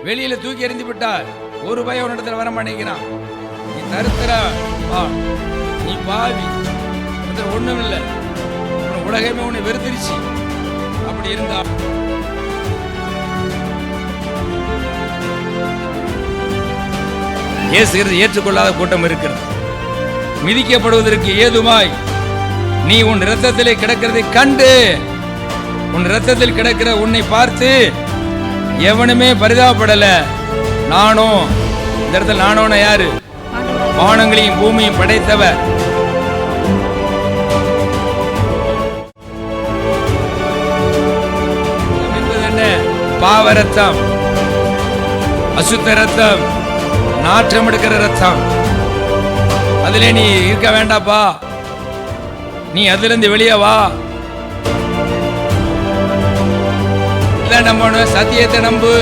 வெளியில தூக்கி எறிந்து விட்டார். ஒரு பயம் உன்னிடத்தில் வர மாட்டேங்கிறான். நீ தருத்திர நீ பாவி, ஒண்ணும் இல்லை, உலகமே உன்னை வெறுத்திருச்சு. அப்படி இருந்தா இயேசுகிறது ஏற்றுக்கொள்ளாத கூட்டம் இருக்கிறது. மிதிக்கப்படுவதற்கு ஏதுமாய் நீ உன் இரத்தத்திலே கிடக்கிறதை கண்டு, உன் இரத்தத்தில் கிடக்கிற உன்னை பார்த்து எவனுமே பரிதாபப்படல. நானும் இந்த இடத்துல நானோன யாரு? வானங்களையும் பூமியும் படைத்தவர். பாவ ரத்தம், அசுத்த ரத்தம், நாற்றம் எடுக்கிற ரத்தம். அதிலே நீ இருக்க வேண்டாப்பா, நீ அதிலிருந்து வெளியே வா. நம்பணும், சத்தியத்தை நம்பு,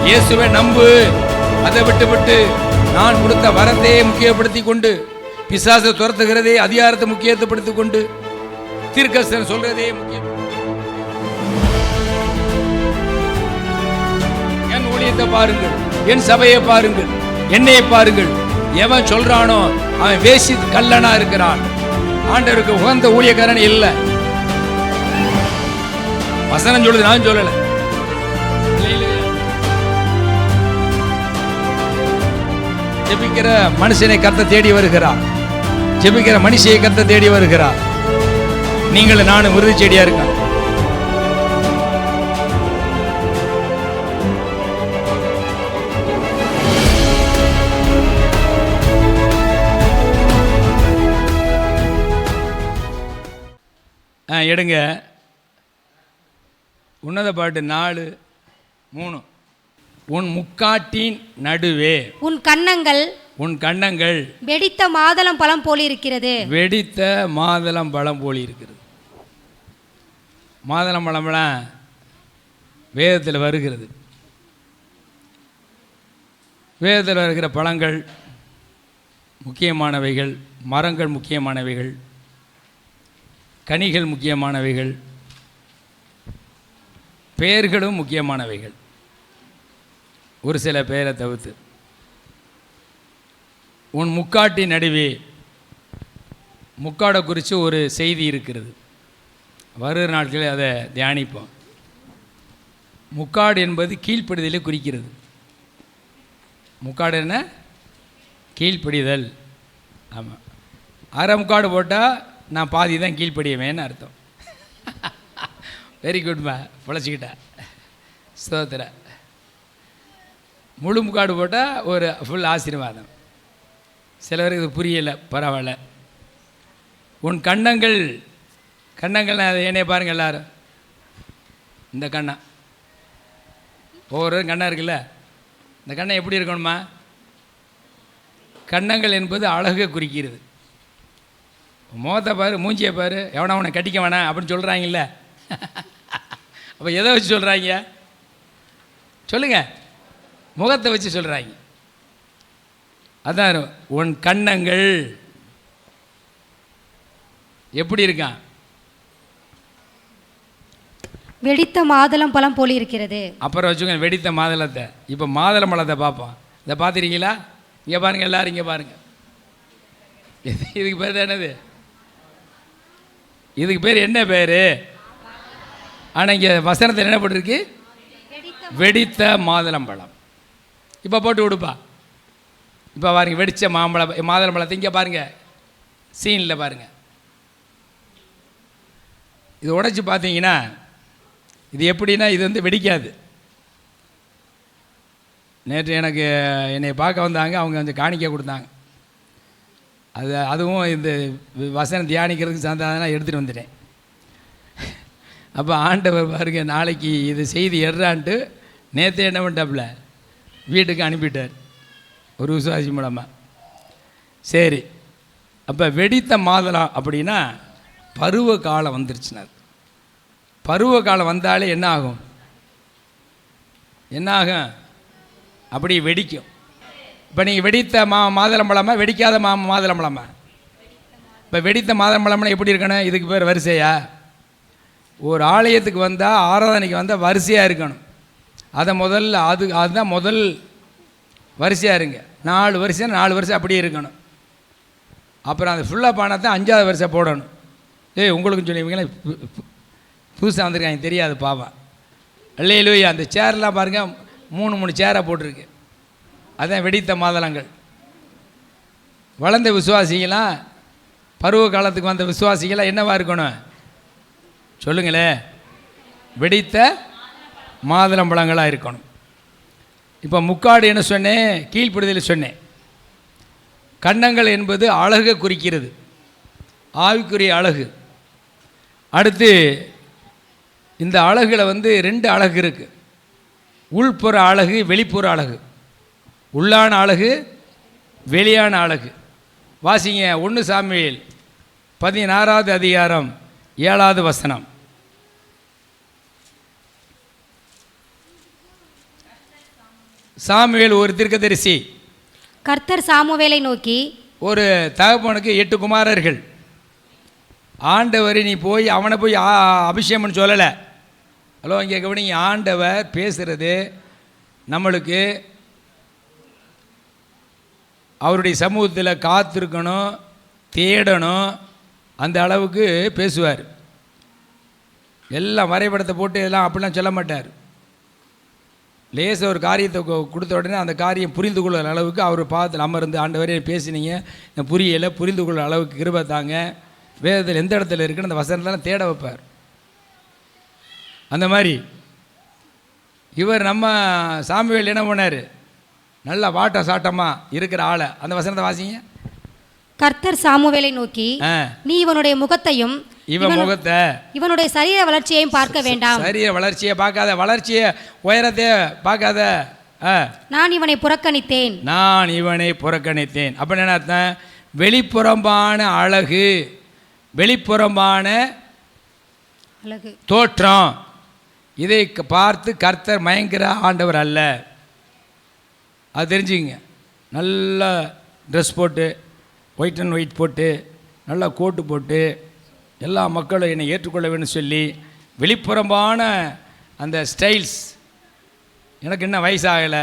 இயேசுவை நம்பு. அதை விட்டு நான் கொடுத்த வரத்தையே முக்கியப்படுத்தி கொண்டு, பிசாசை துரத்துகிறதே அதிகாரத்தை முக்கியத்துவப்படுத்தி கொண்டு, தீர்க்கதரிசனம் சொல்றதே முக்கியம். என் ஊழியத்தை பாருங்கள், என் சபையை பாருங்கள், என்னையை பாருங்கள். எவன் சொல்றானோ அவன் வேசி கல்லனா இருக்கிறான். ஆண்டவருக்கு உகந்த ஊழியக்காரன் இல்லை. வசனம் சொல்லுது, நான் சொல்லல. ஜெபிக்கிற மனுஷனை கர்த்தர் தேடி வருகிறார். ஜெபிக்கிற மனுஷியை கர்த்தர் தேடி வருகிறார். நீங்கள் நானும் விருது செடியா இருக்க. எடுங்க உன்னத பாட்டு 4:3. உன் முக்காட்டின் நடுவே உன் கன்னங்கள் வெடித்த மாதளம் பழம் போல இருக்கிறது. வெடித்த மாதளம் பழம் போல இருக்கிறது. மாதளம் பழம்லாம் வேதத்தில் வருகிறது. வேதத்தில் வருகிற பழங்கள் முக்கியமானவைகள், மரங்கள் முக்கியமானவைகள், கனிகள் முக்கியமானவைகள், பெயர்களும் முக்கியமானவைகள். ஒரு சில பெயரை தவிர்த்து உன் முக்காட்டி நடுவே, முக்காடை குறித்து ஒரு செய்தி இருக்கிறது. வருகிற நாட்களில் அதை தியானிப்போம். முக்காடு என்பது கீழ்ப்படிதலை குறிக்கிறது. முக்காடு என்ன? கீழ்ப்படிதல். ஆமாம், அரை முக்காடு போட்டால் நான் பாதி தான் கீழ்ப்படியவேன்னு அர்த்தம். வெரி குட்மா, பொழைச்சிக்கிட்டா, ஸ்தோத்திர. முழு முக்காடு போட்டால் ஒரு ஃபுல் ஆசீர்வாதம். சிலவருக்கு இது புரியலை, பரவாயில்ல. உன் கன்னங்கள் அதை என்னைய பாருங்கள் எல்லாரும். இந்த கண்ணம் ஒவ்வொரு கண்ணம் இருக்குல்ல, இந்த கண்ணம் எப்படி இருக்கணுமா? கன்னங்கள் என்பது அழகை குறிக்கிறது. முகத்தை பாரு, மூஞ்சியை பாரு, எவனா அவனை கட்டிக்க வேணாம் அப்படின்னு சொல்கிறாங்கல்ல. அப்போ எதை வச்சு சொல்கிறாங்க சொல்லுங்க? முகத்தை வச்சு சொல்கிறாங்க. அதான் உன் கன்னங்கள் எப்படி இருக்கான்? வெடித்த மாதளம் பழம் போல இருக்கிறது. அப்புறம் வச்சுக்கோங்க வெடித்த மாதளத்தை. இப்போ மாதளம் பழத்தை பார்ப்போம். இதை பார்த்துருக்கீங்களா? இங்கே பாருங்கள் எல்லாரும், இங்கே பாருங்கள். இதுக்கு பேர் தான் என்னது? இதுக்கு பேர் என்ன பேர்? ஆனால் இங்கே வசனத்தில் என்ன போட்டிருக்கு? வெடித்த மாதுளம்பழம். இப்போ போட்டு விடுப்பா. இப்போ பாருங்க, வெடித்த மாதுளம்பழத்தை இங்கே பாருங்கள், சீனில் பாருங்கள். இது உடைச்சி பார்த்தீங்கன்னா இது எப்படின்னா, இது வந்து வெடிக்காது. நேற்று என்னை பார்க்க வந்தாங்க, அவங்க கொஞ்சம் காணிக்க கொடுத்தாங்க. அதுவும் இந்த வசனம் தியானிக்கிறதுக்கு சார்ந்ததெல்லாம் எடுத்துகிட்டு வந்துட்டேன். அப்போ ஆண்டவர் பாருங்க, நாளைக்கு இது செய்தி எடுறான்ட்டு நேற்று என்ன பண்ணிட்டாப்புல, வீட்டுக்கு அனுப்பிட்டார் ஒரு விசுவாசி மூலமாக. சரி, அப்போ வெடித்த மாதளம் அப்படின்னா பருவ காலம் வந்துருச்சுனார். பருவ காலம் வந்தாலே என்ன ஆகும்? என்ன ஆகும்? அப்படி வெடிக்கும். இப்போ நீங்கள் வெடித்த மாதுளம்பழமா வெடிக்காத மாதுளம்பழமா? இப்போ வெடித்த மாதுளம்பழம்னா எப்படி இருக்கணும்? இதுக்கு பேர் வரிசையா? ஒரு ஆலயத்துக்கு வந்தால், ஆராதனைக்கு வந்தால் வரிசையாக இருக்கணும். அதை முதல்ல அதுதான் முதல் வரிசையாக இருங்க. 4 வரிசை அப்படியே இருக்கணும். அப்புறம் அது ஃபுல்லாக பானால் தான் 5ஆவது வரிசை போடணும். உங்களுக்கும் சொல்லுவீங்களா, புதுசாக வந்திருக்காங்க தெரியாது பாவம். அல்லேலூயா. அந்த சேர்லாம் பாருங்கள் 3 சேராக போட்டிருக்கு. அதான் வெடித்த மாதளங்கள். வளர்ந்த விசுவாசிகளாம், பருவ காலத்துக்கு வந்த விசுவாசிகளாம் என்னவா இருக்கணும் சொல்லுங்களே? வெடித்த மாதுளம்பழங்களாக இருக்கணும். இப்போ முக்காடு என்ன சொன்னேன்? கீழ்ப்படுதல் சொன்னேன். கன்னங்கள் என்பது அழகை குறிக்கிறது, ஆவிக்குரிய அழகு. அடுத்து இந்த அழகில் 2 அழகு இருக்குது. உள்புற அழகு, வெளிப்புற அழகு. உள்ளான அழகு, வெளியான அழகு. வாசிங்க 1 சாமுவேல் 16வது அதிகாரம் 7வது வசனம். சாமுவேல் ஒரு தீர்க்கதரிசி. கர்த்தர் சாமுவேலை நோக்கி, ஒரு தகப்பனுக்கு 8 குமாரர்கள். ஆண்டவர் நீ போய் அவனை போய் அபிஷேகம்னு சொல்லலை. ஹலோ, இங்கே கவனிங்க. ஆண்டவர் பேசுகிறது நம்மளுக்கு அவருடைய சமூகத்தில் காத்திருக்கணும், தேடணும், அந்த அளவுக்கு பேசுவார். எல்லாம் வரைபடத்தை போட்டு எல்லாம் அப்படிலாம் சொல்ல மாட்டார். லேச ஒரு காரியத்தை கொடுத்த உடனே அந்த காரியம் புரிந்து கொள்கிற அளவுக்கு அவர் பார்த்து அமர்ந்து, ஆண்டவரே பேசினீங்க, புரியலை, புரிந்து கொள்கிற அளவுக்கு கிருபை தாங்க. வேதத்தில் எந்த இடத்துல இருக்குன்னு அந்த வசனத்தெல்லாம் தேட வைப்பார். அந்த மாதிரி இவர் நம்ம சாமுவேல் என்ன பண்ணார்? நல்ல வாட்ட சாட்டமாக இருக்கிற ஆளை. அந்த வசனத்தை வாசிங்க. கர்த்தர் சாமுவேலை நோக்கி, நீ இவனுடைய முகத்தையும் இவனுடைய சரீர வளர்ச்சியையும் பார்க்க வேண்டாம். சரீர வளர்ச்சியை பார்க்காத, வளர்ச்சியை உயரத்தை பார்க்காத. நான் இவனை புறக்கணித்தேன். அப்படின்னு என்ன அர்த்தம்? வெளிப்புறம்பான அழகு, வெளிப்புறம்பான அழகு, தோற்றம், இதை பார்த்து கர்த்தர் மயங்கிற ஆண்டவர் அல்ல. அது தெரிஞ்சுங்க. நல்லா ட்ரெஸ் போட்டு, ஒயிட் அண்ட் ஒயிட் போட்டு, நல்லா கோட்டு போட்டு, எல்லா மக்களும் என்னை ஏற்றுக்கொள்ள வேணும்னு சொல்லி வெளிப்புறம்பான அந்த ஸ்டைல்ஸ், எனக்கு என்ன வயசாகலை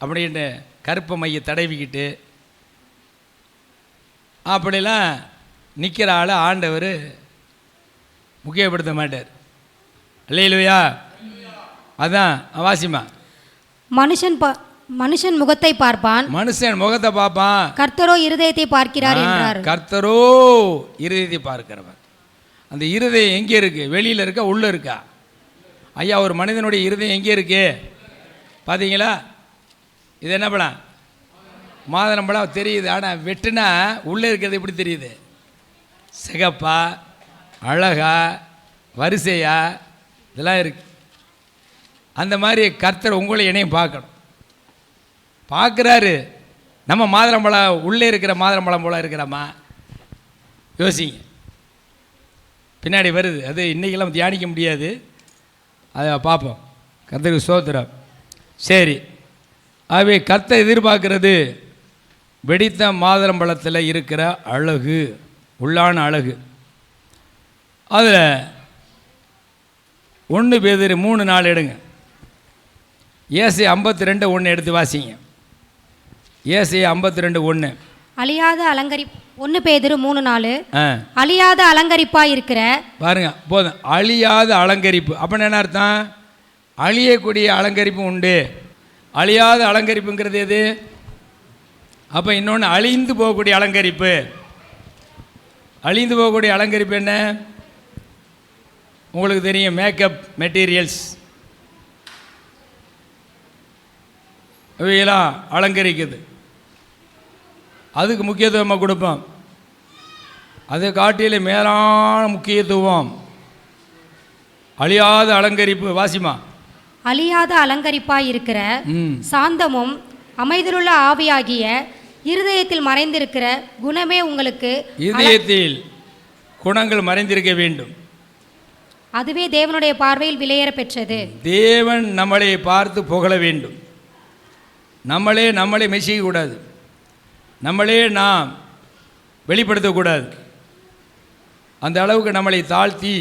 அப்படின்னு கருப்பை மையை தடவிக்கிட்டு அப்படிலாம் நிற்கிற ஆளை ஆண்டவர் முக்கியப்படுத்த மாட்டார். அல்லேலூயா. அதான் வாசிமா. மனுஷன் முகத்தை பார்ப்பான், மனுஷன் முகத்தை பார்ப்பான், கர்த்தரோ இருதயத்தை பார்க்கிறார் என்றார். கர்த்தரோ இருதயத்தை பார்க்கிறவர். அந்த இருதயம் எங்கே இருக்கு? வெளியில் இருக்கா, உள்ளே இருக்கா? ஐயா, ஒரு மனிதனுடைய இருதயம் எங்கே இருக்கு பார்த்தீங்களா? இது என்ன பழம்? மாதுளம்பழம் தெரியுது. ஆனால் வெட்டுனா உள்ளே இருக்கிறது எப்படி தெரியுது? சிகப்பா, அழகா, வரிசையா, இதெல்லாம் இருக்கு. அந்த மாதிரி கர்த்தர் உங்களை என்னையும் பார்க்கணும், பார்க்குறாரு. நம்ம மாதுளம்பழம் உள்ளே இருக்கிற மாதுளம்பழம் போல இருக்கிறோமா? யோசிங்க. பின்னாடி வருது, அது இன்றைக்கெல்லாம் தியானிக்க முடியாது, அதை பார்ப்போம். கர்த்தருக்கு ஸ்தோத்திரம். சரி, ஆகவே கர்த்தர் எதிர்பார்க்கிறது வெடித்த மாதுளம்பழத்தில் இருக்கிற அழகு, உள்ளான அழகு. அதில் 1 பேதுரு 3:4 எடுங்க. ஏசாயா 52:1 எடுத்து வாசிங்க. ஏசாயா 52:1. அழியாத 1 பேதுரு 3:4. அழியாத அலங்கரிப்பாக இருக்கிற, பாருங்க போதும், அழியாத அலங்கரிப்பு. அப்படின்னு என்ன அர்த்தம்? அழியக்கூடிய அலங்கரிப்பு உண்டு, அழியாத அலங்கரிப்புங்கிறது எது? அப்போ இன்னொன்று அழிந்து போகக்கூடிய அலங்கரிப்பு. அழிந்து போகக்கூடிய அலங்கரிப்பு என்ன? உங்களுக்கு தெரியும், மேக்கப் மெட்டீரியல்ஸ் இவையெல்லாம் அலங்கரிக்குது. அதுக்கு முக்கியத்துவமாக கொடுப்போம். அதை காட்டிலே மேலான முக்கியத்துவம் அழியாத அலங்கரிப்பு. வாசிமா. அழியாத அலங்கரிப்பாய் இருக்கிற சாந்தமும் அமைதியுள்ள ஆவியாகிய இருதயத்தில் மறைந்திருக்கிற குணமே உங்களுக்கு. இருதயத்தில் குணங்கள் மறைந்திருக்க வேண்டும். அதுவே தேவனுடைய பார்வையில் விலையேற பெற்றது. தேவன் நம்மளை பார்த்து புகழ வேண்டும். நம்மளே மெச்சிக்கக்கூடாது, நம்மளே நாம் வெளிப்படுத்தக்கூடாது. அந்த அளவுக்கு நம்மளை தாழ்த்தி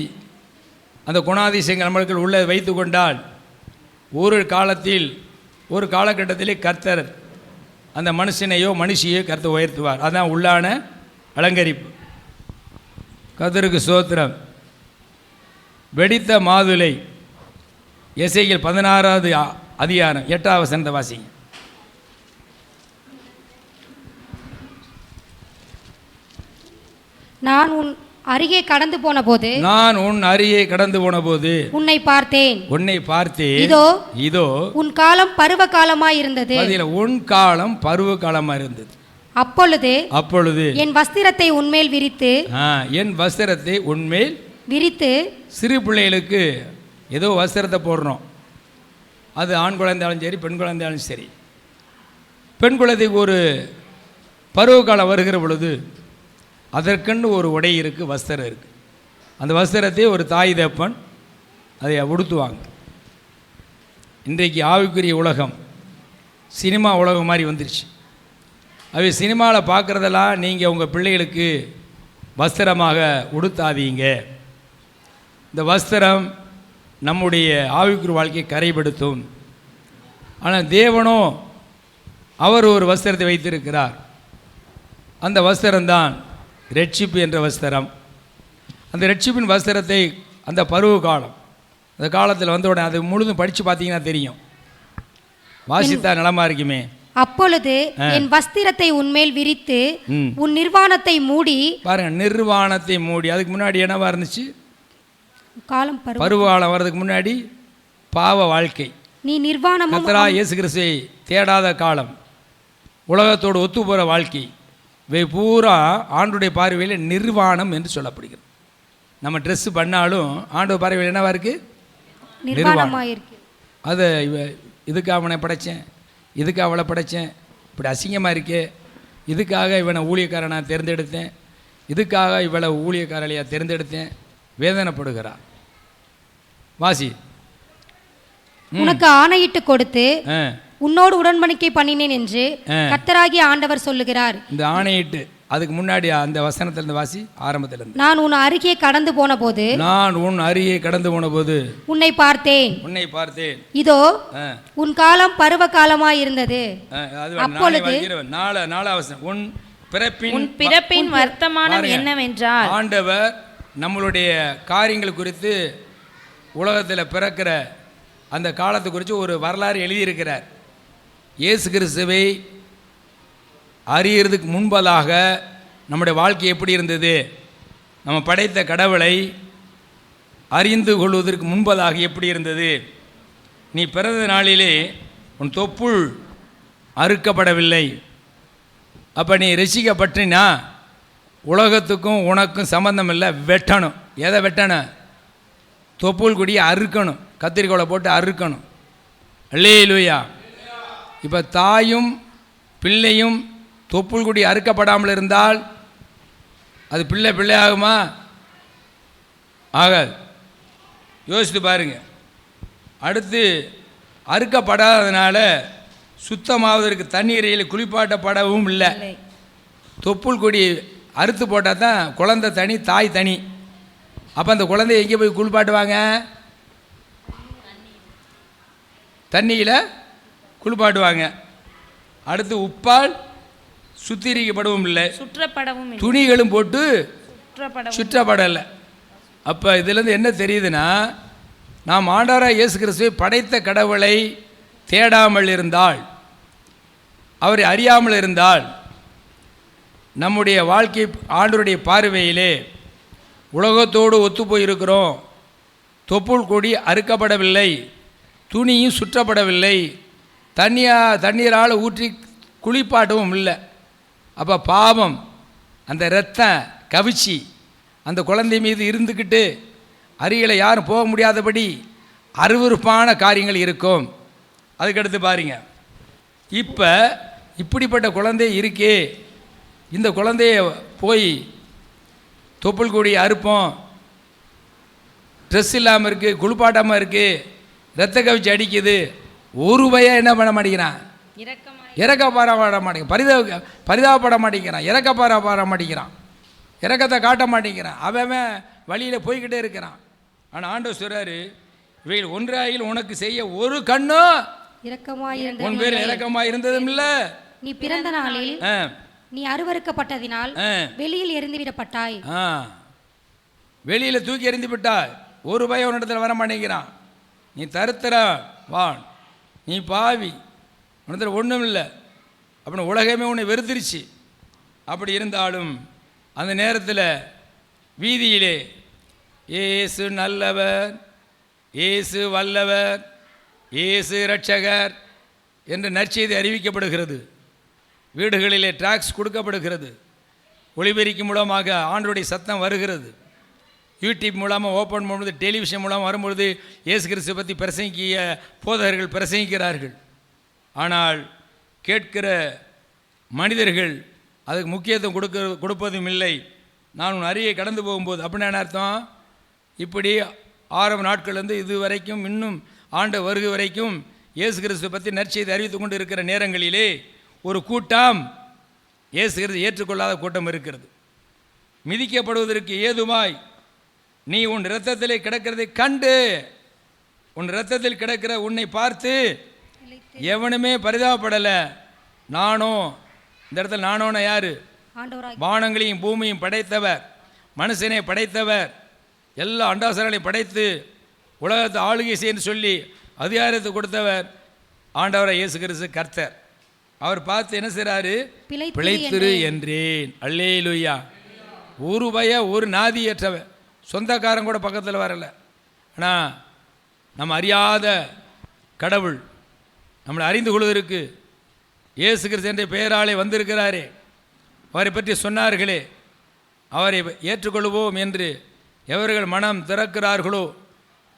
அந்த குணாதிசயங்கள் நம்மளுக்கு உள்ளே வைத்து கொண்டால் ஒரு காலகட்டத்திலே கர்த்தர் அந்த மனுஷனையோ மனுஷியோ கர்த்தர் உயர்த்துவார். அதான் உள்ளான அலங்கரிப்பு. கர்த்தருக்கு ஸ்தோத்திரம். வெடித்த மாதுளை, எசேக்கியேல் 16வது அதிகாரம் 8வது வசனத்தை வாசிங்க. நான் உன் அருகே கடந்து போன போது உன்னை பார்த்தேன். இதோ உன் காலம் பருவ காலமாய் இருந்தது. உன் காலம் பருவ காலமாய் இருந்தது. அப்பொழுது என் வஸ்திரத்தை உன்மேல் விரித்து சிறு பிள்ளைகளுக்கு ஏதோ வஸ்திரத்தை போடுறோம். அது ஆண் குழந்தையாலும் சரி, பெண் குழந்தையாலும் சரி. பெண் குழந்தைக்கு ஒரு பருவ காலம் வருகிற பொழுது அதற்கென்று ஒரு உடை இருக்குது, வஸ்திரம் இருக்குது. அந்த வஸ்திரத்தை ஒரு தாய் தப்பன் அதை உடுத்துவாங்க. இன்றைக்கு ஆவிக்குரிய உலகம் சினிமா உலகம் மாதிரி வந்துருச்சு. அவை சினிமாவில் பார்க்குறதெல்லாம் நீங்கள் உங்கள் பிள்ளைகளுக்கு வஸ்திரமாக உடுத்தாதீங்க. இந்த வஸ்திரம் நம்முடைய ஆவிக்குரிய வாழ்க்கையை கரைப்படுத்தும். ஆனால் தேவனோ அவர் ஒரு வஸ்திரத்தை வைத்திருக்கிறார். அந்த வஸ்திரம்தான் ரட்சிப்பு என்ற வஸ்திரம். அந்த ரட்சிப்பின் வஸ்திரத்தை அந்த பருவ காலம், அந்த காலத்தில் வந்த உடனே அது முழுதும் படித்து பார்த்தீங்கன்னா தெரியும். வாசித்தா நலமா இருக்குமே. அப்பொழுது என் வஸ்திரத்தை உன்மேல் விரித்து உன் நிர்வாணத்தை மூடி. பாருங்க, நிர்வாணத்தை மூடி. அதுக்கு முன்னாடி என்னவா இருந்துச்சு? காலம் பருவ காலம் வர்றதுக்கு முன்னாடி பாவ வாழ்க்கை. நீ நிர்வாணம். கர்த்தராகிய இயேசு கிறிஸ்துவை தேடாத காலம், உலகத்தோடு ஒத்து போகிற வாழ்க்கை, இவை பூரா ஆண்டுடைய பார்வையில் நிர்வாணம் என்று சொல்லப்படுகிறது. நம்ம ட்ரெஸ்ஸு பண்ணாலும் ஆண்டு பார்வையில் என்னவா இருக்குது? நிர்வாணமாக இருக்கு. அதை இதுக்கு அவனை படைத்தேன், இதுக்கு அவளை படைத்தேன், இப்படி அசிங்கமாக இருக்கே, இதுக்காக இவனை ஊழியக்காரனாக தேர்ந்தெடுத்தேன், இதுக்காக இவளை ஊழியக்காரலையாக தேர்ந்தெடுத்தேன், வேதனைப்படுகிறார். வாசி. உனக்கு ஆணையிட்டு கொடுத்து உன்னோடு உடன்படிக்கை பண்ணினேன் என்று கர்த்தராகிய ஆண்டவர் சொல்லுகிறார். இந்த ஆணையிட்டு அதுக்கு முன்னாடி அந்த வசனத்திலிருந்து வாசி, ஆரம்பத்திலிருந்து. நான் உன் அருகே கடந்து போன போது உன்னை பார்த்தேன். இதோ உன் காலம் பருவ காலமாய் இருந்தது. அப்பொழுது உன் பிறப்பின் வர்த்தமானம் என்னவென்றால், ஆண்டவர் நம்மளுடைய காரியங்கள் குறித்து உலகத்தில் பிறக்கிற அந்த காலத்தை குறித்து ஒரு வரலாறு எழுதியிருக்கிறார். இயேசு கிறிஸ்துவை அறியறதுக்கு முன்பதாக நம்முடைய வாழ்க்கை எப்படி இருந்தது, நம்ம படைத்த கடவுளை அறிந்து கொள்வதற்கு முன்பதாக எப்படி இருந்தது. நீ பிறந்த நாளிலே உன் தொப்புள் அறுக்கப்படவில்லை. அப்போ நீ ரசிக்கப்பட்டினா உலகத்துக்கும் உனக்கும் சம்பந்தம் இல்லை, வெட்டணும். எதை வெட்டணும்? தொப்புள் கொடியை அறுக்கணும், கத்திரிக்கோலை போட்டு அறுக்கணும். அல்லேலூயா. இப்போ தாயும் பிள்ளையும் தொப்புள் கொடி அறுக்கப்படாமல் இருந்தால் அது பிள்ளை ஆகுமா? ஆகாது. யோசித்து பாருங்க. அடுத்து அறுக்கப்படாததுனால சுத்தமாவதற்கு தண்ணீரையில் குளிப்பாட்டப்படவும் இல்லை. தொப்புள் கொடி அறுத்து போட்டால் தான் குழந்தை தனி, தாய் தனி. அப்போ அந்த குழந்தைய எங்கே போய் குளிப்பாட்டுவாங்க? தண்ணியில் குளிப்பாட்டுவாங்க. அடுத்து உப்பால் சுத்திகரிக்கப்படவும் இல்லை, துணிகளும் போட்டு சுற்றப்படலை. அப்போ இதுலேருந்து என்ன தெரியுதுன்னா, நாம் ஆண்டவராகிய இயேசு கிறிஸ்துவை படைத்த கடவுளை தேடாமல் இருந்தால், அவரை அறியாமல் இருந்தால், நம்முடைய வாழ்க்கை ஆண்டவருடைய பார்வையிலே உலகத்தோடு ஒத்து போயிருக்கிறோம். தொப்புள் கொடி அறுக்கப்படவில்லை, துணியும் சுற்றப்படவில்லை, தண்ணீரால் ஊற்றி குளிப்பாட்டவும் இல்லை. அப்போ பாவம், அந்த இரத்தம் கவிச்சி அந்த குழந்தை மீது இருந்துக்கிட்டு அருகில் யாரும் போக முடியாதபடி அருவருப்பான காரியங்கள் இருக்கும். அதுக்கடுத்து பாருங்க, இப்போ இப்படிப்பட்ட குழந்தை இருக்கே, இந்த குழந்தைய போய் தொப்புள் கொடி அறுப்போம், ட்ரெஸ் இல்லாமல் இருக்குது, குளிப்பாட்டாமல் இருக்குது, இரத்த கவிச்சி அடிக்குது, ஒரு பையன் என்ன பண்ண மாட்டேங்கிறான்? இறக்கப்பட மாட்டேங்கிறான், பரிதாபப்பட மாட்டேங்கிறான், இறக்கப்பட மாட்டேங்கிறான், இறக்கத்தை காட்ட மாட்டேங்கிறான். அவன் வழியில் போய்கிட்டே இருக்கிறான். ஆனால் ஆண்டவர் சொல்கிறாரு, இவைகள் ஒன்றாயில் உனக்கு செய்ய ஒரு கண்ணும் இரக்கமாயிருந்த உன் பேர் இரக்கமாய் இருந்ததும் இல்ல. நீ பிறந்த நாளில் நீ அருவருக்கப்பட்டதினால் வெளியில் எறிந்துவிடப்பட்டாய். வெளியில தூக்கி எறிந்து விட்டாய். ஒரு பயம் உன்னிடத்தில் வர மாட்டேங்கிறான். நீ தருத்தரன் வான், நீ பாவி, உன்னிடத்தில் ஒன்றும் இல்லை அப்படின்னு உலகமே உன்னை வெறுத்துருச்சு. அப்படி இருந்தாலும் அந்த நேரத்தில் வீதியிலே இயேசு நல்லவர், இயேசு வல்லவர், இயேசு இரட்சகர் என்று நற்செய்தி அறிவிக்கப்படுகிறது. வீடுகளிலே டிராக்ஸ் கொடுக்கப்படுகிறது. ஒளிபெருக்கி மூலமாக ஆண்டவருடைய சத்தம் வருகிறது. யூடியூப் மூலமாக ஓப்பன் பண்ணும்போது, டெலிவிஷன் மூலமாக வரும்பொழுது இயேசு கிறிஸ்துவை பற்றி பிரசங்கிய போதகர்கள் பிரசங்கிக்கிறார்கள். ஆனால் கேட்கிற மனிதர்கள் அதுக்கு முக்கியத்துவம் கொடுப்பதும் இல்லை. நான் உன் அருகே கடந்து போகும்போது அப்படின்னு அர்த்தம், இப்படி ஆரம்ப நாட்கள்லேருந்து இது வரைக்கும் இன்னும் ஆண்டு வருகை வரைக்கும் இயேசு கிறிஸ்துவை பற்றி நற்செய்தி அறிவித்து கொண்டு இருக்கிற நேரங்களிலே ஒரு கூட்டம் இயேசு கிறிஸ்து ஏற்றுக்கொள்ளாத கூட்டம் இருக்கிறது. மிதிக்கப்படுவதற்கு ஏதுமாய் நீ உன் இரத்தத்திலே கிடக்கிறதை கண்டு, உன் இரத்தத்தில் கிடக்கிற உன்னை பார்த்து எவனுமே பரிதாபப்படலை. நானும் இந்த இடத்துல நானோன யாரு? வானங்களையும் பூமியும் படைத்தவர், மனுஷனை படைத்தவர், எல்லா அண்டாசங்களையும் படைத்து உலகத்தை ஆளுகை செய்யன்னு சொல்லி அதிகாரத்தை கொடுத்தவர் ஆண்டவரை இயேசு கிறிஸ்து கர்த்தர். அவர் பார்த்து என்ன செய்கிறாரு? பிழைத்திரு என்றேன். அல்லேலூயா. ஒரு பய ஒரு நாதியற்றவன், சொந்தக்காரன் கூட பக்கத்தில் வரலை. ஆனால் நம்ம அறியாத கடவுள் நம்மளை அறிந்து கொள்வதற்கு இயேசு கிறிஸ்து என்ற பெயராலே வந்திருக்கிறாரே, அவரை பற்றி சொன்னார்களே, அவரை ஏற்றுக்கொள்வோம் என்று எவர்கள் மனம் திறக்கிறார்களோ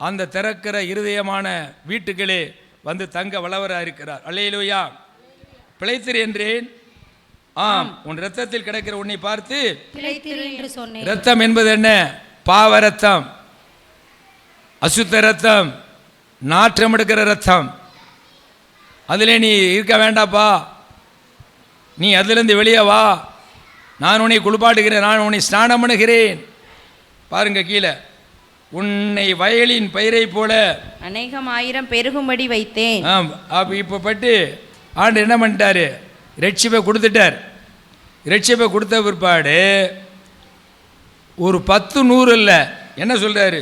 அந்த திறக்கிற இருதயமான வீட்டுகளே வந்து தங்க வளவராக இருக்கிறார். அல்லேலூயா. பிழைத்திரு என்றேன். ஆம், உன் இரத்தத்தில் கிடக்கிற உன்னை பார்த்து பிழைத்திரு என்று சொன்னேன். இரத்தம் என்பது என்ன? பாவ ரத்தம், அசுத்த ரத்தம், நாற்றம் எடுக்கிற ரத்தம். அதில் நீ இருக்க வேண்டாப்பா, நீ அதிலிருந்து வெளியே வா, நான் உன்னை குளிப்பாட்டுகிறேன், நான் உன்னை ஸ்நானம் பண்ணுகிறேன். பாருங்க கீழே, உன்னை வயலின் பயிரை போல அநேகம் ஆயிரம் பெருகும்படி வைத்தேன். இப்போ பட்டு ஆண்டு என்ன பண்ணிட்டாரு? ரட்சிப்பை கொடுத்துட்டார். ரட்சிப்பை கொடுத்த பிற்பாடு ஒரு 10 100 இல்லை, என்ன சொல்றாரு?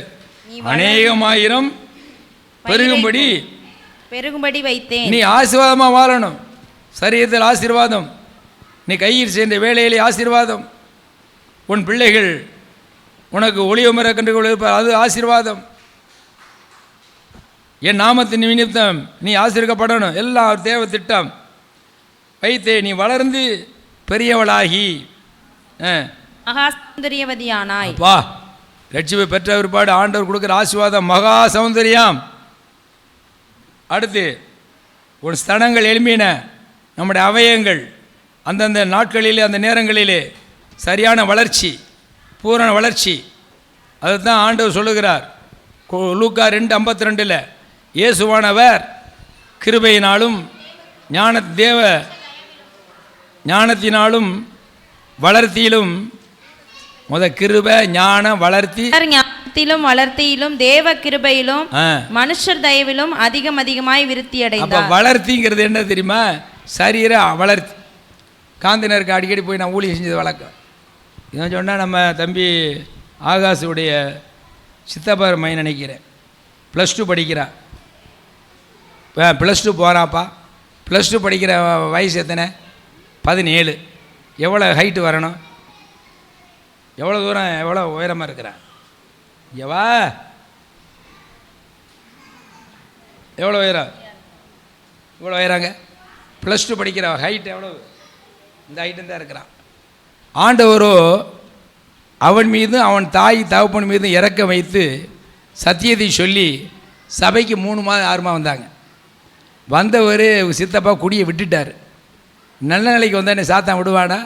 அநேகமாயிரம் பெருகும்படி வைத்தேன். நீ ஆசீர்வாதமாக வாழணும். சரீரத்தில் ஆசீர்வாதம், நீ கையில் சேர்ந்த வேலையிலே ஆசீர்வாதம், உன் பிள்ளைகள் உனக்கு ஒளிய மரக்கன்றுகள் இருப்பார், அது ஆசீர்வாதம். என் நாமத்தின் நிமித்தம் நீ ஆசீர்வதிக்கப்படணும். எல்லாம் தேவ திட்டம் வைத்தே. நீ வளர்ந்து பெரியவளாகி மகா சௌந்தரியவதியானாய். வா, ரட்சிப்பை பெற்ற பிற்பாடு ஆண்டவர் கொடுக்குற ஆசீர்வாதம் மகா சௌந்தரியம். அடுத்து ஒரு ஸ்தனங்கள் எழும்பின, நம்முடைய அவயங்கள் அந்தந்த நாட்களிலே அந்த நேரங்களிலே சரியான வளர்ச்சி, பூரண வளர்ச்சி. அதுதான் ஆண்டவர் சொல்லுகிறார் லூக்கா 2:52. இயேசுவானவர் கிருபையினாலும் தேவ ஞானத்தினாலும் வளர்த்தியிலும், கிருபை ஞானம் வளர்த்தி, ஞானத்திலும் வளர்த்தியிலும் தேவ கிருபையிலும் மனுஷர் தயவிலும் அதிகமாய் விருத்தி அடைந்தார். வளர்த்திங்கிறது என்ன தெரியுமா? சரீர வளர்த்தி. காந்தினருக்கு அடிக்கடி போய் நான் ஊழியம் செஞ்சது வழக்கம். இதை சொன்னால் நம்ம தம்பி ஆகாஷுடைய சித்தப்பர் மைன் நினைக்கிறேன், +2 படிக்கிறான். +2 போகிறாப்பா. +2 படிக்கிற வயசு எத்தனை? 17. எவ்வளோ ஹைட்டு வரணும்? எவ்வளோ தூரம், எவ்வளோ உயரமாக இருக்கிறான்? எவா எவ்வளோ உயரம்? இவ்வளோ உயராங்க. +2 படிக்கிற ஹைட் எவ்வளோ? இந்த ஹைட்டு தான் இருக்கிறான். ஆண்டவரோ அவன் மீது அவன் தாய் தகப்பன் மீது இறக்க வைத்து சத்தியத்தை சொல்லி சபைக்கு 3 மாதம் 6 மாதம் வந்தாங்க. வந்தவர் சித்தப்பா குடியை விட்டுட்டார். நல்ல நிலைக்கு வந்தானே சாத்தான் விடுவானா?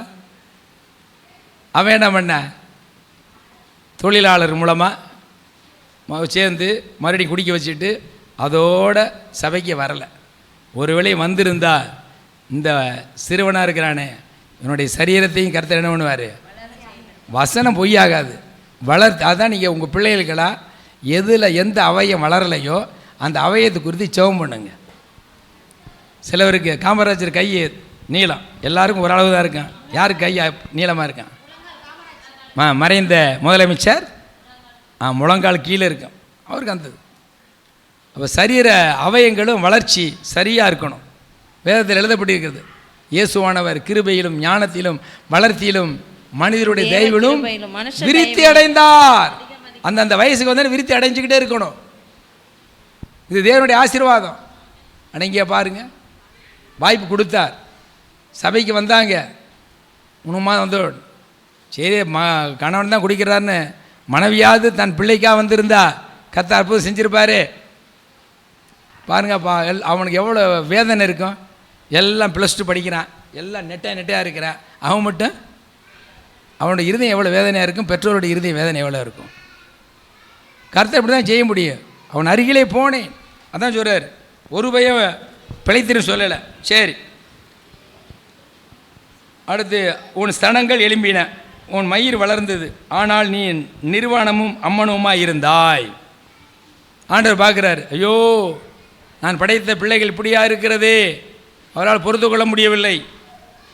அவன் என்ன பண்ண? தொழிலாளர் மூலமாக சேர்ந்து மறுபடியும் குடிக்க வச்சுட்டு அதோட சபைக்கு வரலை. ஒருவேளை வந்திருந்தா இந்த சிறுவனாக இருக்கிறானே என்னுடைய சரீரத்தையும் கர்த்தர் என்ன பண்ணுவார்? வசனம் பொய்யாகாது, வளர்த்து. அதான் நீங்கள் உங்கள் பிள்ளைகளுக்கெல்லாம் எதில் எந்த அவயம் வளரலையோ அந்த அவயத்தை குறித்து ஜெபம் பண்ணுங்க. சிலவருக்கு காமராஜர் கை நீளம், எல்லாருக்கும் ஒரு அளவு தான் இருக்கான். யாருக்கு கை நீளமாக இருக்கான்? மறைந்த முதலமைச்சர் முழங்கால் கீழே இருக்கும், அவருக்கு அந்த. அப்போ சரீர அவயங்களும் வளர்ச்சி சரியாக இருக்கணும். வேதத்தில் எழுதப்பட்டிருக்கிறது, இயேசுவானவர் கிருபையிலும் ஞானத்திலும் வளர்ச்சியிலும் மனிதருடைய தயவிலும் விருத்தி அடைந்தார். அந்தந்த வயசுக்கு வந்து விருத்தி அடைஞ்சிக்கிட்டே இருக்கணும். இது தேவனுடைய ஆசீர்வாதம். அடங்கிய பாருங்க, வாய்ப்பு கொடுத்தார், சபைக்கு வந்தாங்க. 3 மாதம் வந்தோடு சரி கணவன் தான் குடிக்கிறாருன்னு மனைவியாவது தன் பிள்ளைக்காக வந்திருந்தா கர்த்தர் அற்புதம் செஞ்சுருப்பாரு. பாருங்கப்பா, அவனுக்கு எவ்வளோ வேதனை இருக்கும். எல்லாம் +2 படிக்கிறான், எல்லாம் நெட்டையாக இருக்கிறான். அவன் மட்டும் அவனோட இருதயம் எவ்வளோ வேதனையாக இருக்கும், பெற்றோரோட இருதயம் வேதனை எவ்வளோ இருக்கும். கர்த்தர் இப்படி தான் செய்ய முடியும். அவன் அருகிலே போனேன், அதான் சொல்கிறார். ஒரு பையன் பிழைத்திரு சொல்லலை. சரி, அடுத்து உன் ஸ்தனங்கள் எழும்பின, உன் மயிர் வளர்ந்தது, ஆனால் நீ நிர்வாணமும் அம்மனுமாக இருந்தாய். ஆண்டவர் பார்க்குறாரு, ஐயோ நான் படைத்த பிள்ளைகள் இப்படியா இருக்கிறது, அவரால் பொறுத்து கொள்ள முடியவில்லை.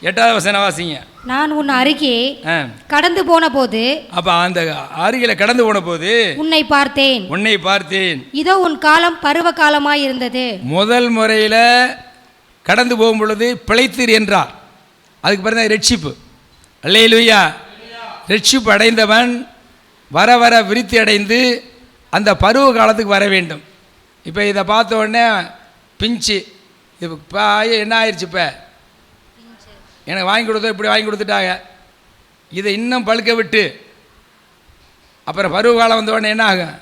8வது வசனம் வாசிங்க. நான் உன் அருகே கடந்து போன போது, அப்ப அந்த அருகில கடந்து போன போது உன்னை பார்த்தேன். இதோ உன் காலம் பருவ காலமாய் இருந்தது. முதல் முறையில் கடந்து போகும் பொழுது பிழைத்தீர் என்றார். அதுக்கு பிறகு ரட்சிப்பு. அல்லேலூயா. ரட்சிப்பு அடைந்தவன் வர வர விருத்தி அடைந்து அந்த பருவ காலத்துக்கு வர வேண்டும். இப்போ இதை பார்த்த உடனே பிஞ்சு இப்போ என்ன ஆயிடுச்சு, இப்போ எனக்கு வாங்கி கொடுத்தா இப்படி வாங்கி கொடுத்துட்டாங்க, இதை இன்னும் பழுக்க விட்டு அப்புறம் பருவகாலம் வந்த உடனே என்ன ஆகும்,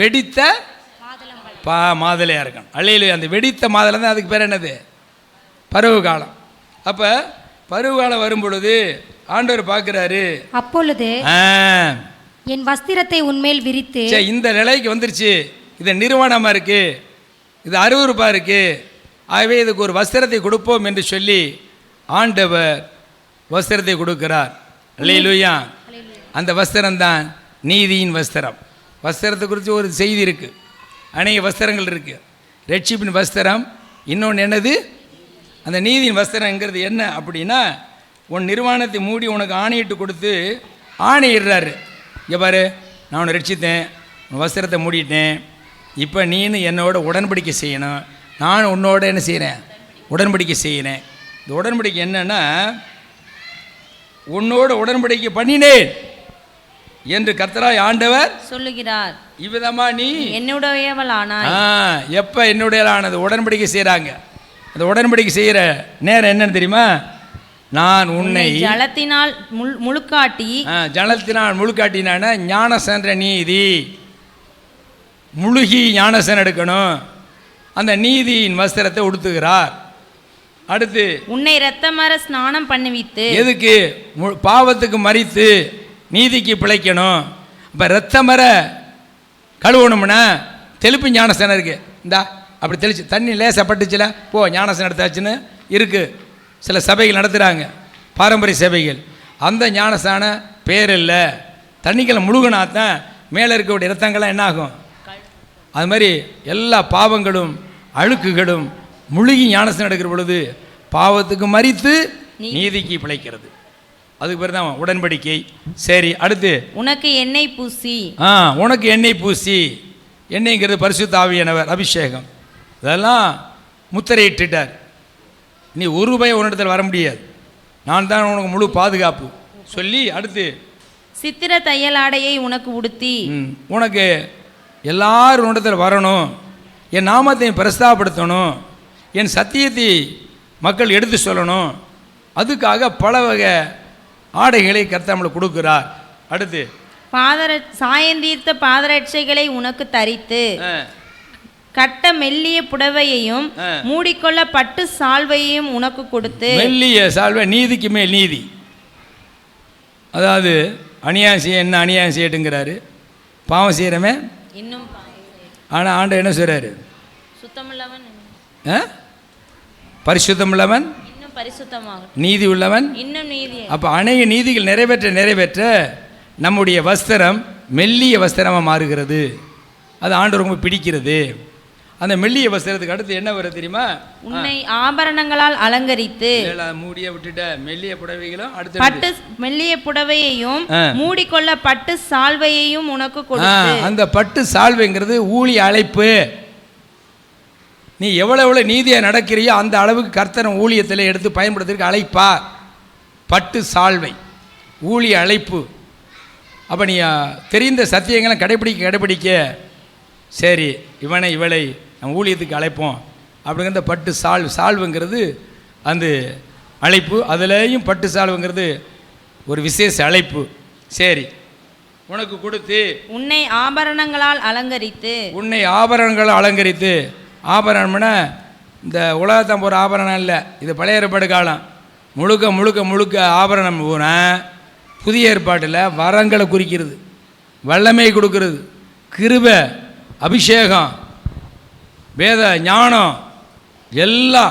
வெடித்த மாதுளையாக இருக்கணும். அல்லையில அந்த வெடித்த மாதுளை தான் அதுக்கு பேர் என்னது, பருவகாலம். அப்போ பருவகாலம் வரும் பொழுது ஆண்டவர் பார்க்குறாரு, அப்பொழுது என் வஸ்திரத்தை உன்மேல் விரித்து. இந்த நிலைக்கு வந்துருச்சு, இது நிர்வாணமாக இருக்குது, இது அருவருப்பாக இருக்குது, ஆகவே இதுக்கு ஒரு வஸ்திரத்தை கொடுப்போம் என்று சொல்லி ஆண்டவர் வஸ்திரத்தை கொடுக்கிறார். அல்லேலூயா. அந்த வஸ்திரம்தான் நீதியின் வஸ்திரம். வஸ்திரத்தை குறித்து ஒரு செய்தி இருக்குது, அநேக வஸ்திரங்கள் இருக்குது. ரட்சிப்பின் வஸ்திரம், இன்னொன்று என்னது, அந்த நீதியின் வஸ்திரங்கிறது என்ன அப்படின்னா, உன் நிர்வாணத்தை மூடி உனக்கு ஆணையிட்டு கொடுத்து ஆணையிடுறாரு. இங்கே பாரு, நான் உன்னை ரட்சித்தேன், உன் வஸ்திரத்தை மூடிட்டேன், இப்போ நீனு என்னோட உடன்படிக்கை செய்யணும், நான் உன்னோட என்ன செய்கிறேன், உடன்படிக்கை செய்கிறேன். இந்த உடன்படிக்கை என்னன்னா, உன்னோட உடன்படிக்கை பண்ணினேன் என்று கர்த்தராய் ஆண்டவர் சொல்லுகிறார். இவ்விதமா நீ என்னுடையவளானாய். எப்போ என்னுடையவளானது, உடன்படிக்கை செய்கிறாங்க. அந்த உடன்படிக்கை செய்கிற நேரம் என்னன்னு தெரியுமா, நான் உன்னை ஜலத்தினால் முழுக்காட்டி. ஜலத்தினால் முழுக்காட்டினா ஞானசன்ற நீதி, முழுகி ஞானசன் எடுக்கணும். அந்த நீதியின் வஸ்திரத்தை உடுத்துகிறார். அடுத்து உன்னை இரத்தமர ஸ்நானம் பண்ணிவித்து. எதுக்கு, பாவத்துக்கு மரித்து நீதிக்கு பிழைக்கணும். இப்போ இரத்தமர கழுவணும்னா தெளிப்பு ஞானசனம் இருக்குது. இந்தா அப்படி தெளிச்சு தண்ணி லேசாக பட்டுச்சுல, போ ஞானசனம் எடுத்தாச்சுன்னு இருக்குது. சில சபைகள் நடத்துகிறாங்க, பாரம்பரிய சபைகள். அந்த ஞானசான பேர் இல்லை, தண்ணிகளை முழுகினாத்தான் மேலே இருக்கக்கூடிய இரத்தங்கள்லாம் என்ன ஆகும். அது மாதிரி எல்லா பாவங்களும் அழுக்குகளும் முழுகி ஞானசனம் எடுக்கிற பொழுது பாவத்துக்கு மரித்து நீதிக்கு பிழைக்கிறது. அதுக்கு பேர் தான் உடன்படிக்கை. சரி, அடுத்து உனக்கு எண்ணெய் பூசி. உனக்கு எண்ணெய் பூசி. எண்ணெய்ங்கிறது பரிசுத்த ஆவியானவர், அபிஷேகம். இதெல்லாம் முத்திரையிட்டார். நீ ஒரு ரூபாய் உன்னிடத்தில் வர முடியாது, நான் தான் உனக்கு முழு பாதுகாப்பு சொல்லி. அடுத்து சித்திர தையல் ஆடையை உனக்கு உடுத்தி. உனக்கு எல்லாரும் உன்னிடத்தில் வரணும், என் நாமத்தை பிரஸ்தாபப்படுத்தணும், என் சத்தியத்தை மக்கள் எடுத்து சொல்லணும். அதுக்காக பல வகை ஆடைகளை கர்த்தர் நம்மளுக்கு கொடுக்கிறார். அடுத்து சாயந்தீர்த்த பாதரட்சைகளை உனக்கு தரித்து, கட்ட மெல்லிய புடவையையும் மூடிக்கொள்ள பட்டு சால்வையையும் உனக்கு கொடுத்து. மெல்லிய சால்வை நீதிக்கு மேல் நீதி. அதாவது அநியாயம் செய்ய என்ன அநியாயம் செய்யட்டுங்கிறாரு, பாவம் செய்கிறவன் இன்னும். ஆனால் ஆண்டவர் என்ன சொல்கிறாரு, சுத்தமுள்ளவன் பரிசுத்தமுள்ளவன் இன்னும் பரிசுத்தமாக, நீதி உள்ளவன் இன்னும் நீதி. அப்போ அநேக நீதிகள் நிறைவேற்ற நிறைவேற்ற நம்முடைய வஸ்திரம் மெல்லிய வஸ்திரமாக மாறுகிறது. அது ஆண்டவர் ரொம்ப பிடிக்கிறது. அந்த மெல்லிய வஸ்திரத்துக்கு அடுத்து என்ன வரும் தெரியுமா? உன்னை ஆபரணங்களால் அலங்கரித்து. மூடிய விட்டுட்ட மெல்லிய புடவைகளும் அடுத்து பட்டு மெல்லிய புடவையையும் மூடிக்கொள்ள பட்டு சால்வையையும் உனக்கு கொடுத்து. அந்த பட்டு சால்வைங்கிறது ஊழிய அழைப்பு. நீ எவ்வளவு நீதியா நடக்கிறியோ அந்த அளவுக்கு கர்த்தர் ஊழியத்தில் எடுத்து பயன்படுத்துறதுக்கு அழைப்பா. பட்டு சால்வை ஊழிய அழைப்பு. அப்போ நீ தெரிந்த சத்தியங்களை கடைபிடிக்க சரி இவளை நம்ம ஊழியத்துக்கு அழைப்போம் அப்படிங்கிற பட்டு சால்வுங்கிறது அந்த அழைப்பு. அதுலேயும் பட்டு சால்வுங்கிறது ஒரு விசேஷ அழைப்பு. சரி உனக்கு கொடுத்து உன்னை ஆபரணங்களால் அலங்கரித்து. ஆபரணம்னா இந்த உலகத்தான் போகிற ஆபரணம் இல்லை, இது பழைய ஏற்பாடு காலம். முழுக்க ஆபரணம் புதிய ஏற்பாட்டில் வரங்களை குறிக்கிறது, வல்லமை கொடுக்கிறது, கிருபை, அபிஷேகம், வேத ஞானம், எல்லா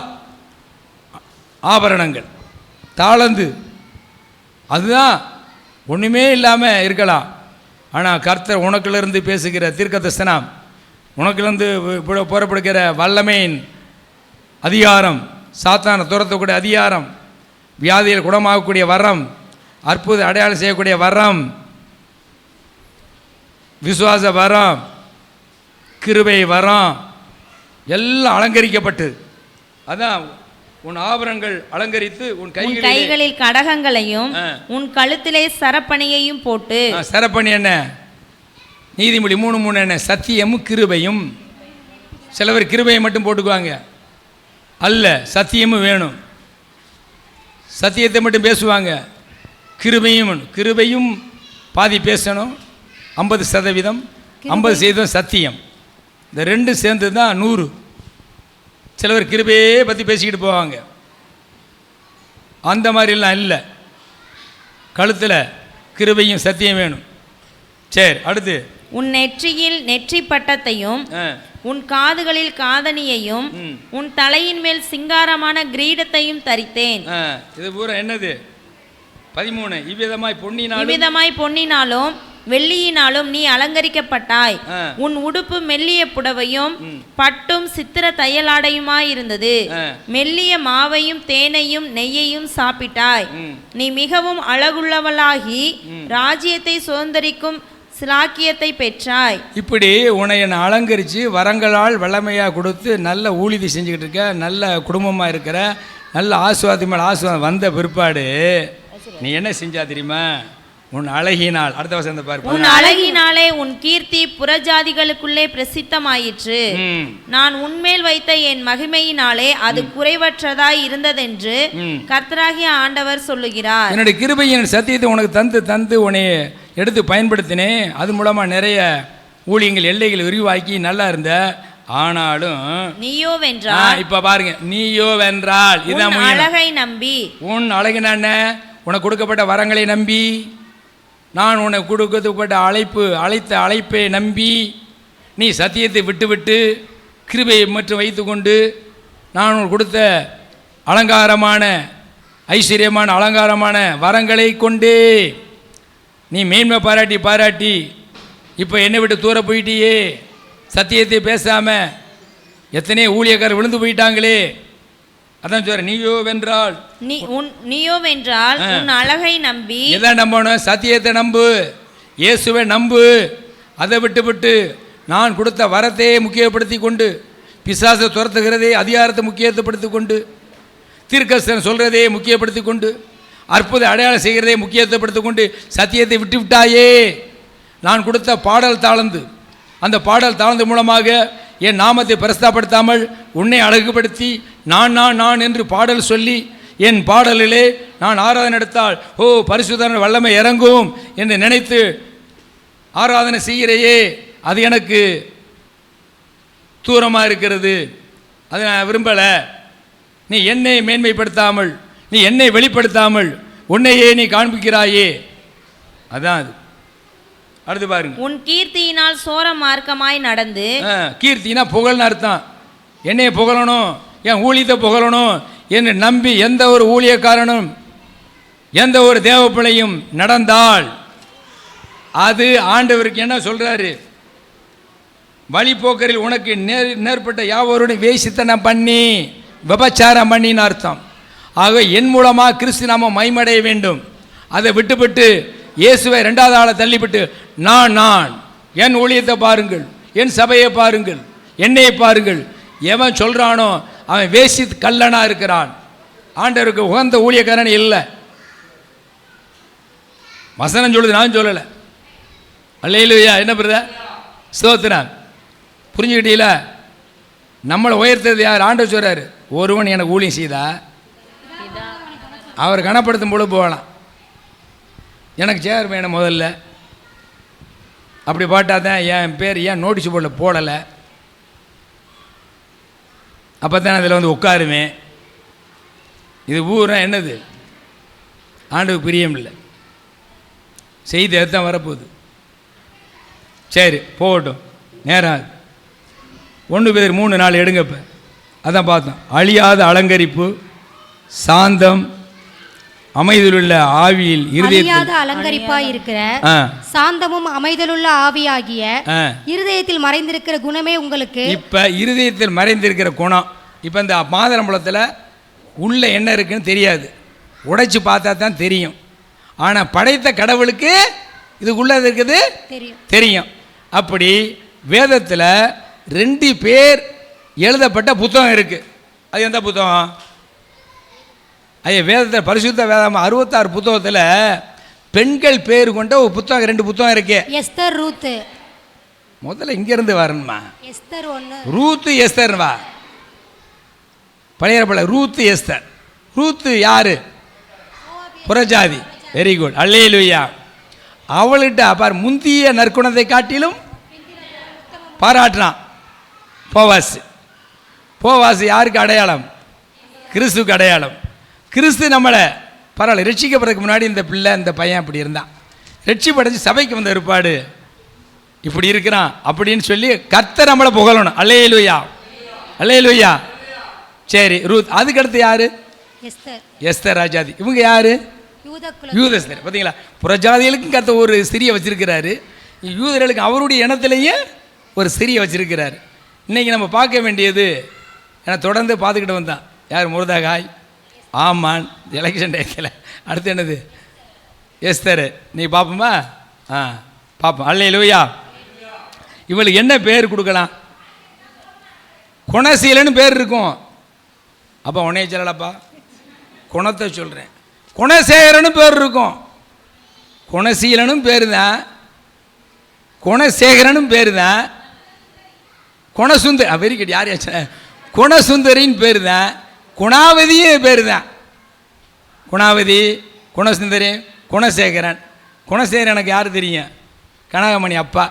ஆபரணங்கள், தாளந்து. அதுதான் ஒன்றுமே இல்லாமல் இருக்கலாம். ஆனால் கர்த்தர் உனக்குலேருந்து பேசுகிற தீர்க்கதரிசனம், உனக்குலேருந்து புறப்படுகிற வல்லமையின் அதிகாரம், சாத்தான துரத்தக்கூடிய அதிகாரம், வியாதியில் குணமாகக்கூடிய வரம், அற்புத அடையாளம் செய்யக்கூடிய வரம், விசுவாச வரம், கிருபை வரம், எல்லாம் அலங்கரிக்கப்பட்டு. அதான் உன் ஆபரணங்கள் அலங்கரித்து உன் கைகளில் கடகங்களையும் உன் கழுத்திலே சரப்பணியையும் போட்டு. சரப்பணி என்ன? நீதிமொழி 3:3 என்ன? சத்தியமும் கிருபையும். சிலவர் கிருபையை மட்டும் போட்டுக்குவாங்க, அல்ல சத்தியமும் வேணும். சத்தியத்தை மட்டும் பேசுவாங்க, கிருபையும் பாதி பேசணும். 50%, 50% சத்தியம். இந்த ரெண்டு சேர்ந்து தான் 100. சிலவர் கிருபையே பற்றி பேசிக்கிட்டு போவாங்க, அந்த மாதிரிலாம் இல்லை. கழுத்தில் கிருபையும் சத்தியம் வேணும். சரி அடுத்து உன் நெற்றியில் நெற்றி பட்டத்தையும் உன் காதுகளில் காதணியையும் உன் தலையின் மேல் சிங்காரமான கிரீடத்தையும் தரித்தேன். இது பூரா என்னது? 13. இவ்விதமாய் பொன்னினாலும் வெள்ளியினாலும் நீ அலங்கரிக்கப்பட்டாய். உன் உடுப்பு மெல்லிய புடவையும் பட்டும் சித்திர தையலாடையுமாயிருந்தது. மெல்லிய மாவையும் தேனையும் நெய்யையும் சாப்பிட்டாய். நீ மிகவும் அழகுள்ளவளாகி ராஜ்யத்தை சுதந்தரிக்கும் சிலாக்கியத்தை பெற்றாய். இப்படி உன்னை என்னை அலங்கரித்து வரங்களால் வல்லமையாக கொடுத்து நல்ல ஊழியத்தை செஞ்சுக்கிட்டு இருக்க, நல்ல குடும்பமாக இருக்கிற, நல்ல ஆசுவாதம் வந்த பிற்பாடு நீ என்ன செஞ்சா தெரியுமா? உன் அழகினால், அடுத்த வசனத்தை பாரு. உன் அழகினாலே உன் கீர்த்தி புறஜாதிகளுக்குள்ளே பிரசித்தமாயிற்று. நான் உன்மேல் வைத்த என் மகிமையினாலே அது குறைவற்றதாய் இருந்ததென்று கர்த்தராகிய ஆண்டவர் சொல்லுகிறார். என்னுடைய கிருபையின் சத்தியத்தை உனக்கு தந்து உன்னை எடுத்து பயன்படுத்தினேன். அது மூலமாக நிறைய ஊழியங்கள் எல்லைகள் விரிவாக்கி நல்லா இருந்த. ஆனாலும் நீயோ வென்றால், இப்ப பாருங்க, நீயோ வென்றால் இதான் அழகை நம்பி, உன் அழகின உனக்கு கொடுக்கப்பட்ட வரங்களை நம்பி, நான் உனக்கு கொடுக்கப்பட்ட அழைத்த அழைப்பை நம்பி, நீ சத்தியத்தை விட்டு கிருபையை மற்றும் வைத்துக்கொண்டு, நான் உனக்கு கொடுத்த அலங்காரமான ஐஸ்வர்யமான அலங்காரமான வரங்களை கொண்டே நீ மேன்மை பாராட்டி இப்போ என்னை விட்டு தூர போயிட்டியே, சத்தியத்தை பேசாமல் எத்தனையோ ஊழியக்காரர் விழுந்து போயிட்டாங்களே. அதான் சொல்ற, நீயோ வென்றால் உன் அழகை நம்பி. எதை நம்பணும்? சத்தியத்தை நம்பு, இயேசுவை நம்பு. அதை விட்டு நான் கொடுத்த வரத்தையே முக்கியப்படுத்தி கொண்டு, பிசாசை துரத்துகிறதே அதிகாரத்தை முக்கியத்துவப்படுத்தி கொண்டு, தீர்க்கதரிசனம் சொல்கிறதே முக்கியப்படுத்தி கொண்டு, அற்புத அடையாளம் செய்கிறதே முக்கியத்துவப்படுத்தி கொண்டு சத்தியத்தை விட்டாயே. நான் கொடுத்த பாடல் தாளந்து, அந்த பாடல் தாளந்து மூலமாக என் நாமத்தை பிரஸ்தாப்படுத்தாமல் உன்னை அழகுபடுத்தி நான் என்று பாடல் சொல்லி, என் பாடலிலே நான் ஆராதனை எடுத்தால் பரிசுத்தமான வல்லமை இறங்கும் என்று நினைத்து ஆராதனை செய்கிறையே, அது எனக்கு தூரமாக இருக்கிறது. அதை நான் விரும்பலை. நீ என்னை மேன்மைப்படுத்தாமல், நீ என்னை வெளிப்படுத்தாமல் உன்னையே நீ காண்பிக்கிறாயே. அதான் அது. அடுத்து பாருங்க. உன் கீர்த்தியினால் சோர மார்க்கமாய் நடந்து, கீர்த்தினா புகழ்னு அர்த்தம். என்னைய புகழணும், என் ஊழியத்தை புகழணும் என்று நம்பி எந்த ஒரு ஊழியக்காரனும் எந்த ஒரு தேவப்பிள்ளையும் நடந்தால், அது ஆண்டவருக்கு என்ன சொல்றாரு? வழிபோக்கரில் உனக்கு நேர்பட்ட யாவரோடு வேசித்தனம் பண்ணி விபச்சாரம் பண்ணின்னு அர்த்தம். ஆக என் மூலமாக கிறிஸ்து நாம மைமடைய வேண்டும். அதை விட்டுவிட்டு இயேசுவை ரெண்டாவது ஆளை தள்ளிவிட்டு நான் என் ஊழியத்தை பாருங்கள், என் சபையை பாருங்கள், என்னையை பாருங்கள், எவன் சொல்கிறானோ அவன் வேசி கல்லனா இருக்கிறான். ஆண்டவருக்கு உகந்த ஊழியக்காரன் இல்லை. வசனம் சொல்லுது, நான் சொல்லலை. அல்லேலூயா. என்ன பிரதர்? ஸ்தோத்திரம். புரிஞ்சுக்கிட்டீங்களா? நம்மளை உயர்த்தது யார்? ஆண்டவர் சொல்கிறாரு, ஒருவன் எனக்கு ஊழியம் செய்தா அவர் கனப்படுத்தும் போல போகலாம். எனக்கு சேர் வேணும் முதல்ல, அப்படி பாட்டா தான் என் பேர் ஏன் நோட்டீஸ் போர்டில் போடலை, அப்போ தான் அதில் வந்து உட்காருவேன். இது ஊரா என்னது? ஆண்டுக்கு பிரியம் இல்லை. செய்தி அதுதான் வரப்போகுது. சரி போகட்டும், நேரம் 1 Peter 3:4 எடுங்க. இப்போ அதான் பார்த்தோம். அழியாத அலங்கரிப்பு, சாந்தம், அமைதலுள்ள ஆவியில் இருதயத்தில் அலங்கரிப்பாய் இருக்கிற சாந்தமும் அமைதலுள்ள ஆவியாகிய இருதயத்தில் மறைந்திருக்கிற குணமே உங்களுக்கு. இப்ப இருதயத்தில் மறைந்திருக்கிற குணம். இப்ப இந்த மாதுளம்பழத்தில் உள்ள என்ன இருக்குன்னு தெரியாது, உடைச்சு பார்த்தா தான் தெரியும். ஆனா படைத்த கடவுளுக்கு இதுக்குள்ள இருக்குது தெரியும். அப்படி வேதத்தில் 2 பேர் எழுதப்பட்ட புத்தகம் இருக்கு. அது எந்த புத்தகம்? ஐயா, வேதத்தில் பரிசுத்த வேதம் 66 புத்தகத்தில் பெண்கள் பேர் கொண்ட ஒரு புத்தகம், 2 புத்தகம் இருக்கு. Esther, Ruth. முதல்ல இங்கிருந்து வரணுமா? Esther 1, Ruth Esther. வா பழைய பழைய ரூத் எஸ்தர். ரூத் யாரு? புறஜாதி. வெரி குட், அல்லேலூயா. அவள்கிட்ட பார், முந்திய நற்குணத்தை காட்டிலும் பாராட்டுறான் போவாஸ். யாருக்கு அடையாளம்? கிறிஸ்துக்கு அடையாளம். கிறிஸ்து நம்மளை பரவாயில்ல, ரட்சிக்கப்படுறதுக்கு முன்னாடி இந்த பிள்ளை இந்த பையன் அப்படி இருந்தான், ரட்சிப்படைஞ்சு சபைக்கு வந்த ஏற்பாடு இப்படி இருக்கிறான் அப்படின்னு சொல்லி கர்த்தர் நம்மளை புகழணும். அல்லேலூயா, அல்லேலூயா. சரி, ரூத். அதுக்கடுத்து யாரு? எஸ்தர் ராஜாதி. இவங்க யாரு? யூதஸ்தர். பார்த்தீங்களா? புறஜாதிகளுக்கும் கர்த்தர் ஒரு ஸ்திரியை வச்சிருக்கிறாரு, யூதர்களுக்கு அவருடைய இனத்திலேயே ஒரு ஸ்திரியை வச்சிருக்கிறாரு. இன்னைக்கு நம்ம பார்க்க வேண்டியது, ஏன்னா தொடர்ந்து பார்த்துக்கிட்டு வந்தான், யார்? முருதகாய், ஆமான், எலெக்ஷன் டேக்கில். அடுத்து என்னது? எஸ்தர். நீ பார்ப்போமா? பார்ப்போம். அல்லேலூயா. இவளுக்கு என்ன பேர் கொடுக்கலாம்? குணசீலன்னு பேர் இருக்கும். அப்போ உன்னைய சொல்லலப்பா, குணத்தை சொல்கிறேன். குணசேகரன்னு பேர் இருக்கும். குணசீலனும் பேர் தான், குணசேகரனும் பேர் தான், குணசுந்தர் வெரி குட். யார் யாச்சு? குணசுந்தரின்னு பேர் தான், குணாவதியும் பேர் தான். குணாவதி, குணசுந்தரி, குணசேகரன். குணசேகரன் எனக்கு யார் தெரியும்? கனகமணி அப்பா.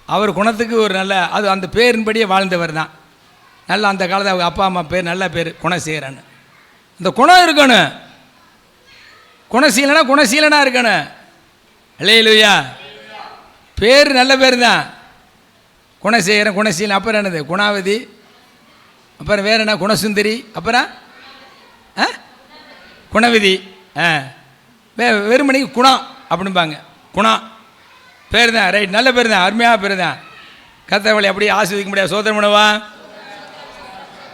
அவர் குணத்துக்கு ஒரு நல்ல, அது அந்த பேரின்படியே வாழ்ந்தவர் தான். நல்ல அந்த காலத்தில் அவங்க அப்பா அம்மா பேர் நல்ல பேர் குணசேகரன். இந்த குணம் இருக்கணும். குணசீலனா குணசீலனாக இருக்கணும். அல்லேலூயா. பேர் நல்ல பேர் தான், குணசேகரன், குணசீலன். அப்புறம் என்னது? குணாவதி. அப்புறம் வேறு என்ன? குணசுந்தரி. அப்புறம் குணவிதி. வெறுமணிக்கு குணம் அப்படிம்பாங்க. குணம் பேர் தான். ரைட், நல்ல பேர் தான், அருமையாக பேர் தான். கர்த்தவளை அப்படியே ஆஸ்வதிக்க முடியாது. சோதனை பண்ணுவா,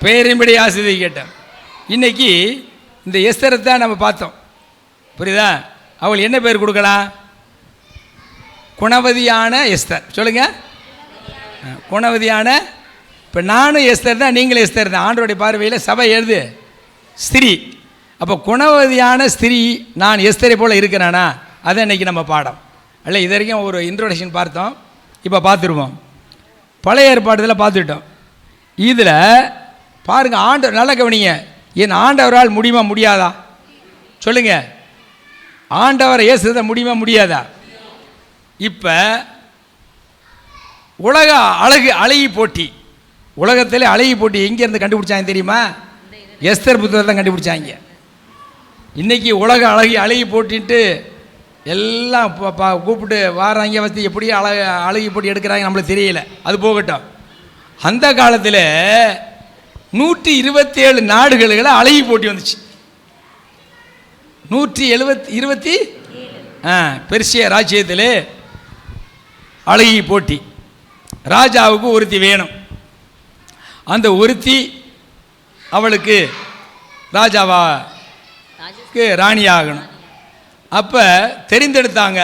பேரின்படி ஆஸ்வதிக்க கேட்டேன். இன்னைக்கு இந்த எஸ்தரை தான் நம்ம பார்த்தோம், புரியுதா? அவள் என்ன பேர் கொடுக்கலாம்? குணவதியான எஸ்தர். சொல்லுங்க, குணவதியான. இப்போ நானும் எஸ்தர் தான், நீங்களும் எஸ்தர் தான். ஆண்டவருடைய பார்வையில் சபை எழுது ஸ்திரீ. அப்போ குணவதியான ஸ்திரீ நான் எஸ்தரை போல் இருக்கிறானா? அதை இன்றைக்கி நம்ம பாடம் அல்ல. இது வரைக்கும் ஒரு இன்ட்ரோடக்ஷன் பார்த்தோம், இப்போ பார்த்துருவோம். பழைய ஏற்பாடுதல் பார்த்துட்டோம். இதில் பாருங்கள், ஆண்டவர் நல்ல கவனிங்க. என் ஆண்டவரால் முடியுமா முடியாதா? சொல்லுங்க, ஆண்டவரை இயேசுத முடியுமா முடியாதா? இப்போ உலக அழகி போட்டி, உலகத்தில் அழகி போட்டி எங்கேருந்து கண்டுபிடிச்சாங்க தெரியுமா? எஸ்தர் புத்தகத்தை தான் கண்டுபிடிச்சாங்க. இன்றைக்கி உலக அழகி போட்டின்ட்டு எல்லாம் கூப்பிட்டு வாராங்க, வச்சு எப்படி அழகி போட்டி எடுக்கிறாங்க நம்மளுக்கு தெரியல. அது போகட்டும். அந்த காலத்தில் 127 நாடுகளில் அழகி போட்டி வந்துச்சு. 127 பெர்சிய ராஜ்யத்தில் அழகி போட்டி. ராஜாவுக்கு ஒருத்தி வேணும். அந்த ஒருத்தி அவளுக்கு ராஜாவாக்கு ராணி ஆகணும். அப்போ தெரிந்தெடுத்தாங்க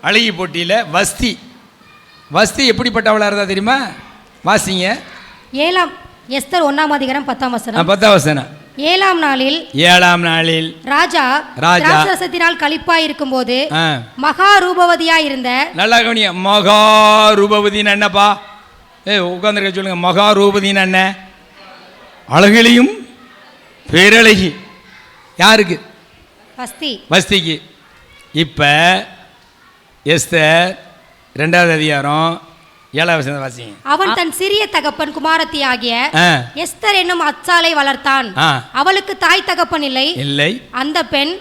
அழகி போட்டியில் வஸ்தி. வஸ்தி எப்படிப்பட்டவளாக இருந்தா தெரியுமா? வாசிங்க. எஸ்தர் 1ஆம் அதிகாரம் 10ஆம் வசனம். 10ஆம் வசனம். 7ஆம் நாளில் ராஜா திராட்சரசத்தினால் களிப்பாய் இருக்கும்போது மகா ரூபவதியாய் இருந்த. நல்லா கவனிங்க. மகா ரூபவதின்னு என்னப்பா? உட்காந்துருக்க சொல்லுங்க. மகா ரூபதின்னு என்ன? அழகிலையும் பேரழகி. யாருக்கு? வஸ்திக்கு. இப்போ எஸ்தர் 2ஆவது அதிகாரம் 7ஆம் வசனம் வாசிங்க. அவன் தன் சிறிய தகப்பன் குமாரத்தி ஆகிய எஸ்தர் என்னும் அச்சாலை வளர்த்தான். அவளுக்கு தாய் தகப்பன் இல்லை. அந்த பெண்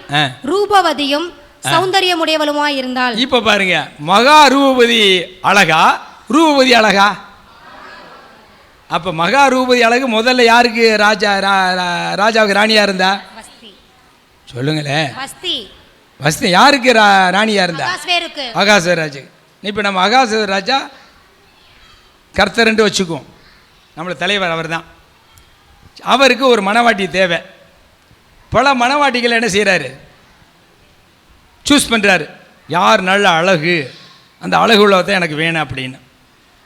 ரூபவதியும் சௌந்தரியமுடையவளுமாய் இருந்தாள். இப்ப பாருங்க, மகா ரூபவதி அழகா, ரூபவதி அழகா? அப்ப மகா ரூபவதி அழகு முதல்ல யாருக்கு ராஜாவுக்கு ராணியா இருந்தா? சொல்லுங்களேன். வஸ்தி யாருக்கு ராணியா இருந்தா? அகாஸ்வேராஜு. இப்ப நம்ம அகாஸ்வேராஜா கர்த்தர்ன்ட்டு வச்சுக்குவோம். நம்மளோட தலைவர் அவர் தான். அவருக்கு ஒரு மணவாட்டி தேவை. பல மணவாட்டிகள் என்ன செய்கிறாரு? சூஸ் பண்ணுறாரு. யார் நல்ல அழகு, அந்த அழகு உள்ளவத்தை எனக்கு வேணும் அப்படின்னு.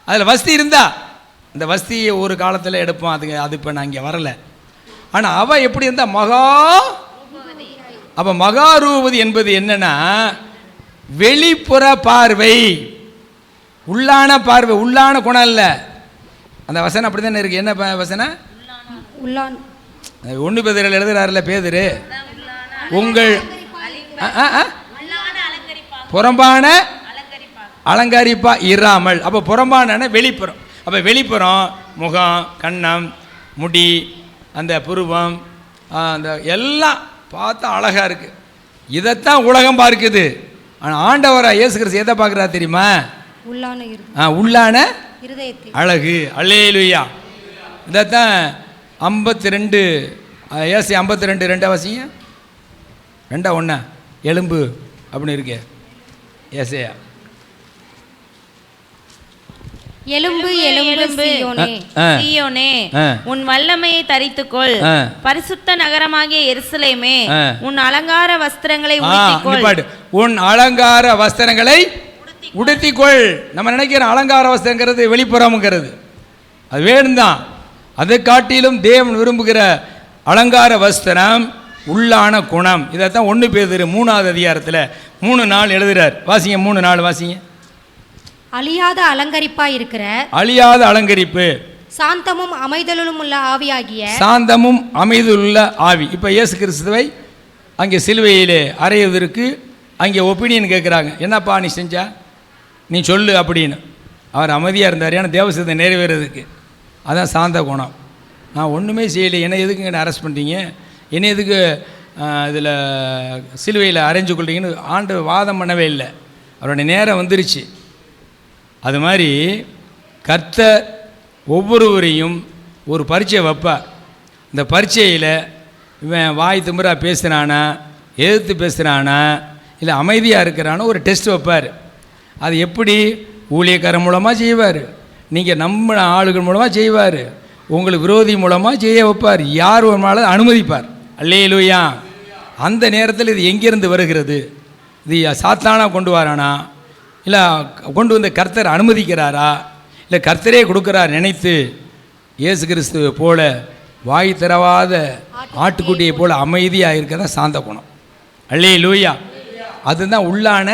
அதில் வஸ்தி இருந்தா அந்த வஸ்தியை ஒரு காலத்தில் எடுப்போம். அது இப்போ நான் இங்கே வரலை. ஆனால் அவள் எப்படி இருந்தால் மகா. அப்போ மகாரூபதி என்பது என்னன்னா வெளிப்புற பார்வை, உள்ளான பார்வை, உள்ளான குணம் இல்லை. அந்த வசனம் அப்படி தானே இருக்கு. என்ன வசனம்? 1 பேதுரு எழுதுறாருல பேதுரு, உங்கள் புறம்பான அலங்கரிப்பா இராமல். அப்போ புறம்பான வெளிப்புறம். அப்போ வெளிப்புறம் முகம், கன்னம், முடி, அந்த புருவம், அந்த எல்லாம் பார்த்தா அழகா இருக்கு. இதைத்தான் உலகம் பார்க்குது. ஆனால் ஆண்டவரா இயேசு கிறிஸ்து எதை பார்க்குறா தெரியுமா? உள்ளான அழகு. அல்லேலூயா. இதைத்தான் 52 ஏசி 52 2 வாசிங்க. 2:1 எலும்பு அப்படின்னு இருக்கு. ஏசையா எலும்பு எலும்பு சீயோனே, உன் வல்லமையை தரித்துக்கொள். பரிசுத்த நகரமாகிய எருசலேமே, உன் அலங்கார வஸ்திரங்களை உடுத்திக்கொள். உன் அலங்கார வஸ்திரங்களை உடுத்திக்கொள். நம்ம நினைக்கிறோம் அலங்கார வஸ்திரங்கிறது வெளிப்புறம்ங்கிறது, அது வேணும்தான். அதை காட்டிலும் தேவன் விரும்புகிற அலங்கார வஸ்திரம் உள்ளான குணம். இதைத்தான் 1 பேதுரு 3ஆவது அதிகாரத்தில் 3:4 எழுதுறார். வாசிங்க. 3:4 வாசிங்க. அழியாத அலங்கரிப்பாய் இருக்கிற, அழியாத அலங்கரிப்பு, சாந்தமும் அமைதலும் உள்ள ஆவியாகிய, சாந்தமும் அமைதலுள்ள ஆவி. இப்போ இயேசு கிறிஸ்துவை அங்கே சிலுவையிலே அறைவதற்கு அங்கே ஒப்பீனியன் கேட்குறாங்க. என்னப்பா நீ செஞ்சா, நீ சொல்லு அப்படின்னு. அவர் அமைதியாக இருந்தார். ஏன்னா தேவசத்தை நிறைவேறதுக்கு. அதான் சாந்த குணம். நான் ஒன்றுமே செய்யலை, என்னை எதுக்கு என்ன அரெஸ்ட் பண்ணிட்டீங்க, என்னை எதுக்கு இதில் சிலுவையில் அரைஞ்சு கொள்றீங்கன்னு ஆண்டு வாதம் பண்ணவே இல்லை. அவருடைய நேரம் வந்துருச்சு. அது மாதிரி கர்த்தர் ஒவ்வொருவரையும் ஒரு பரீட்சை வைப்பார். இந்த பரீட்சையில் இவன் வாய் திமிரா பேசுகிறானா, எதிர்த்து பேசுகிறானா, இல்லை அமைதியாக இருக்கிறானோ ஒரு டெஸ்ட் வைப்பார். அது எப்படி? ஊழியக்காரன் மூலமாக செய்வார், நீங்கள் நம்பின ஆளுகள் மூலமாக செய்வார், உங்களுக்கு விரோதி மூலமாக செய்ய வைப்பார், யார் ஒரு நாள் அனுமதிப்பார். அல்லேலூயா. அந்த நேரத்தில் இது எங்கேருந்து வருகிறது? இது சாத்தானாக கொண்டு வரானா, இல்லை கொண்டு வந்த கர்த்தர் அனுமதிக்கிறாரா, இல்லை கர்த்தரே கொடுக்குறார் நினைத்து இயேசு கிறிஸ்துவை போல வாய் திறவாத ஆட்டுக்குட்டியை போல அமைதியாக இருக்கிறதா சாந்த குணம். அல்லேலூயா. அதுதான் உள்ளான.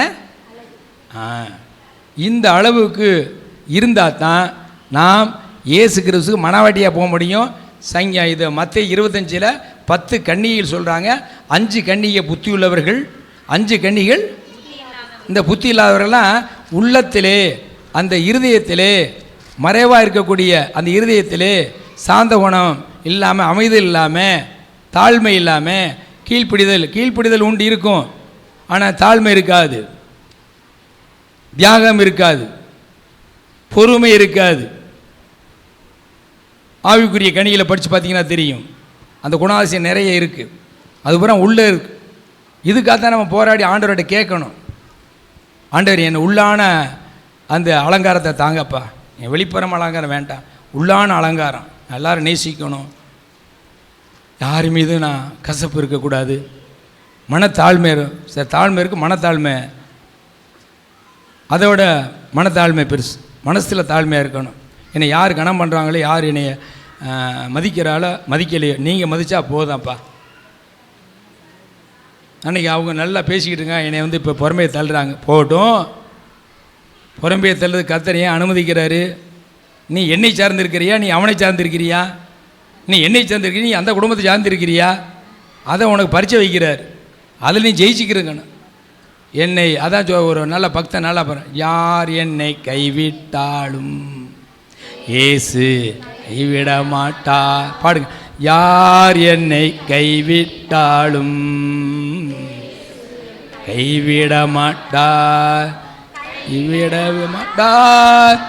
இந்த அளவுக்கு இருந்தால் தான் நாம் இயேசு கிறிஸ்துக்கு மனவாட்டியாக போக முடியும். இது மத்தேயு 25 10 கன்னிகைகள் சொல்கிறாங்க. 5 கன்னிகை புத்தி உள்ளவர்கள், 5 கன்னிகள் இந்த புத்தி இல்லாதவர்கள்லாம் உள்ளத்திலே, அந்த இருதயத்திலே மறைவாக இருக்கக்கூடிய அந்த இருதயத்திலே சாந்த குணம் இல்லாமல், அமைதல் இல்லாமல், தாழ்மை இல்லாமல், கீழ்ப்பிடிதல் உண்டு இருக்கும். ஆனால் தாழ்மை இருக்காது, தியாகம் இருக்காது, பொறுமை இருக்காது. ஆவிக்குரிய கனிகளை படித்து பார்த்தீங்கன்னா தெரியும். அந்த குணாதிசயம் நிறைய இருக்குது. அதுபுறம் உள்ளே இருக்கு. இதுக்காகத்தான் நம்ம போராடி ஆண்டவர்கிட்ட கேட்கணும். ஆண்டவர் என்னை உள்ளான அந்த அலங்காரத்தை தாங்கப்பா, வெளிப்புறம் அலங்காரம் வேண்டாம், உள்ளான அலங்காரம். எல்லோரும் நேசிக்கணும், யார் மீது நான் கசப்பு இருக்கக்கூடாது. மனத்தாழ்மை, சார் தாழ்மை இருக்குது, மனத்தாழ்மை அதோட மனத்தாழ்மை பெருசு. மனசில் தாழ்மையாக இருக்கணும். என்னை யார் கனம் பண்ணுறாங்களோ, யார் என்னைய மதிக்கிறாளோ மதிக்கலையோ, நீங்கள் மதித்தா போதாம்ப்பா. அன்றைக்கி அவங்க நல்லா பேசிக்கிட்டுங்க, என்னை வந்து இப்போ புறம்பையை தள்ளுறாங்க, போகட்டும். புறம்பையை தள்ளுறது கர்த்தர் ஏன் அனுமதிக்கிறாரு? நீ என்னை சார்ந்திருக்கிறியா, நீ அவனை சார்ந்திருக்கிறியா? நீ என்னை சார்ந்திருக்கிறியா, நீ அந்த குடும்பத்தை சார்ந்திருக்கிறியா? அதை உனக்கு பரிச்சை வைக்கிறார். அதில் நீ ஜெயிச்சிக்கிறங்கன்னு என்னை. அதான் ஒரு நல்ல பக்தன் நல்லா பாரு, யார் என்னை கைவிட்டாலும் இயேசு கைவிட மாட்டார். பாடுங்க, யார் என்னை கைவிட்டாலும் கைவிட மாட்டார், கைவிட மாட்டார்,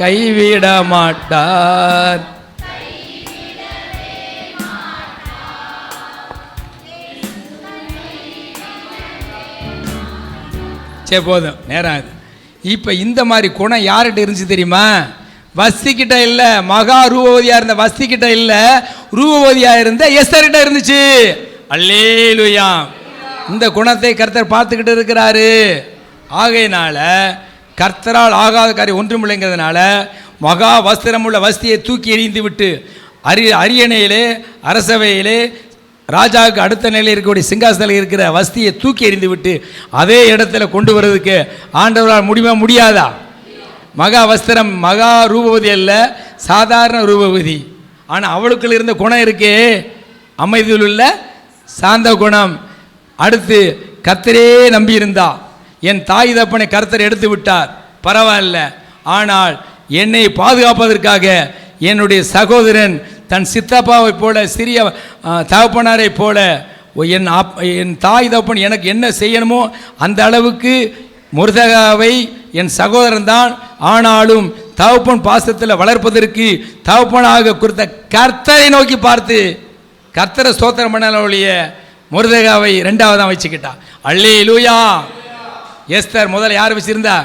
கைவிட மாட்டார். சரி போதும், நேரம் ஆகுது. இப்போ இந்த மாதிரி குணம் யார்கிட்ட இருந்துச்சு தெரியுமா? வஸ்திக்கிட்ட இல்லை, மகா ரூபவதியாக இருந்த வஸ்திக்கிட்ட இல்லை, ரூபவதியாக இருந்த எஸ்தர்கிட்ட இருந்துச்சு. அல்லேலூயா. இந்த குணத்தை கர்த்தர் பார்த்துக்கிட்டு இருக்கிறாரு. ஆகையினால கர்த்தரால் ஆகாத காரியம் ஒன்றுமில்லைங்கிறதுனால மகா வஸ்திரமுள்ள வஸ்தியை தூக்கி எறிந்து விட்டு அரியணையிலே அரசவையிலே ராஜாவுக்கு அடுத்த நிலையில் இருக்கக்கூடிய சிங்காசனத்தில் இருக்கிற வஸ்தியை தூக்கி எறிந்து விட்டு அதே இடத்துல கொண்டு வர்றதுக்கு ஆண்டவரால் முடியாதா? மகா வஸ்திரம், மகா ரூபவதி அல்ல, சாதாரண ரூபவதி. ஆனால் அவளுக்குள்ள இருந்த குணம் இருக்கே, அமைதியில் உள்ள சாந்த குணம். அடுத்து கர்த்தரே நம்பியிருந்தா, என் தாய் தப்பனை கர்த்தர் எடுத்து விட்டார், பரவாயில்ல. ஆனால் என்னை பாதுகாப்பதற்காக என்னுடைய சகோதரன் தன் சித்தப்பாவை போல, சிறிய தகப்பனாரை போல, என் தாய் தகப்பன் எனக்கு என்ன செய்யணுமோ அந்த அளவுக்கு மொர்தெகாவை என் சகோதரன் தான். ஆனாலும் தகப்பன் பாசத்தில் வளர்ப்பதற்கு தகப்பனாக கொடுத்த கர்த்தரை நோக்கி பார்த்து கர்த்தரை ஸ்தோத்திரம் பண்ணல ஒழிய மொர்தெகாவை ரெண்டாவதான் வச்சுக்கிட்டா. அல்லேலூயா. எஸ்தர் முதல்ல யார் வச்சிருந்தா?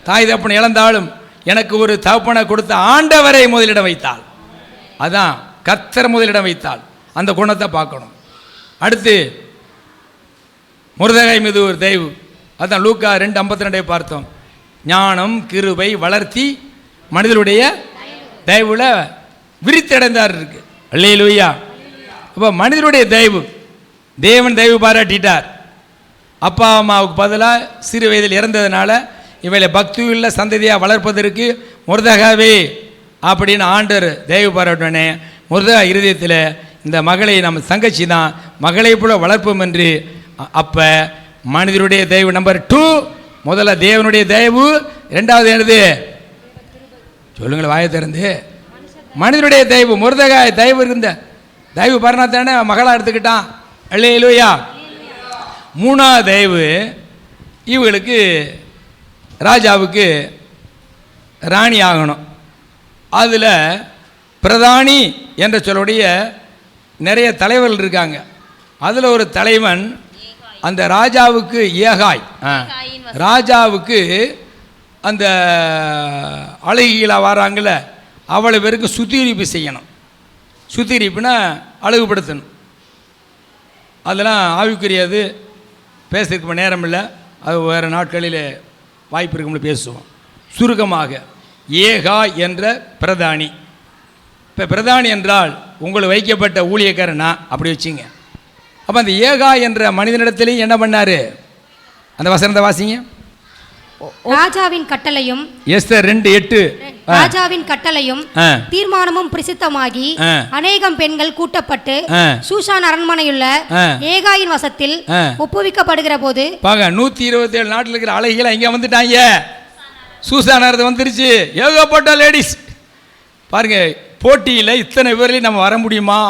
தாய் தகப்பன் இழந்தாலும் எனக்கு ஒரு தகப்பனை கொடுத்த ஆண்டவரை முதலிடம் வைத்தாள். அதான் கர்த்தர் முதலிடம் வைத்தாள். அந்த குணத்தை பார்க்கணும். அடுத்து மொர்தெகாய் மீது ஒரு தயவு. அதான் லூக்கா 2:52 பார்த்தோம். ஞானம் கிருபை வளர்த்தி மனிதனுடைய தயவுல விரித்தடைந்தார் இருக்கு. அல்லேலூயா. அப்போ மனிதனுடைய தயவு, தேவன் தயவு பாராட்டிட்டார். அப்பா அம்மாவுக்கு பதிலாக சிறு வயதில் இறந்ததுனால இவைகளை பக்தியுள்ள சந்ததியாக வளர்ப்பதற்கு மொர்தெகாவே அப்படின்னு ஆண்டவர் தயவு பாராட்டனே. மொர்தெகா இருதயத்தில் இந்த மகளை நம்ம தங்கச்சி தான், மகளை போல வளர்ப்போம் என்று. அப்போ மனிதனுடைய தயவு நம்பர் 2, முதல்ல தேவனுடைய தயவு, ரெண்டாவது என்னது சொல்லுங்கள் வாயை திறந்து, மனிதனுடைய தயவு. மொர்தெகாய் தயவு இருந்த தயவு பாருனா தானே மகளா எடுத்துக்கிட்டான். அல்லேலூயா. மூணாவது தயவு, இவங்களுக்கு ராஜாவுக்கு ராணி ஆகணும். அதில் பிரதானி என்ற சொல்லுடைய நிறைய தலைவர்கள் இருக்காங்க. அதில் ஒரு தலைவன் அந்த ராஜாவுக்கு ஏகாய், ராஜாவுக்கு அந்த அழகிகளாக வராங்கள அவ்வளோ பேருக்கு சுத்திகரிப்பு செய்யணும். சுத்திகரிப்புனா அழகுபடுத்தணும். அதெல்லாம் ஆவிக்குரியது, பேசுறதுக்கு நேரம் இல்லை, அது வேறு நாட்களில் வாய்ப்பு இருக்கும்னு பேசுவோம். சுருக்கமாக ஏகா என்ற பிரதானி. இப்போ பிரதானி என்றால் உங்களுக்கு வைக்கப்பட்ட ஊழியக்காரனா அப்படி வச்சிங்க. அப்போ அந்த ஏகா என்ற மனிதனிடத்திலையும் என்ன பண்ணார்? அந்த வசனத்தை வாசிங்க. ராஜாவின் கட்டளையும் எஸ்தர் 2:8 ராஜாவின் கட்டளையும் தீர்மானமும் பிரசித்தமாகி அநேகம் பெண்கள் கூட்டப்பட்டு சூசான் அரண்மனையுள்ள ஏகாயின் வசத்தில் ஒப்புவிக்கப்படுகிற போது 127 நாட்டில் இருக்கிற அழகிகளை இங்கே வந்துட்டாங்க. சூசான் வந்துருச்சு. ஏகப்பட்ட லேடிஸ் பாருங்க. போட்டியில் இத்தனை பேர்லையும் நம்ம வர முடியுமா?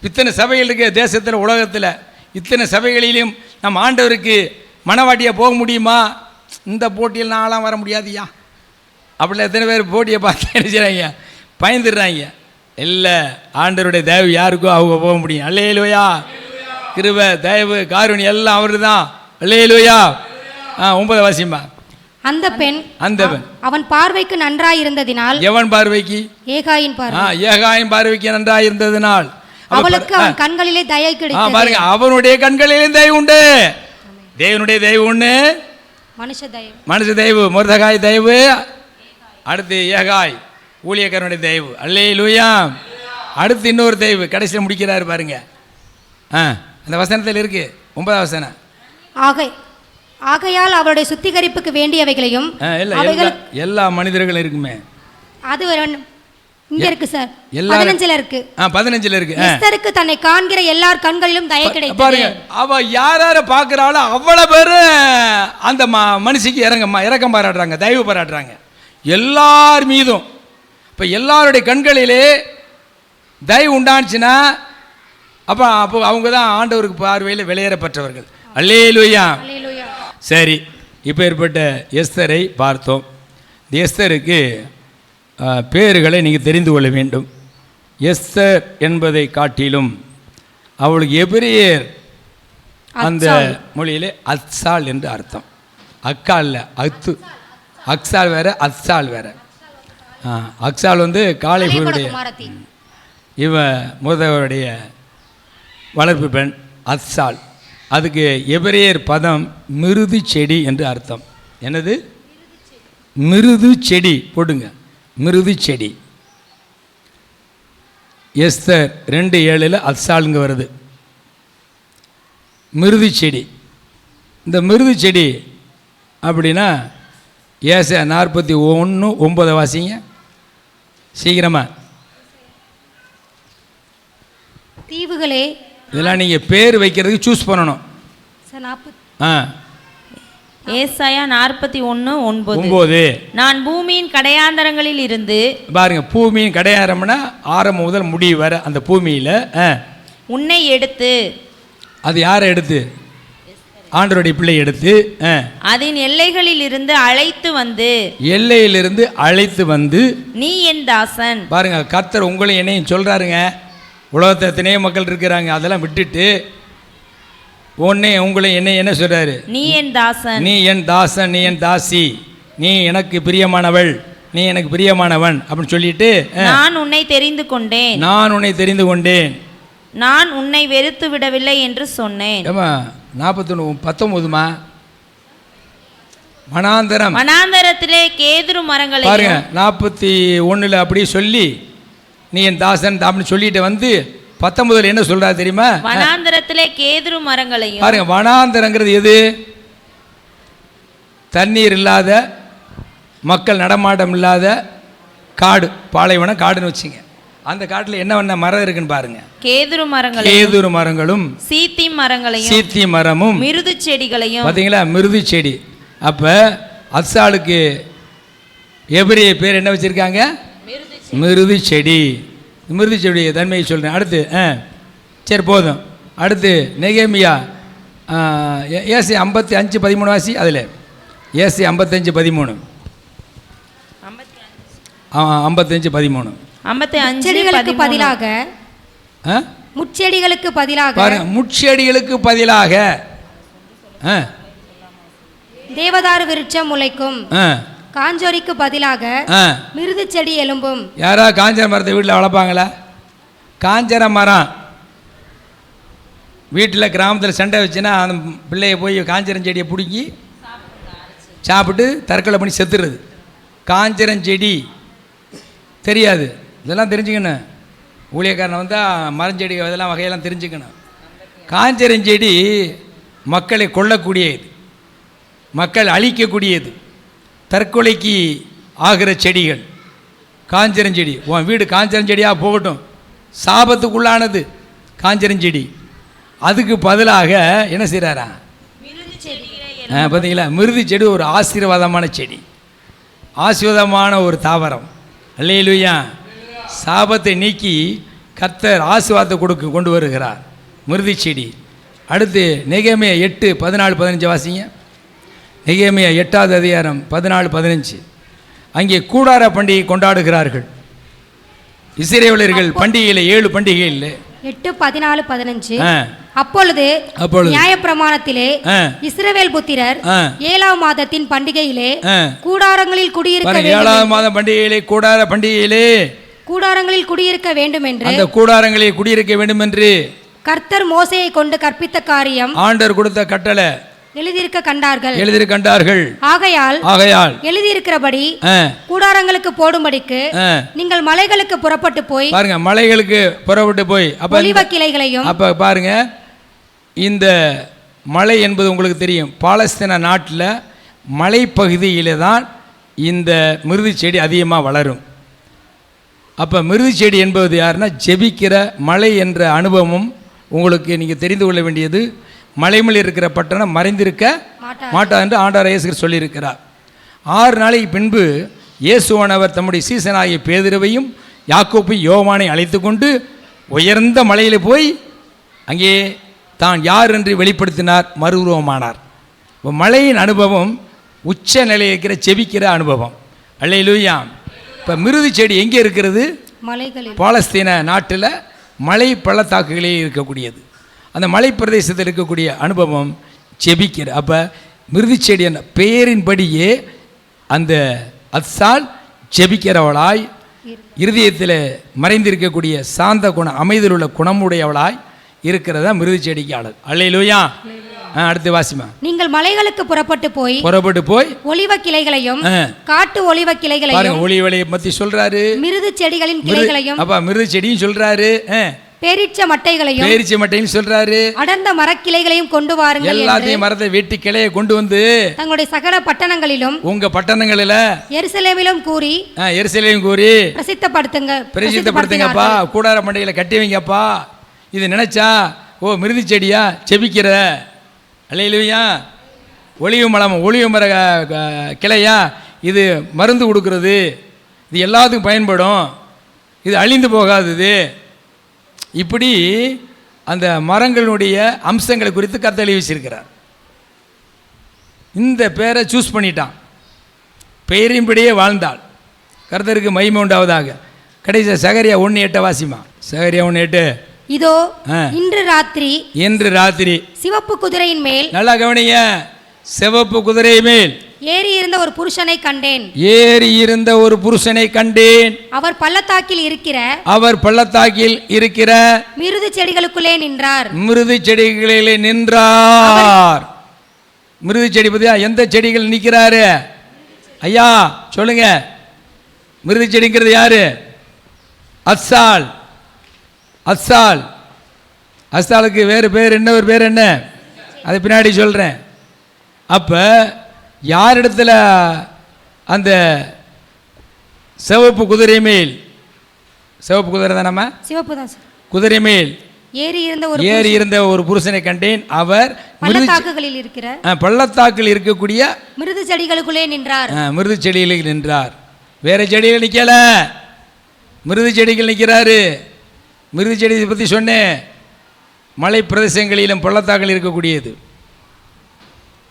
இத்தனை சபைகள் இருக்க தேசத்தில், உலகத்தில் இத்தனை சபைகளிலும் நம்ம ஆண்டவருக்கு மனவாட்டியாக போக முடியுமா? இந்த போட்டியில் நான்லாம் வர முடியாதுயா அப்படிலாம் எத்தனை பேர் போட்டியை பார்த்து என்ன செய்கிறாங்க? பயந்துடுறாங்க. இல்லை, ஆண்டவருடைய தயவு யாருக்கோ அவங்க போக முடியும். அல்லேலூயா. கிருபை தயவு காருண்யம் எல்லாம் அவரு தான். அல்லேலூயா. 9 வாசிமா. அந்த பெண் அவன் பார்வைக்கு நன்றாயிருந்ததினால், எவன் பார்வைக்கு? ஏகாயின் பார்வை. ஏகாயின் பார்வைக்கு நன்றாயிருந்ததினால் அவளுக்கு அவன் கண்களிலே தயை கிடைத்தது. பாருங்க, அவனுடைய கண்களிலே தயவு உண்டு. தேவனுடைய தயவு ஒண்ணு, மனுஷ தயவு, மொர்தகாய் தயவு, அடுத்து ஏகாய் ஊழியக்காரனுடைய தயவு. அல்லேலூயா. அடுத்து இன்னொரு தயவு கடைசியில் முடிக்கிறாரு பாருங்க. அந்த வசனத்தில் இருக்கு, 9வது வசனம். ஆகையால் அவருடைய சுத்திகரிப்புக்கு வேண்டியவைகளையும் எல்லா மனிதர்களும் இருக்குமே. அது இங்க இருக்கு சார், 15ல இருக்கு. 15ல இருக்கு. எஸ்தருக்கு தன்னை காண்கிற எல்லார் கண்களிலும் தயை கிடைத்தது. பாருங்க, அவ யார பாக்குறாளோ அவ்வளவு பேரு அந்த மனுஷிக்கு இரக்கம் பாராட்டுறாங்க, தயவு பாராட்டுறாங்க எல்லார் மீதும். இப்ப எல்லாருடைய கண்களிலே தயவு உண்டாச்சுன்னா அப்போ அவங்க தான் ஆண்டவருக்கு பார்வையில் வெளியேறப்பட்டவர்கள். அல்லேலூயா. சரி, இப்போ ஏற்பட்ட எஸ்தரை பார்த்தோம். இந்த எஸ்தருக்கு பேர்களை நீங்கள் தெரிந்து கொள்ள வேண்டும். எஸ்தர் என்பதை காட்டிலும் அவளுக்கு எபிரேயர் அந்த மொழியிலே அத்சால் என்று அர்த்தம். அக்கால் அத்து, அக்சால் வேற, அத்சால் வேற. அக்சால் வந்து காளைபுருடைய முதவருடைய வளர்ப்பு பெண் அத்சால். அதுக்கு எபிரேயர் பதம் மிருது செடி என்று அர்த்தம். என்னது? மிருது செடி போடுங்க, மிருது செடி. எஸ்தர் 2:7 அத்சாலுங்க வருது, மிருது செடி. இந்த மிருது செடி அப்படின்னா ஏசாயா 41:9 வாசிங்க சீக்கிரமா. தீவுகளே, இதெல்லாம் நீங்கள் பேர் வைக்கிறதுக்கு சூஸ் பண்ணணும். ஏசாயா 41:9. நான் பூமியின் கடையாந்தரங்களில் இருந்து, பாருங்க, பூமியின் கடையாரம்னா ஆரம்பம் முதல் முடிவு வர அந்த பூமியில் உன்னை எடுத்து, அது யாரை எடுத்து? ஆண்டவருடைய பிள்ளை எடுத்து அதன் எல்லைகளில் இருந்து அழைத்து வந்து, எல்லையிலிருந்து அழைத்து வந்து, நீ என் தாசன். பாருங்க, கர்த்தர் உங்களையும் என்னையும் சொல்றாருங்க. உலகத்தில் எத்தனையோ மக்கள் இருக்கிறாங்க, அதெல்லாம் விட்டுட்டு உன்னை உங்களை என்னை என்ன சொல்றாரு? நீ என் தாசன், நீ என் தாசன், நீ என் தாசி, நீ எனக்கு பிரியமானவள், நீ எனக்கு பிரியமானவன் அப்படின்னு சொல்லிட்டு, நான் உன்னை தெரிந்து கொண்டேன், நான் உன்னை தெரிந்து கொண்டேன், நான் உன்னை வெறுத்து விடவில்லை என்று சொன்னேன். 41:19 வனாந்தரம், வனாந்தரத்திலே கேதுரு மரங்களை பாருங்க. 41 அப்படி சொல்லி நீ என் தாசன் அப்படின்னு சொல்லிட்டு வந்து 19 என்ன சொல்றாரு தெரியுமா? வனாந்தரத்திலே கேதுரு மரங்களையும். பாருங்க, வனாந்தரங்கிறது எது? தண்ணீர் இல்லாத, மக்கள் நடமாட்டம் இல்லாத காடு, பாலைவனம் காடுன்னு வச்சுங்க. அந்த காட்டில் என்ன மரம் இருக்குன்னு பாருங்க. கேதுரு மரங்களும், கேதுரு மரங்களும், சீத்தி மரங்களையும், சீத்தி மரமும், மிருது செடிகளையும். பார்த்தீங்களா? மிருது செடி. அப்ப அத்சாலுக்கு எபிரேய பேர் என்ன வச்சிருக்காங்க? மிருது செடி. மிருது செடி தன்மையை சொல்றேன். அடுத்து சரி போதும். அடுத்து நெகேமியா ஏசி 55:13 வாசி. அதில் ஏசி 55:13 55:13 முட்செடிகளுக்கு பதிலாக, முட்செடிகளுக்கு பதிலாக, பாருங்க, முட்செடிகளுக்கு பதிலாக தேவதாரு விருட்சம் முளைக்கும், காஞ்சோரிக்கு பதிலாக மிருது செடி எலும்பும். யாரா காஞ்சர மரத்தை வீட்டில் வளர்ப்பாங்களா? காஞ்சர மரம் வீட்டில் கிராமத்தில் சண்டை வச்சுன்னா அந்த பிள்ளைய போய் காஞ்சரஞ்செடியை பிடுங்கி சாப்பிட்டு தற்கொலை பண்ணி செத்துறது. காஞ்சரஞ்செடி தெரியாது, இதெல்லாம் தெரிஞ்சுக்கணும். ஊழியக்காரனை வந்தால் மரஞ்செடி இதெல்லாம் வகையெல்லாம் தெரிஞ்சுக்கணும். காஞ்சரஞ்செடி மக்களை கொல்லக்கூடியது, மக்கள் அழிக்கக்கூடியது, தற்கொலைக்கு ஆகிற செடிகள். காஞ்சரஞ்செடி, உன் வீடு காஞ்சரஞ்செடியாக போகட்டும், சாபத்துக்குள்ளானது காஞ்சரஞ்செடி. அதுக்கு பதிலாக என்ன செய்கிறாரா? பார்த்தீங்களா? மிருது செடி ஒரு ஆசீர்வாதமான செடி, ஆசீர்வாதமான ஒரு தாவரம். அல்லேலூயா. சாபத்தை நீக்கி கர்த்தர் ஆசீர்வாதத்தை கொண்டு வருகிறார் மிருது செடி. அடுத்து நெகேமியா 8:14-15 வாசிங்க. நெகேமியா 8வது அதிகாரம் 14-15. அங்கே கூடார பண்டிகை கொண்டாடுகிறார்கள் இஸ்ரவேலர்கள். பண்டிகையில் 7 பண்டிகையில் 8:14-15. அப்பொழுது நியாயப்பிரமாணத்திலே இஸ்ரவேல் புத்திரர் 7ஆம் மாதத்தின் பண்டிகையிலே கூடாரங்களில் குடியிருக்க 7ஆம் மாத பண்டிகையிலே கூடாரங்களில் குடியிருக்க வேண்டும் என்று அந்த கூடாரங்களில் குடியிருக்க வேண்டும் என்று கர்த்தர் மோசேயை கொண்டு கற்பித்த காரியம் ஆண்டவர் கொடுத்த கட்டளை எழுதியிருக்க கண்டார்கள். ஆகையால் எழுதியிருக்கிறபடி கூடாரங்களுக்கு போடும்படிக்கு நீங்கள் மலைகளுக்கு புறப்பட்டு போய் பாருங்க, மலைகளுக்கு புறப்பட்டு போய் ஒலிவ கிளைகளையும். அப்ப பாருங்க, இந்த மலை என்பது உங்களுக்கு தெரியும், பாலஸ்தீன நாட்டில் மலைப்பகுதியில தான் இந்த மிருது செடி அதிகமாக வளரும். அப்போ மிருது செடி என்பது யாருன்னா ஜெபிக்கிற மலை என்ற அனுபவமும் உங்களுக்கு நீங்கள் தெரிந்து கொள்ள வேண்டியது. மலைமேல் இருக்கிற பட்டணம் மறைந்திருக்க மாட்டா என்று ஆண்டவர் இயேசு சொல்லியிருக்கிறார். 6 நாளைக்கு பின்பு இயேசுவானவர் தம்முடைய சீசனாகிய பேதுருவையும் யாக்கோப்பையும் யோவானையும் அழைத்து கொண்டு உயர்ந்த மலையில் போய் அங்கே தான் யார் என்று வெளிப்படுத்தினார், மறுரூபமானார். மலையின் அனுபவம் உச்ச நிலையில் இருக்கிற செபிக்கிற அனுபவம். அல்லேலூயா. இப்போ மிருது செடி எங்கே இருக்கிறது? மலைகளில், பாலஸ்தீன நாட்டில் மலை பள்ளத்தாக்குகளே இருக்கக்கூடியது. அந்த மலை பிரதேசத்தில் இருக்கக்கூடிய அனுபவம் செபிக்கிற. அப்போ மிருது செடி என்ற பெயரின்படியே அந்த அத்சால் செபிக்கிறவளாய், இருதயத்தில் மறைந்திருக்கக்கூடிய சாந்த குணம், அமைதியில் உள்ள குணமுடையவளாய் இருக்கிறதா மிருது செடிக்கு ஆளது. அல்லேலூயா. அடுத்து வாசிமா. நீங்கள் மலைகளுக்கு புறப்பட்டு போய் ஒலிவ கிளைகளையும் காட்டு ஒலிவ கிளைகளையும், ஒலிவளையை பத்தி சொல்றாரு, மிருது செடிகளின் கிளைகளையும், அப்ப மிருது செடியும் சொல்றாரு, பேரீச்ச மட்டையும் சொல்றாரு, அடர்ந்த மரக்கிளைகளையும் கொண்டு வாருங்கள். எல்லாத்தையும் மரத்தை வெட்டி கிளையை கொண்டு வந்து தங்களுடைய சகல பட்டணங்களிலும், உங்க பட்டணங்களில எருசலேமிலும் கூறி பிரசித்தப்படுத்துங்கப்பா. கூடார மண்டைகளை கட்டி வைங்கப்பா. இது நினைச்சா ஓ மிருது செடியா செபிக்கிற. அல்லேலூயா. ஒளிவு மர கிளையா, இது மருந்து கொடுக்கறது, இது எல்லாத்துக்கும் பயன்படும், இது அழிந்து போகாதது. இப்படி அந்த மரங்களுடைய அம்சங்களை குறித்து கர்த்தர் வச்சிருக்கிறார். இந்த பேரை சூஸ் பண்ணிட்டான், பெயரின்படியே வாழ்ந்தாள். கர்த்தருக்கு மகிமை உண்டாவதாக. கடைசி சகரியா 1:8 வாசிமா. சகரியா 1:8. இதோ இன்று ராத்திரி சிவப்பு குதிரையின் மேல், நல்லா கவனிங்க, சிவப்பு குதிரை மேல் ஏறி இருந்த ஒரு புருஷனை கண்டேன். அவர் பள்ளத்தாக்கில் இருக்கிற மிருது செடிகளுக்குள்ளே நின்றார். மிருது செடி பத்தியா? எந்த செடிகள் நிற்கிறாரு ஐயா சொல்லுங்க. மிருது செடிங்கிறது யாரு? அத்சாலுக்கு வேறு பேர் என்ன? ஒரு பேர் என்ன? அது பின்னாடி சொல்கிறேன். அப்போ யாரிடத்துல அந்த சிவப்பு குதிரை மேல், சிவப்பு குதிரை தான், நம்ம சிவப்பு தான் குதிரை மேல் ஏறி இருந்த ஒரு புருஷனை கண்டேன். அவர் பள்ளத்தாக்கில் இருக்கக்கூடிய மிருது செடிகளுக்குள்ளே நின்றார். மிருது செடிகளில் நின்றார். வேற செடிகள் நிற்கல, மிருது செடிகள் நிற்கிறாரு. மிருது செடியை பற்றி சொன்னேன். மலை பிரதேசங்களிலும் பள்ளத்தாக்கில் இருக்கக்கூடியது.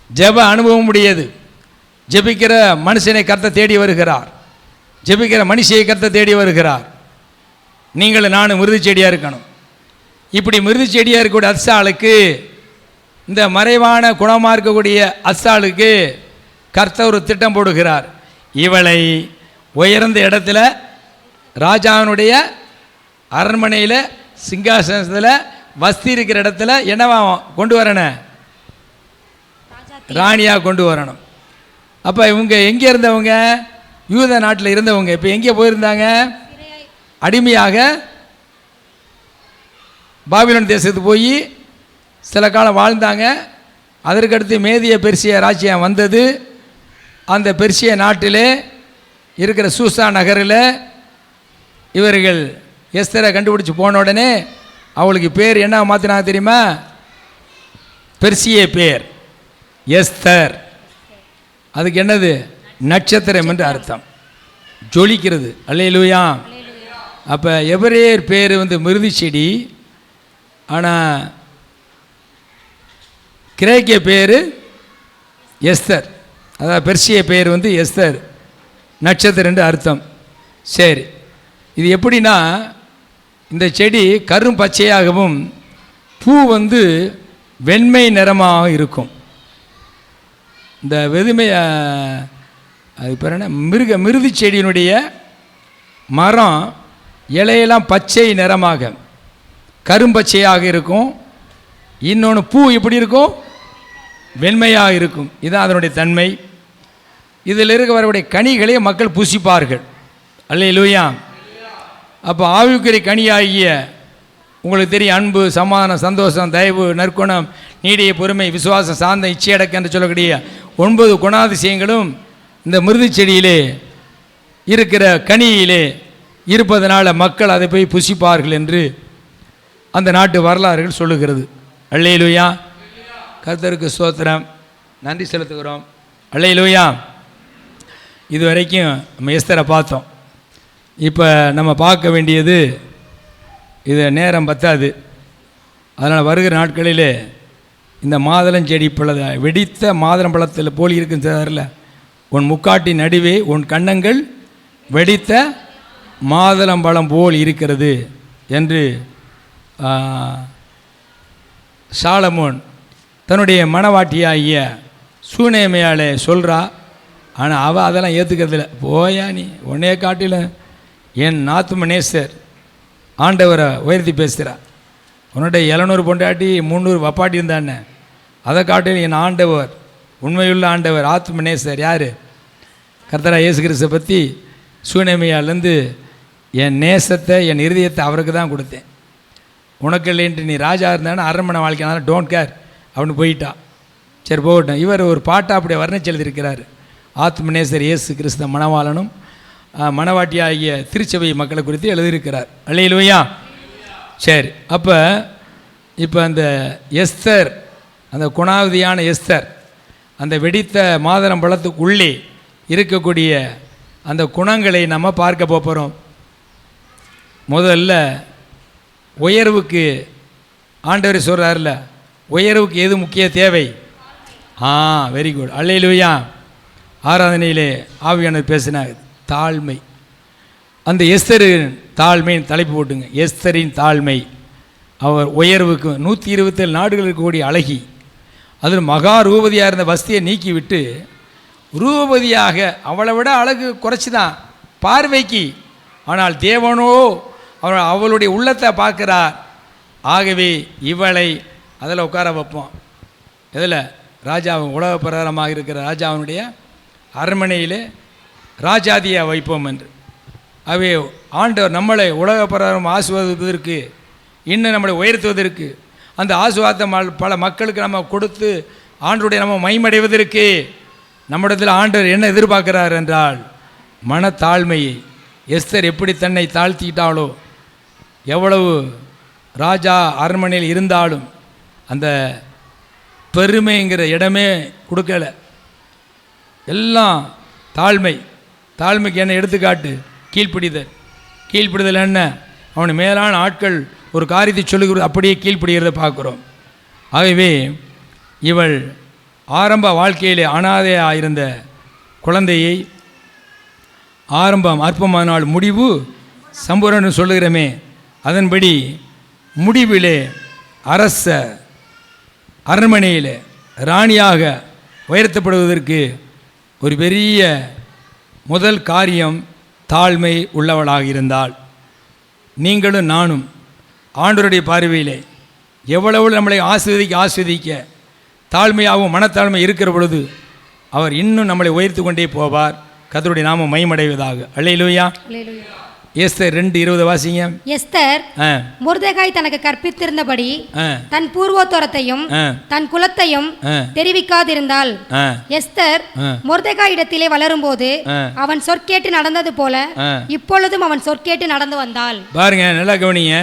ஜெப அனுபவம் உடையது. ஜெபிக்கிற மனுஷனை கர்த்தர் தேடி வருகிறார். ஜெபிக்கிற மனுஷியை கர்த்தர் தேடி வருகிறார். நீங்கள் நானும் மிருது செடியாக இருக்கணும். இப்படி மிருது செடியாக இருக்கக்கூடிய அத்சாலுக்கு, இந்த மறைவான குணமாக இருக்கக்கூடிய அத்சாலுக்கு கர்த்தர் ஒரு திட்டம் போடுகிறார். இவளை உயர்ந்த இடத்துல, ராஜாவினுடைய அரண்மனையில் சிங்காசனத்தில் வஸ்தி இருக்கிற இடத்துல என்னவா கொண்டு வரணும்? ராணியாக கொண்டு வரணும். அப்போ இவங்க எங்கே இருந்தவங்க? யூத நாட்டில் இருந்தவங்க. இப்போ எங்கே போயிருந்தாங்க? அடிமையாக பாபிலோன் தேசத்துக்கு போய் சில காலம் வாழ்ந்தாங்க. அதற்கடுத்து மேதிய பெர்சிய ராஜ்யம் வந்தது. அந்த பெர்சிய நாட்டிலே இருக்கிற சூசா நகரில் இவர்கள் எஸ்தரை கண்டுபிடிச்சி போன உடனே அவளுக்கு பேர் என்ன மாற்றினாங்க தெரியுமா? பெர்சிய பேர் எஸ்தர். அதுக்கு என்னது? நட்சத்திரம் என்று அர்த்தம், ஜொலிக்கிறது. அல்லேலூயா. அப்போ எபிரேயர் பேர் மிருது செடி, ஆனால் கிரேக்கிய பேர் எஸ்தர். அதாவது பெர்சிய பேர் எஸ்தர், நட்சத்திரம் என்று அர்த்தம். சரி, இது எப்படின்னா இந்த செடி கரும் பச்சையாகவும் பூ வெண்மை நிறமாக இருக்கும். இந்த வெதுமை அது பேர் என்ன, மிருது செடியினுடைய மரம் இலையெல்லாம் பச்சை நிறமாக கரும்பச்சையாக இருக்கும். இன்னொன்று பூ எப்படி இருக்கும், வெண்மையாக இருக்கும். இதுதான் அதனுடைய தன்மை. இதில் இருக்க வரக்கூடிய கனிகளை மக்கள் புசிப்பார்கள். அல்லேலூயா. அப்போ ஆவிக்குரிய கனியாகிய உங்களுக்கு தெரியும், அன்பு, சமாதானம், சந்தோஷம், தயவு, நற்குணம், நீடிய பொறுமை, விசுவாசம், சாந்தம், இச்சையடக்கம் என்று சொல்லக்கூடிய 9 குணாதிசயங்களும் இந்த மிருது செடியிலே இருக்கிற கனியிலே இருப்பதனால மக்கள் அதை போய் புசிப்பார்கள் என்று அந்த நாட்டு வரலாறுகள் சொல்லுகிறது. அல்லேலூயா. கர்த்தருக்கு ஸ்தோத்திரம், நன்றி செலுத்துகிறோம். அல்லேலூயா. இதுவரைக்கும் நம்ம எஸ்தரை பார்த்தோம். இப்போ நம்ம பார்க்க வேண்டியது, இது நேரம் பத்தாது, அதனால் வருகிற நாட்களில் இந்த மாதுளஞ்செடி வெடித்த மாதுளம்பழத்தில் போலி இருக்குன்னு உன் முக்காட்டி நடுவே உன் கன்னங்கள் வெடித்த மாதுளம்பழம் போல் இருக்கிறது என்று சாலமோன் தன்னுடைய மனவாட்டியாகிய சூனேமையாலே சொல்கிறா. ஆனால் அவள் அதெல்லாம் ஏற்றுக்கிறதில்ல. போயா நீ, உன்னைய காட்டில என் நாத்துமனேசர் ஆண்டவரை உயர்த்தி பேசுகிறா. உன்னுடைய 700 பொண்டாட்டி 300 வப்பாட்டி இருந்தானே, அதை காட்டிலும் என் ஆண்டவர், உண்மையுள்ள ஆண்டவர், ஆத்மநேசர் யார்? கர்த்தரா இயேசு கிறிஸ்துவை பற்றி சூனேமியாலேருந்து என் நேசத்தை, என் இருதயத்தை அவருக்கு தான் கொடுத்தேன். உனக்கு இல்லைன்ட்டு நீ ராஜா இருந்தானே அரண்மனை வாழ்க்கைனால டோன்ட் கேர் அப்படின்னு போயிட்டான். சரி போகட்டும். இவர் ஒரு பாட்டை அப்படியே வர்ணிச்சு எழுதியிருக்கிறார். ஆத்மநேசர் இயேசு கிறிஸ்த மணவாளனும் மணவாட்டி ஆகிய திருச்சபை மக்களை குறித்து எழுதியிருக்கிறார். அல்லேலூயா. சரி, இப்போ அந்த எஸ்தர், அந்த குணாவதியான எஸ்தர், அந்த வெடித்த மாதுளம் பழத்துக்குள்ளே இருக்கக்கூடிய அந்த குணங்களை நம்ம பார்க்க போகிறோம். முதல்ல உயர்வுக்கு ஆண்டவர் சொல்கிறார்ல, உயர்வுக்கு எது முக்கிய தேவை? Very good. அல்லேலூயா. ஆராதனையிலே ஆவியானவர் பேசினார், தாழ்மை. அந்த எஸ்தரின் தாழ்மையின் தலைப்பு போட்டுங்க, எஸ்தரின் தாழ்மை. அவர் உயர்வுக்கு 127 நாடுகள் இருக்கக்கூடிய அழகி, அதில் மகா ரூபதியாக இருந்த வஸ்தியை நீக்கிவிட்டு ரூபதியாக, அவளை விட அழகு குறைச்சி தான் பார்வைக்கு, ஆனால் தேவனோ அவளுடைய உள்ளத்தை பார்க்கிறார். ஆகவே இவளை அதில் உட்கார வைப்போம். இதில் ராஜா, உலக பிரகாரமாக இருக்கிற ராஜாவினுடைய அரண்மனையில் ராஜாதியாக வைப்போம் என்று. அவை ஆண்டவர் நம்மளை உலக பிரகாரம் ஆசீர்வதிப்பதற்கு, இன்னும் நம்மளை உயர்த்துவதற்கு, அந்த ஆசீர்வாதத்தை பல மக்களுக்கு நம்ம கொடுத்து ஆண்டருடைய நம்ம மைமடைவதற்கு நம்மிடத்தில் ஆண்டவர் என்ன எதிர்பார்க்கிறார் என்றால் மனத்தாழ்மையை. எஸ்தர் எப்படி தன்னை தாழ்த்திக்கிட்டாலோ, எவ்வளவு ராஜா அரண்மனையில் இருந்தாலும் அந்த பெருமைங்கிற இடமே கொடுக்கலை. எல்லாம் தாழ்மை. தாழ்மைக்கு என்ன எடுத்துக்காட்டு? கீழ்ப்பிடிதல் என்ன? அவனை மேலான ஆட்கள் ஒரு காரியத்தை சொல்லுகிறது, அப்படியே கீழ்ப்படுகிறத பார்க்குறோம். ஆகவே இவள் ஆரம்ப வாழ்க்கையிலே அனாதையாக இருந்த குழந்தையை ஆரம்பம் அற்பமானால் முடிவு சம்பூரணம் சொல்லுகிறோமே, அதன்படி முடிவிலே அரச அரண்மனையில் ராணியாக உயர்த்தப்படுவதற்கு ஒரு பெரிய முதல் காரியம் தாழ்மை உள்ளவளாக இருந்தால், நீங்களும் நானும் ஆண்டவருடைய பார்வையிலே எவ்வளவு நம்மளை ஆஸ்வதிக்க தாழ்மையாகவும் மனத்தாழ்மை இருக்கிற பொழுது அவர் இன்னும் நம்மளை உயர்த்து கொண்டே போவார். கர்த்தருடைய நாமம் மகிமையடைவதாக. அல்லேலூயா. எஸ்தர் 2:20 வாசிங்க. எஸ்தர் மொர்தெகாய் தனக்கு கற்பித்திருந்தபடி தன் பூர்வோத்தரத்தையும் தன் குலத்தையும் தெரிவிக்காதிருந்தால், எஸ்தர் மொர்தெகாய் இடத்திலே வளரும்போது அவன் சொற்கேட்டு நடந்தது போல இப்பொழுதும் அவன் சொற்கேட்டு நடந்து வந்தாள். பாருங்க, நல்லா கவனிங்க.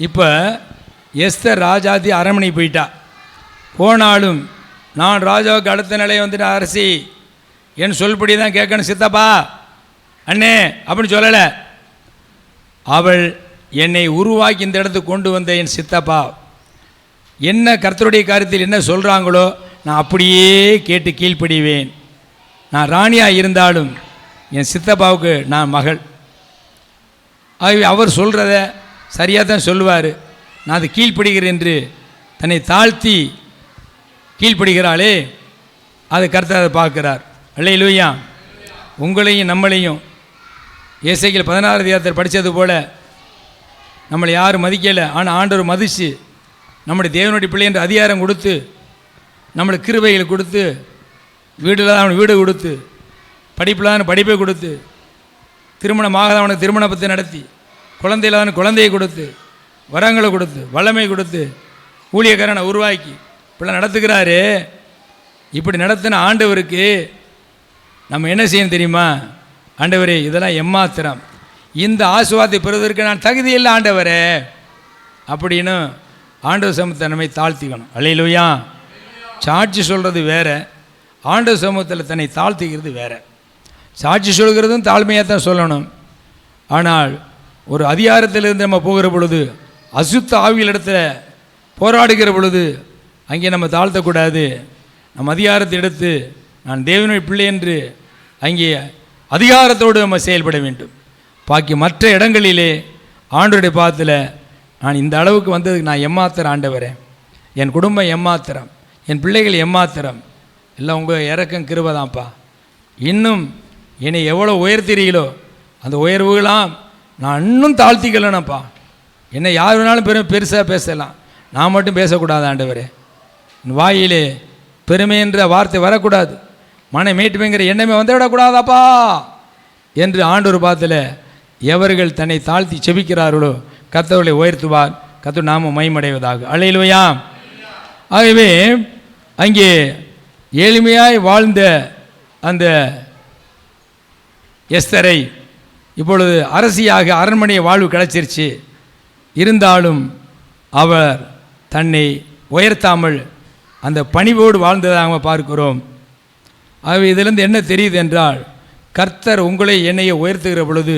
இப்ப எஸ்தர் ராஜாதி அரண்மனை போயிட்டா. போனாலும் நான் ராஜாவுக்கு அடுத்த நிலையை வந்துட்டு, அரசி என் சொல்படி தான் கேட்கணும் சித்தப்பா அண்ணே அப்படின்னு சொல்லலை. அவள் என்னை உருவாக்கி இந்த இடத்துக்கு கொண்டு வந்த என் சித்தப்பா என்ன கர்த்தருடைய காரியத்தில் என்ன சொல்கிறாங்களோ நான் அப்படியே கேட்டு கீழ்ப்படிவேன். நான் ராணியாக இருந்தாலும் என் சித்தப்பாவுக்கு நான் மகள். ஆகவே அவர் சொல்கிறத சரியாக தான் சொல்லுவார். நான் அது கீழ்ப்படுகிறேன் என்று தன்னை தாழ்த்தி கீழ்ப்படுகிறாளே, அது கர்த்தர் அதை பார்க்கிறார். அல்லேலூயா. உங்களையும் நம்மளையும் ஏசைகள் 16 அதிகாரத்தில் படித்தது போல் நம்மளை யாரும் மதிக்கலை, ஆனால் ஆண்டவர் மதித்து நம்முடைய தேவனுடைய பிள்ளை என்ற அதிகாரம் கொடுத்து, நம்மளுக்கு கிருபைகள் கொடுத்து, வீடில் தான் அவனுக்கு வீடு கொடுத்து, படிப்பில் தான் படிப்பை கொடுத்து, திருமணமாக அவனுக்கு திருமணத்தை நடத்தி, குழந்தையில்லாத குழந்தையை கொடுத்து, வரங்களை கொடுத்து, வல்லமை கொடுத்து, ஊழியக்காரனை உருவாக்கி இப்படிலாம் நடத்துகிறாரு. இப்படி நடத்தின ஆண்டவருக்கு நம்ம என்ன செய்யணும் தெரியுமா? ஆண்டவரே, இதெல்லாம் எம்மாத்திரம், இந்த ஆசீர்வாதத்தை பெறுவதற்கு நான் தகுதியில்லை ஆண்டவரே அப்படின்னு ஆண்டவர் சமூகத்தை நம்மை தாழ்த்திக்கணும். அல்லேலூயா. சாட்சி சொல்கிறது வேறு, ஆண்டவர் சமூகத்தில் தன்னை தாழ்த்திக்கிறது வேறு. சாட்சி சொல்கிறதும் தாழ்மையாக தான் சொல்லணும். ஆனால் ஒரு அதிகாரத்திலிருந்து நம்ம போகிற பொழுது, அசுத்த ஆவிகளிடத்தில் போராடுகிற பொழுது அங்கே நம்ம தாழ்த்தக்கூடாது. நம்ம அதிகாரத்தை எடுத்து நான் தேவனுடைய பிள்ளை என்று அங்கே அதிகாரத்தோடு நம்ம செயல்பட வேண்டும். பாக்கி மற்ற இடங்களிலே ஆண்டவருடைய பாதத்தில் நான் இந்த அளவுக்கு வந்ததுக்கு நான் எம்மாத்திரம் ஆண்டவரே, என் குடும்பம் எம்மாத்திரம், என் பிள்ளைகள் எம்மாத்திரம், எல்லாம் உங்கள் இறக்கம் கிருபை தான்ப்பா. இன்னும் என்னை எவ்வளோ உயர்த்திறீங்களோ அந்த உயர்வுகளாம் நான் இன்னும் தாழ்த்திக்கலனப்பா. என்னை யார் வேணாலும் பெருசாக பேசலாம், நான் மட்டும் பேசக்கூடாது ஆண்டவரே. வாயிலே பெருமை என்ற வார்த்தை வரக்கூடாது, மன மேட்டுமைங்கிற எண்ணமே வந்துவிடக்கூடாதாப்பா என்று ஆண்டவர் பாதத்தில் எவர்கள் தன்னை தாழ்த்தி செபிக்கிறார்களோ கர்த்தர்களை உயர்த்துவார். கர்த்தர் நாம மகிமையடைவதாக. அல்லேலூயா. ஆகவே அங்கே எளிமையாய் வாழ்ந்த அந்த எஸ்தரை இப்பொழுது அரசியாக அரண்மனை வாழ்வு கிடைச்சிருச்சு. இருந்தாலும் அவர் தன்னை உயர்த்தாமல் அந்த பணிவோடு வாழ்ந்ததாக பார்க்கிறோம். ஆகவே இதிலிருந்து என்ன தெரியுது என்றால், கர்த்தர் உங்களை என்னையை உயர்த்துகிற பொழுது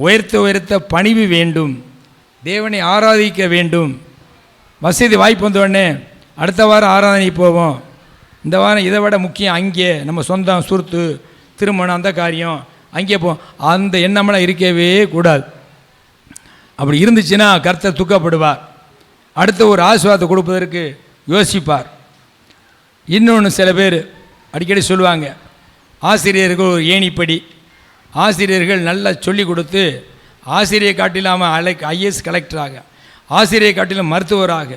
உயர்த்த பணிவு வேண்டும், தேவனை ஆராதிக்க வேண்டும். வசதி வாய்ப்பு வந்தோடனே அடுத்த வாரம் ஆராதனை போவோம், இந்த வாரம் இதை விட முக்கியம் அங்கே நம்ம சொந்தம் சுருத்து திருமணம் அந்த காரியம் அங்கே அந்த எண்ணமெல்லாம் இருக்கவே கூடாது. அப்படி இருந்துச்சுன்னா கர்த்தர் துக்கப்படுவார், அடுத்த ஒரு ஆசீர்வாதத்தை கொடுப்பதற்கு யோசிப்பார். இன்னொன்று சில பேர் அடிக்கடி சொல்லுவாங்க, ஆசிரியர்கள் ஒரு ஏணிப்படி, ஆசிரியர்கள் நல்லா சொல்லி கொடுத்து ஆசிரியை காட்டிலாமல் ஐஏஎஸ் கலெக்டராக, ஆசிரியை காட்டிலும் மருத்துவராக,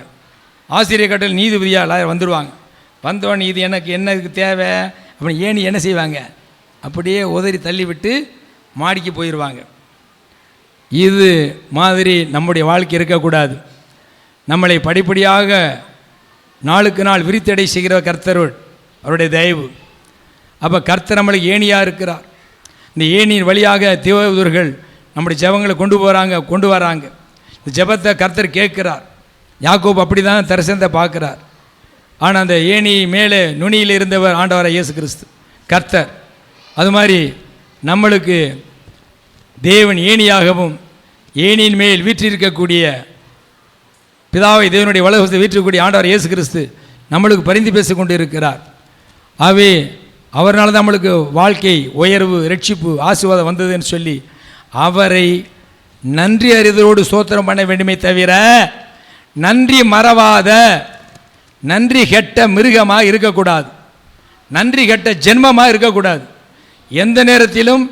ஆசிரியை காட்டிலும் நீதிபதியாக வந்துடுவாங்க. வந்தவொடனே இது எனக்கு என்னதுக்கு தேவை அப்படின்னு ஏணி என்ன செய்வாங்க, அப்படியே உதறி தள்ளிவிட்டு மாடிக்கு போயிடுவாங்க. இது மாதிரி நம்முடைய வாழ்க்கை இருக்கக்கூடாது. நம்மளை படிப்படியாக நாளுக்கு நாள் விரித்தடை செய்கிற கர்த்தர் அவருடைய தயவு. அப்போ கர்த்தர் நம்மளுக்கு ஏணியாக இருக்கிறார். இந்த ஏணியின் வழியாக தேவதூதர்கள் நம்முடைய ஜெபங்களை கொண்டு வராங்க. இந்த ஜெபத்தை கர்த்தர் கேட்கிறார். யாக்கோபு அப்படி தான் தரிசனத்தை பார்க்குறார். ஆனால் அந்த ஏணி மேலே நுனியில் இருந்தவர் ஆண்டவராகிய இயேசு கிறிஸ்து கர்த்தர். அது மாதிரி நம்மளுக்கு தேவன் ஏணியாகவும் ஏணியின் மேல் வீற்றிருக்கக்கூடிய பிதாவை தேவனுடைய வலதுபுறத்தில் வீற்றிருக்கக்கூடிய ஆண்டவர் இயேசு கிறிஸ்து நம்மளுக்கு பரிந்து பேசிக் கொண்டு இருக்கிறார். ஆகவே அவரால் தான் நம்மளுக்கு வாழ்க்கை உயர்வு ரட்சிப்பு ஆசீர்வாதம் வந்ததுன்னு சொல்லி அவரை நன்றி அறிதலோடு ஸ்தோத்திரம் பண்ண வேண்டுமே தவிர நன்றி மறவாத நன்றி கெட்ட மிருகமாக இருக்கக்கூடாது, நன்றி கெட்ட ஜென்மமாக இருக்கக்கூடாது. எந்த நேரத்திலும்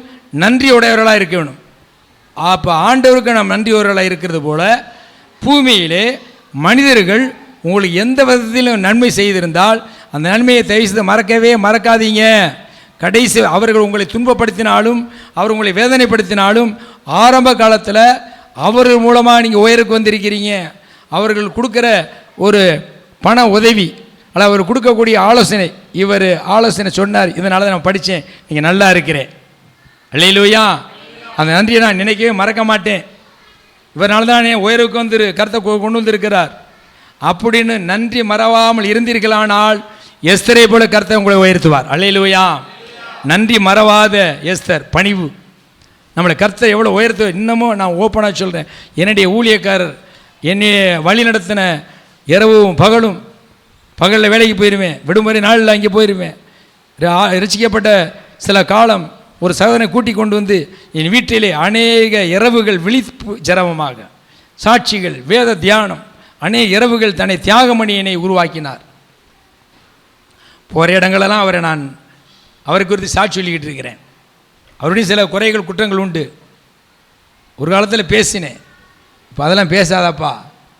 நன்றி உடையவர்களாக இருக்க வேணும். அப்போ ஆண்டவருக்கு நாம் நன்றி உடையவர்களாக இருக்கிறது போல பூமியிலே மனிதர்கள் உங்களுக்கு எந்த விதத்திலும் நன்மை செய்திருந்தால் அந்த நன்மையை தயவு செய்து மறக்காதீங்க. கடைசி அவர்கள் உங்களை துன்பப்படுத்தினாலும் அவர் உங்களை வேதனைப்படுத்தினாலும் ஆரம்ப காலத்தில் அவர்கள் மூலமாக நீங்கள் உயருக்கு வந்திருக்கிறீங்க. அவர்கள் கொடுக்குற ஒரு பண உதவி அல்ல அவர் கொடுக்கக்கூடிய ஆலோசனை, இவர் ஆலோசனை சொன்னார், இதனால தான் நான் படித்தேன், நீங்கள் நல்லா இருக்கிறேன், அல்லேலூயா, அந்த நன்றியை நான் நினைக்கவே மறக்க மாட்டேன், இவரால் தான் என் உயர்வுக்கு வந்து கருத்தை கொண்டு வந்திருக்கிறார் அப்படின்னு நன்றி மறவாமல் இருந்தீர்களானால் எஸ்தரை போல கர்த்தர் உங்களை உயர்த்துவார். அல்லேலூயா. நன்றி மறவாத எஸ்தர் பணிவு நம்மளை கர்த்தர் எவ்வளோ உயர்த்துவார். இன்னமும் நான் ஓப்பனாக சொல்கிறேன், என்னுடைய ஊழியக்காரர் என்னை வழி நடத்தின இரவும் பகலும், பகலில் வேலைக்கு போயிடுவேன், விடுமுறை நாளில் அங்கே போயிடுவேன். ரசிக்கப்பட்ட சில காலம் ஒரு சகோதரனை கூட்டி கொண்டு வந்து என் வீட்டிலே அநேக இரவுகள் விழிப்பு ஜரமமாக சாட்சிகள், வேத தியானம், அநேக இரவுகள் தன்னை தியாகமணியனை உருவாக்கினார். போகிற இடங்களெல்லாம் அவரை குறித்து சாட்சி சொல்லிக்கிட்டு இருக்கிறேன். அவருடைய சில குறைகள் குற்றங்கள் உண்டு. ஒரு காலத்தில் பேசினேன், இப்போ அதெல்லாம் பேசாதப்பா,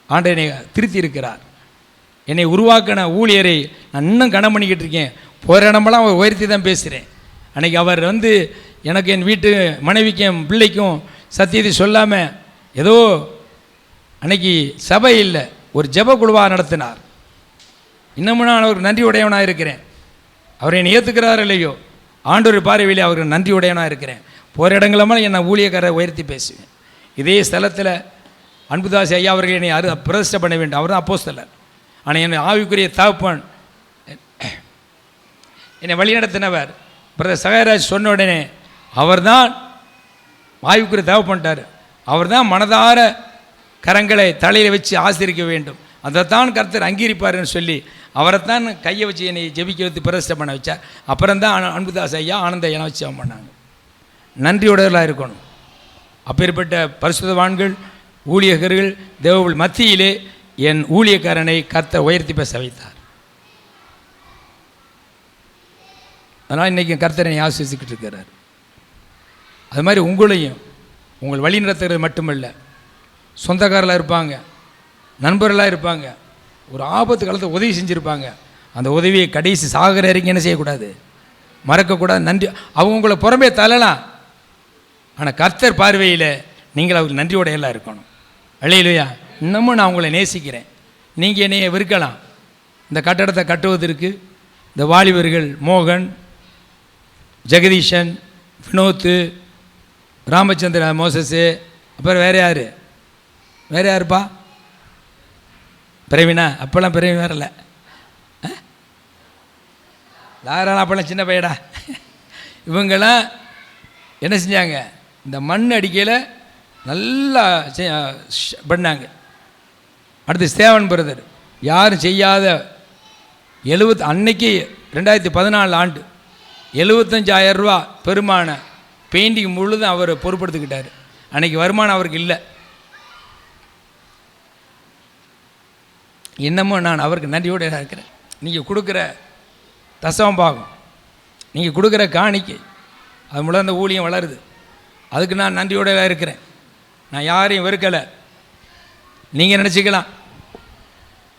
ஆண்டவர் என்னை திருத்தி இருக்கிறார். என்னை உருவாக்கின ஊழியரை நான் இன்னும் கனம் பண்ணிக்கிட்டு இருக்கேன். போகிற இடமெல்லாம் அவர் உயர்த்தி தான் பேசுகிறேன். அன்றைக்கி அவர் எனக்கு என் வீட்டு மனைவிக்கும் பிள்ளைக்கும் சத்தியத்தை சொல்லாமல் ஏதோ அன்னைக்கு சபை இல்லை, ஒரு ஜெப குழுவாக நடத்தினார். இன்னமும் நான் அவருக்கு நன்றி உடையவனாக இருக்கிறேன். அவர் என்னை ஏற்றுக்கிறார் இல்லையோ, ஆண்டவர் பார்வையிலே அவருக்கு நன்றி உடையவனாக இருக்கிறேன். போகிற இடங்களெல்லாம் என்னை ஊழியக்காரரை உயர்த்தி பேசுவேன். இதே ஸ்தலத்தில் அன்புதாசி ஐயா அவர்கள் என்னை பிரதிஷ்டை பண்ண வேண்டும். அவர் தான் அப்போஸ்தலர். ஆனால் என்னை ஆவிக்குரிய தகப்பன் என்னை வழிநடத்தினவர் பிரதர் சகாயராஜ் சொன்ன உடனே அவர் தான் ஆவிக்குரிய தகப்பன்ட்டார். அவர் தான் மனதார கரங்களை தலையில் வச்சு ஆசீர்வதிக்க வேண்டும், அதைத்தான் கர்த்தர் அங்கீகரிப்பார்னு சொல்லி அவரைத்தான் கையை வச்சு என்னை ஜெபிக்க வைத்து பிரதிஷ்டை பண்ண வச்சார். அப்புறம் தான் அன்புதாஸ் ஐயா, ஆனந்த ஐயா வச்சு அவன் பண்ணாங்க. நன்றியுடையவர்களாக இருக்கணும். அப்பேற்பட்ட பரிசுத்தவான்கள், ஊழியர்கள், தேவர்கள் மத்தியிலே என் ஊழியக்காரனை கர்த்தர் உயர்த்தி பேச வைத்தார். அதனால் இன்றைக்கி கர்த்தரை ஆசிரிச்சுக்கிட்டு இருக்கிறார். அது மாதிரி உங்களையும் உங்கள் வழி நடத்துகிறது மட்டுமல்ல, சொந்தக்காரர்களாக இருப்பாங்க, நண்பர்களாக இருப்பாங்க, ஒரு ஆபத்து காலத்தில் உதவி செஞ்சுருப்பாங்க. அந்த உதவியை கடைசி சாகர வரைக்கும் என்ன செய்யக்கூடாது, மறக்கக்கூடாது. நன்றி. அவங்க உங்களை புறம்பே தள்ளலாம், ஆனால் கர்த்தர் பார்வையில் நீங்கள் அவருக்கு நன்றியோடையெல்லாம் இருக்கணும். அல்லேலூயா. இன்னமும் நான் உங்களை நேசிக்கிறேன். நீங்கள் என்னையை விற்கலாம். இந்த கட்டடத்தை கட்டுவதற்கு இந்த வாலிபர்கள் மோகன், ஜெகதீஷன், வினோத்து, ராமச்சந்திர, மோசஸு, அப்புறம் வேறு யாருப்பா, பிரவீனா. அப்போல்லாம் பிரவீன் வரல, தாராளம் அப்போல்லாம் சின்ன பையடா. இவங்கெல்லாம் என்ன செஞ்சாங்க, இந்த மண் அடிக்கையில் நல்லா பண்ணாங்க. அடுத்து ஸ்தேவன் பிரதர், யாரும் செய்யாத அன்னைக்கு 2014 ஆண்டு 75,000 ரூபா பெருமான பெயிண்டிங் முழுதும் அவர் பொறுப்படுத்திக்கிட்டார். அன்றைக்கி வருமானம் அவருக்கு இல்லை. இன்னமும் நான் அவருக்கு நன்றியோடு இருக்கிறேன். நீங்கள் கொடுக்குற தசமம் பாகம், நீங்கள் கொடுக்குற காணிக்கை, அது மூலம் அந்த ஊழியம் வளருது. அதுக்கு நான் நன்றியோடு இருக்கிறேன். நான் யாரையும் வெறுக்கலை. நீங்கள் நினச்சிக்கலாம்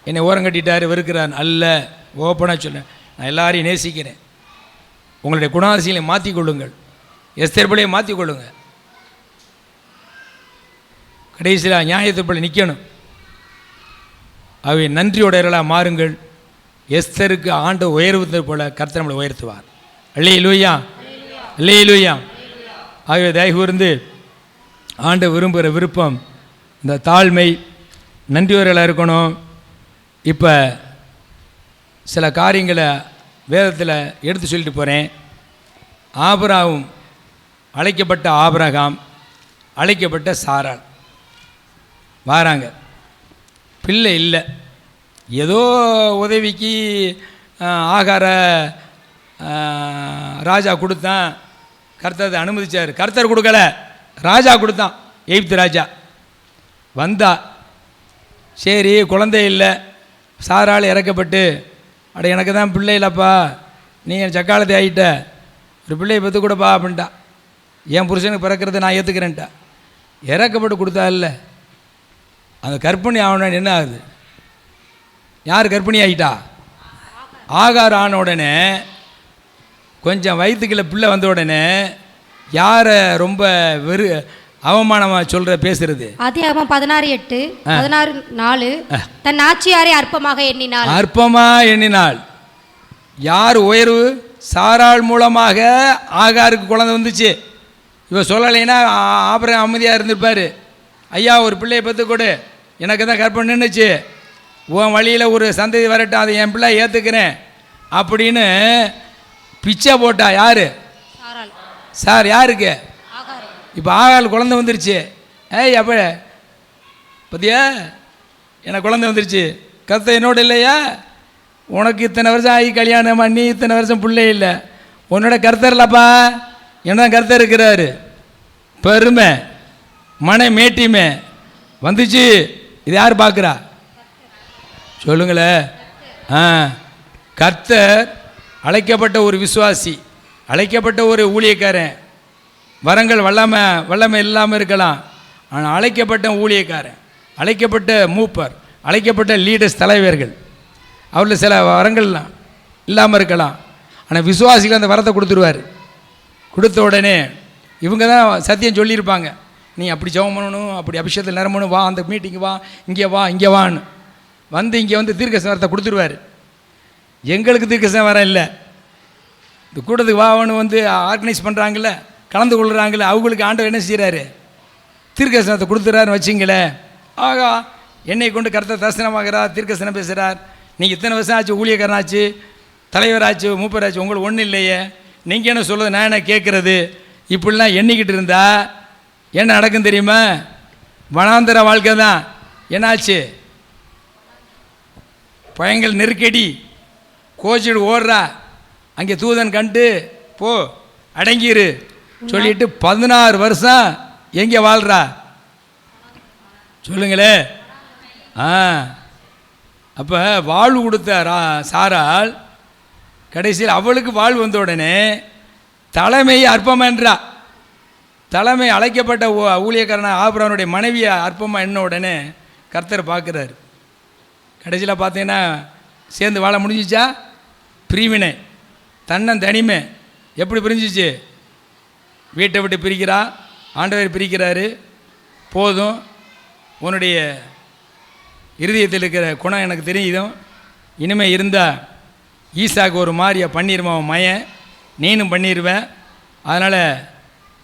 என்னை ஓரம் கட்டிட்டார், வெறுக்கிறான். அல்ல, ஓப்பனாக சொல்லேன், நான் எல்லாரையும் நேசிக்கிறேன். உங்களுடைய குணாதிசயங்களை மாற்றிக்கொள்ளுங்கள், எஸ்தேர்படியை மாற்றிக்கொள்ளுங்கள். கடைசியில் நியாயத்திற்படி நிற்கணும். அவை நன்றியுடையவர்களாக மாறுங்கள். எஸ்தருக்கு ஆண்டு உயர்வது போல கர்த்தர் நம்மளை உயர்த்துவார். அல்லேலூயா, அல்லேலூயா. ஆகவே தயவுகூர்ந்து ஆண்டு விரும்புகிற விருப்பம் இந்த தாழ்மை, நன்றியுடையவர்களாக இருக்கணும். இப்போ சில காரியங்களை வேதத்தில் எடுத்து சொல்லிட்டு போகிறேன். ஆபிரகாம், அழைக்கப்பட்ட ஆபிரகாம், அழைக்கப்பட்ட சாராள் வாராங்க. பிள்ளை இல்லை, ஏதோ உதவிக்கு ஆகார ராஜா கொடுத்தான். கர்த்தர் அனுமதிச்சார். கர்த்தர் கொடுக்கல, ராஜா கொடுத்தான். எகிப்து ராஜா வந்தா. சரி, குழந்தை இல்லை, சாராள் இறக்கப்பட்டு, அட எனக்கு தான் பிள்ளை இல்லைப்பா, நீ என் சக்காலத்தை ஆகிட்ட, ஒரு பிள்ளையை பெற்று கொடுப்பா அப்படின்ட்டா. என் புருஷனுக்கு பிறக்கிறத நான் ஏற்றுக்கிறேன்ட்டா. இறக்கப்பட்டு கொடுத்தா இல்லை, அந்த கர்ப்பிணி ஆகணும். என்ன ஆகுது, யார் கர்ப்பிணி ஆகிட்டா? ஆகார் ஆன உடனே, கொஞ்சம் வயிற்றுக்குள்ள பிள்ளை வந்த உடனே யாரை ரொம்ப அவமானமாக சொல்கிற பேசுறது? அதிகாரம் 16:8, 16:4. தன் ஆட்சியாரை அற்பமாக எண்ணினாள். யார் உயர்வு? சாராள் மூலமாக ஆகாருக்கு குழந்தை வந்துச்சு. இவ சொல்லலைன்னா ஆபரம் அமைதியாக இருந்திருப்பார். ஐயா, ஒரு பிள்ளையை பெற்று கொடு, எனக்கு தான் கற்பனை நின்றுச்சு, உன் வழியில் ஒரு சந்ததி வரட்டும், அதை என் பிள்ளை ஏற்றுக்கிறேன் அப்படின்னு பிச்சை போட்டா. யார்? சார். யாருக்கு? இப்போ ஆகால் குழந்தை வந்துருச்சு. ஏய், அப்போ பத்தியா, எனக்கு குழந்தை வந்துருச்சு, கர்த்தர் என்னோட இல்லையா? உனக்கு இத்தனை வருஷம் ஆகி கல்யாணம் பண்ணி இத்தனை வருஷம் பிள்ளை இல்லை, உன்னோட கர்த்தர் இல்லைப்பா, என்ன கர்த்தர் இருக்கிறாரு. பெருமை, மனை மேட்டிமை, வந்துச்சு. இது யார் பார்க்குறா சொல்லுங்களே? கர்த்தர் அழைக்கப்பட்ட ஒரு விசுவாசி, அழைக்கப்பட்ட ஒரு ஊழியக்காரன். வரங்கள் வல்லமை இல்லாமல் இருக்கலாம், ஆனால் அழைக்கப்பட்ட ஊழியக்காரன், அழைக்கப்பட்ட மூப்பர், அழைக்கப்பட்ட லீடர்ஸ், தலைவர்கள், அவரில் சில வரங்கள்லாம் இல்லாமல் இருக்கலாம். ஆனால் விசுவாசிகள் அந்த வரத்தை கொடுத்துருவார். கொடுத்த உடனே இவங்க தான் சத்தியம் சொல்லியிருப்பாங்க, நீ அப்படி ஜெபம் பண்ணணும், அப்படி அபிஷேகத்தில் நிரம்பணும், வா அந்த மீட்டிங்கு வா, இங்கே வான்னு இங்கே வந்து தீர்க்கதரிசன வரத்தை கொடுத்துருவார். எங்களுக்கு தீர்க்கதரிசன வரம் இல்லை. இந்த கூட்டத்துக்கு வான்னு வந்து ஆர்கனைஸ் பண்ணுறாங்கள, கலந்து கொள்கிறாங்களே, அவங்களுக்கு ஆண்டவர் என்ன செய்கிறாரு? தீர்க்கதரிசனத்தை கொடுத்துறாருன்னு வச்சிங்களேன். ஆகா, என்னை கொண்டு கர்த்தர் தரிசனமாகிறார், தீர்க்கதரிசனம் பேசுகிறார். நீங்கள் இத்தனை வருஷம் ஆச்சு, ஊழியக்காரனாச்சு, தலைவராச்சு, மூப்பராச்சு, உங்களுக்கு ஒன்றும் இல்லையே, நீங்கள் என்ன சொல்கிறது, நான் என்ன கேட்குறது? இப்படிலாம் எண்ணிக்கிட்டு இருந்தா என்ன நடக்கும் தெரியுமா? வனாந்தர வாழ்க்கை தான். என்னாச்சு? பயங்கர நெருக்கடி, கோச்சிடு ஓடுறா. அங்கே தூதன் கண்டு போ அடங்கிரு சொல்லிட்டு 16 வருஷம் எங்கே வாழ்கிறா சொல்லுங்களே? அப்போ வாழ்வு கொடுத்த சாரால் கடைசியில் அவளுக்கு வாழ்வு வந்த உடனே தலைமை அற்பமான்றா. தலைமை அழைக்கப்பட்ட ஊழியக்காரன ஆபிரகாமுடைய மனைவியை அற்பமாக என்ன உடனே கர்த்தர் பார்க்குறாரு. கடைசியில் பார்த்தீங்கன்னா சேர்ந்து வாழ முடிஞ்சிச்சா? பிரிவினை, தனிமை எப்படி பிரிஞ்சிச்சு? வீட்டை விட்டு பிரிக்கிறா, ஆண்டவர் பிரிக்கிறாரு. போதும், உன்னுடைய இருதயத்தில் இருக்கிற குணம் எனக்கு தெரியுதும், இனிமேல் இருந்தால் ஈசாக்கு ஒரு மாதிரியா பண்ணிடுவான் மயன், நீனும் பண்ணிடுவேன், அதனால்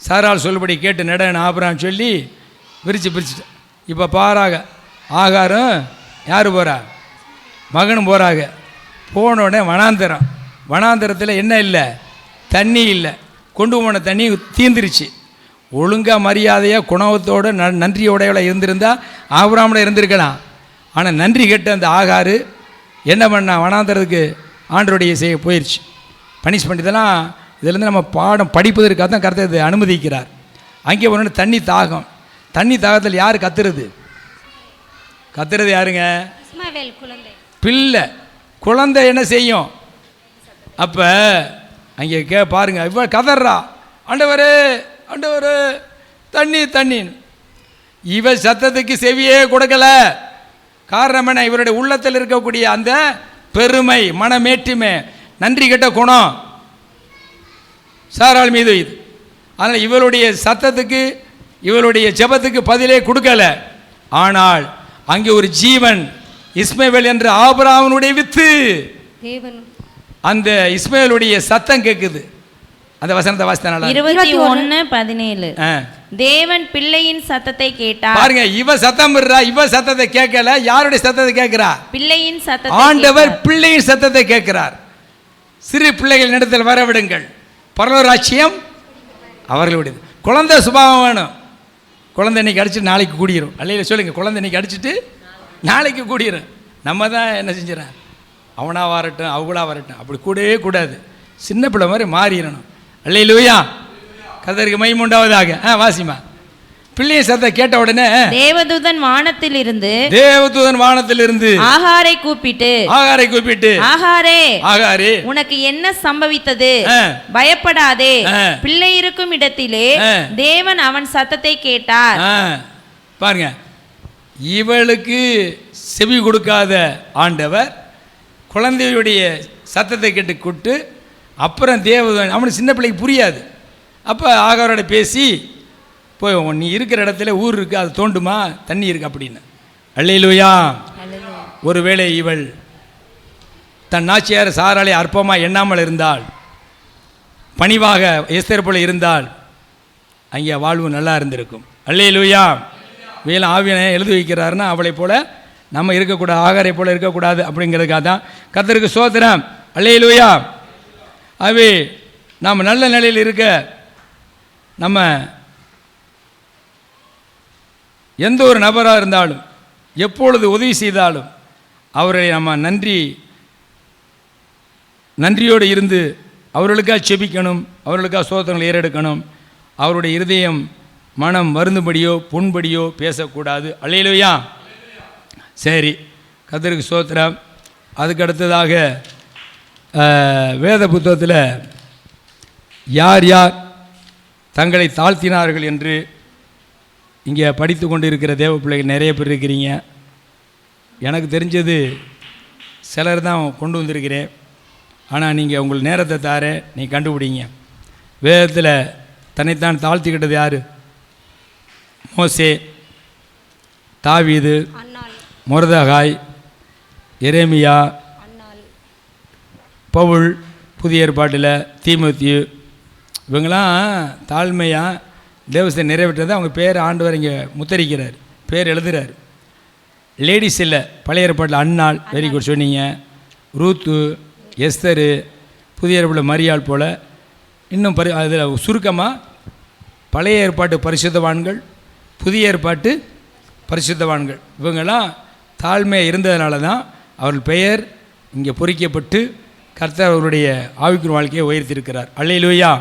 சாரால் சொல்லுபடி கேட்டு நடன்னு ஆபரான்னு சொல்லி பிரிச்சுட்டேன். இப்போ பாராக ஆகாரம் யார் போகிறா? மகனும் போகிறாங்க. போனோடனே வனாந்தரத்தில் என்ன இல்லை? தண்ணி இல்லை. கொண்டு போன தண்ணி தீந்துருச்சு. ஒழுங்காக மரியாதையாக குணவத்தோடு நன்றியோடையோட இருந்திருந்தால் ஆபிரகாமோட இருந்திருக்கலாம். ஆனால் நன்றி கேட்ட அந்த ஆகாரு என்ன பண்ணா? வனாந்தரத்துக்கு ஆண்டருடைய செய்ய போயிடுச்சு. பனிஷ்மெண்ட் இதெல்லாம் இதிலேருந்து நம்ம பாடம் படிப்பதற்காக தான் கர்த்தர் இதை அனுமதிக்கிறார். அங்கே ஒன்று தண்ணி தாகம். தண்ணி தாகத்தில் யார் கத்துறது? கத்துறது யாருங்க? பிள்ளை. குழந்தை என்ன செய்யும்? அப்போ அங்கே பாருங்க, இவ கதறா, ஆண்டவரே ஆண்டவரே தண்ணின்னு. இவ சத்தத்துக்கு செவியே கொடுக்கல. காரணம் என்ன? இவருடைய உள்ளத்தில் இருக்கக்கூடிய அந்த பெருமை, மனமேற்றுமை, நன்றி கெட்ட குணம் சாராள் மீது இது. அதனால் இவருடைய சத்தத்துக்கு, இவருடைய ஜெபத்துக்கு பதிலே கொடுக்கல. ஆனால் அங்கே ஒரு ஜீவன், இஸ்மவேல் என்ற ஆபிரகாமுடைய வித்து, அந்த இஸ்மவேலுடைய சத்தம் கேட்குது. அந்த வசனத்தை வாசித்தனால 21:17 தேவன் பிள்ளையின் சத்தத்தை கேட்டார். பாருங்க, இவ சத்தம் விடுறா, இவ சத்தத்தை கேட்கல. யாருடைய சத்தத்தை கேட்கிறா? பிள்ளையின் சத்தத்தை. ஆண்டவர் பிள்ளையின் சத்தத்தை கேட்கிறார். சிறு பிள்ளைகள் இடத்தில் வரவிடுங்கள், பரலோக ராஜ்யம் அவர்களுடையது. குழந்தை சுபாவம் வேணும். குழந்தை இன்னைக்கு அடிச்சுட்டு நாளைக்கு கூடிரும். அல்லையில சொல்லுங்க, குழந்தை இன்னைக்கு அடிச்சுட்டு நாளைக்கு கூடிரும். நம்ம தான் என்ன செஞ்சிடறோம்? அவனா வரட்டும், அவங்களா வரட்டும், அப்படி கூடவே கூடாது. சின்ன பிள்ளை மாதிரி மாறிடணும். அல்லேலூயா, கர்த்தருக்கு மகிமை உண்டாவதாக. வாசிமா. பிள்ளையை சத்தம் கேட்ட உடனே தேவதூதன் வானத்திலிருந்து ஆகாரை கூப்பிட்டு ஆகாரே உனக்கு என்ன சம்பவித்தது? பயப்படாதே, பிள்ளை இருக்கும் இடத்திலே தேவன் அவன் சத்தத்தை கேட்டார். பாருங்க, இவளுக்கு செவி கொடுக்காத ஆண்டவர் குழந்தையுடைய சத்தத்தை கேட்டு கூட்டு, அப்புறம் தேவதூதன், அவனுக்கு சின்ன பிள்ளைக்கு புரியாது. அப்போ ஆகாரோட பேசி, போய் நீ இருக்கிற இடத்துல ஊர் இருக்குது, அது தோண்டுமா, தண்ணி இருக்கு அப்படின்னு. அல்லேலூயா. ஒருவேளை இவள் தன் நாச்சியார் சாராளை அற்பமாக எண்ணாமல் இருந்தால், பணிவாக எஸ்தர் போல இருந்தால், அங்கே வாழ்வு நல்லா இருந்திருக்கும். அல்லேலூயா. வேலை ஆவியனை எழுதி வைக்கிறாருன்னா அவளை போல நம்ம இருக்கக்கூடாது, ஆகாரை போல இருக்கக்கூடாது அப்படிங்கிறதுக்காக தான். கர்த்தருக்கு ஸ்தோத்திரம். அல்லேலூயா. ஆகவே நாம் நல்ல நிலையில் இருக்க, நம்ம எந்த ஒரு நபராக இருந்தாலும், எப்பொழுது உதவி செய்தாலும் அவர்களை நம்ம நன்றியோடு இருந்து அவர்களுக்காக செபிக்கணும், அவர்களுக்காக ஸ்தோத்திரங்களை ஏறெடுக்கணும். அவருடைய இருதயம் மனம் வருந்தும்படியோ புண்படியோ பேசக்கூடாது. அல்லேலூயா. சரி, கர்த்தருக்கு ஸ்தோத்திரம். அதுக்கு அடுத்ததாக வேத புத்தகத்தில் யார் யார் தங்களை தாழ்த்தினார்கள் என்று இங்கே படித்து கொண்டு இருக்கிற தேவ பிள்ளைகள் நிறைய பேர் இருக்கிறீங்க. எனக்கு தெரிஞ்சது சிலர் தான் கொண்டு வந்திருக்கிறேன். ஆனால் நீங்கள் உங்கள் நேரத்தை தார நீ கண்டுபிடிங்க. வேதத்தில் தன்னைத்தான் தாழ்த்திக்கிட்டது யார்? மோசே, தாவீது, மொர்தெகாய், எரேமியா, பவுல், புதிய ஏற்பாட்டில் தீமோத்தேயு, இவங்களாம் தாழ்மையாக தேவசத்தை நிறைவேற்றதை அவங்க பேர் ஆண்டவர் இங்கே முத்தரிக்கிறார், பேர் எழுதுகிறார். லேடிஸ் இல்லை, பழைய ஏற்பாட்டில் அன்னாள், வெரி குட் சொன்னீங்க. ரூத்து, எஸ்தரு, புதிய ஏற்பாட்டில் மரியாள் போல் இன்னும் அதில் சுருக்கமாக பழைய ஏற்பாட்டு பரிசுத்தவான்கள், புதிய ஏற்பாட்டு பரிசுத்தவான்கள், இவங்கெல்லாம் தாழ்மையாக இருந்ததுனால தான் அவர்கள் பெயர் இங்கே பொறிக்கப்பட்டு கர்த்தர் அவருடைய ஆவிக்குரிய வாழ்க்கையை உயர்த்தியிருக்கிறார். அல்லேலூயா.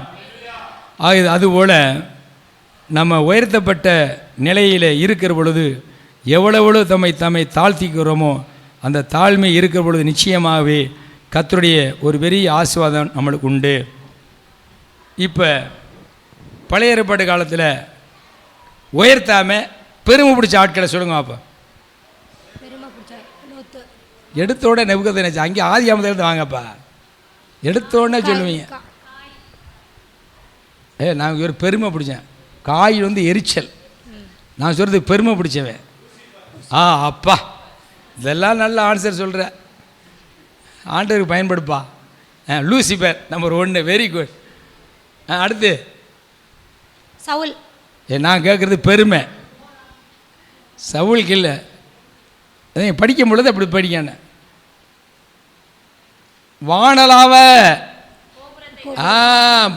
அதுபோல் நம்ம உயர்த்தப்பட்ட நிலையில் இருக்கிற பொழுது எவ்வளவு தம்மை தாழ்த்திக்கிறோமோ அந்த தாழ்மை இருக்கிற பொழுது நிச்சயமாகவே கர்த்தருடைய ஒரு பெரிய ஆசீர்வாதம் நம்மளுக்கு உண்டு. இப்போ பழைய ஏற்பாட்டு காலத்தில் உயர்த்தாமல் பெருமை பிடிச்ச ஆட்களை சொல்லுங்க அப்போ. எடுத்தோட நெபுகத்நேச்சர் அங்கே ஆதியாமத்திலிருந்து வாங்கப்பா, எடுத்தோடனே சொல்லுவீங்க. நான் ஒரு பெருமை பிடிச்சேன். காய் எரிச்சல், நான் சொல்கிறது பெருமை பிடிச்சவன். அப்பா இதெல்லாம் நல்ல ஆன்சர் சொல்கிற, ஆண்டவருக்கு பயன்படுப்பா. Lucifer number 1, very good. அடுத்து சவுல். நான் கேட்குறது பெருமை. சவுலுக்கு இல்லை, படிக்கும் பொழுது அப்படி படிக்கணும். வானலாவ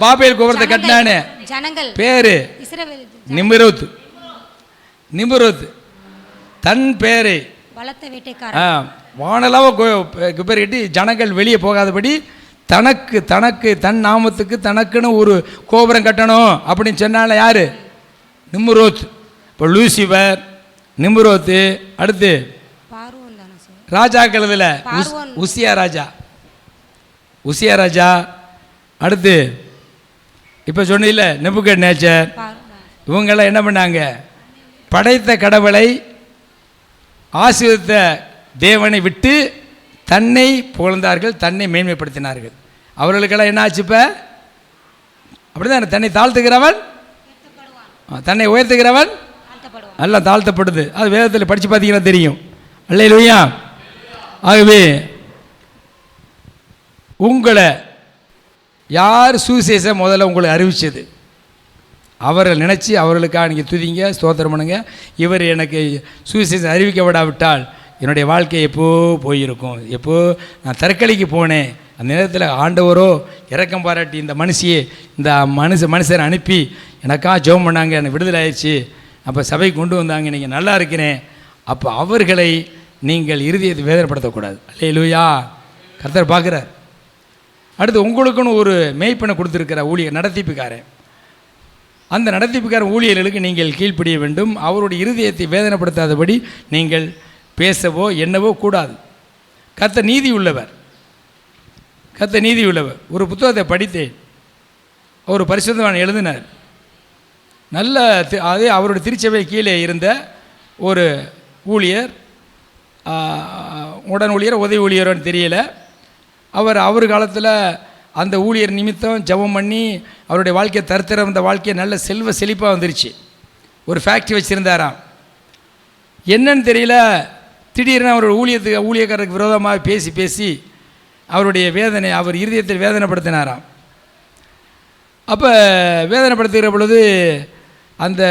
பாபேல் கோபுரத்தை கட்டினானே பேரு நிமிரோத். நிமிரோத் தன் பேரை வானலாவ பேர் கட்டி ஜனங்கள் வெளியே போகாதபடி தனக்கு தனக்கு தன் நாமத்துக்கு தனக்குன்னு ஒரு கோபுரம் கட்டணும் அப்படின்னு சொன்னால யாரு? நிமிரோத். இப்போ லூசிபர், நிமிரோத்து. அடுத்து ராஜாக்கள் இதில் உசியா ராஜா, உசியா ராஜா. அடுத்து இப்போ சொன்னதில்ல நெபுகத்நேச்சர். இவங்கெல்லாம் என்ன பண்ணாங்க? படைத்த கடவுளை ஆசீர்வதித்த தேவனை விட்டு தன்னை புகழ்ந்தார்கள், தன்னை மேன்மைப்படுத்தினார்கள். அவர்களுக்கெல்லாம் என்ன ஆச்சு? இப்போ அப்படிதான், தன்னை தாழ்த்துகிறவன் தன்னை உயர்த்துகிறவன் எல்லாம் தாழ்த்தப்படுது. அது வேதத்தில் படித்து பார்த்தீங்கன்னா தெரியும். அல்லேலூயா. ஆகவே உங்களை யார் சுவிசேஷம் முதல்ல உங்களை அறிவிச்சது? அவர்கள் நினச்சி அவர்களுக்காக நீங்கள் துதிங்க, ஸ்தோத்திரம் பண்ணுங்க. இவர் எனக்கு சுவிசேஷம் அறிவிக்கப்படாவிட்டால் என்னுடைய வாழ்க்கை எப்போ போயிருக்கும், எப்போ நான் தற்கொலைக்கு போனேன். அந்த நேரத்தில் ஆண்டவரோ இரக்கம் பாராட்டி இந்த மனுஷியை இந்த மனுஷரை அனுப்பி எனக்காக ஜெபம் பண்ணாங்க, எனக்கு விடுதலை ஆயிடுச்சு, அப்போ சபைக்கு கொண்டு வந்தாங்க, நீங்கள் நல்லா இருக்கிறேன். அப்போ அவர்களை நீங்கள் இருதயத்தை வேதனைப்படுத்தக்கூடாது. அல்லேலூயா. கர்த்தர் பார்க்குறார். அடுத்து உங்களுக்குன்னு ஒரு மேய்ப்பனை கொடுத்துருக்கிற ஊழியர் நடத்திப்புக்காரன். அந்த நடத்திப்புக்காரன் ஊழியர்களுக்கு நீங்கள் கீழ்ப்படிய வேண்டும். அவருடைய இருதயத்தை வேதனைப்படுத்தாதபடி நீங்கள் பேசவோ என்னவோ கூடாது. கர்த்தர் நீதி உள்ளவர், கர்த்தர் நீதி உள்ளவர். ஒரு புத்தகத்தை படித்தேன், ஒரு பரிசுத்தவான் எழுதினார். நல்ல அதே அவருடைய திருச்சபை கீழே இருந்த ஒரு ஊழியர், உடன் ஊழியர் உதவி ஊழியரோன்னு தெரியல, அவர் காலத்தில் அந்த ஊழியர் நிமித்தம் ஜெபம் பண்ணி அவருடைய வாழ்க்கையை தருத்திறந்த வாழ்க்கையை நல்ல செல்வ செழிப்பாக வந்துருச்சு. ஒரு ஃபேக்ட்ரி வச்சுருந்தாராம். என்னன்னு தெரியல, திடீர்னு அவருடைய ஊழியக்காரருக்கு விரோதமாக பேசி பேசி அவருடைய வேதனை அவர் இருதயத்தில் வேதனைப்படுத்தினாராம். அப்போ வேதனைப்படுத்துகிற பொழுது அந்த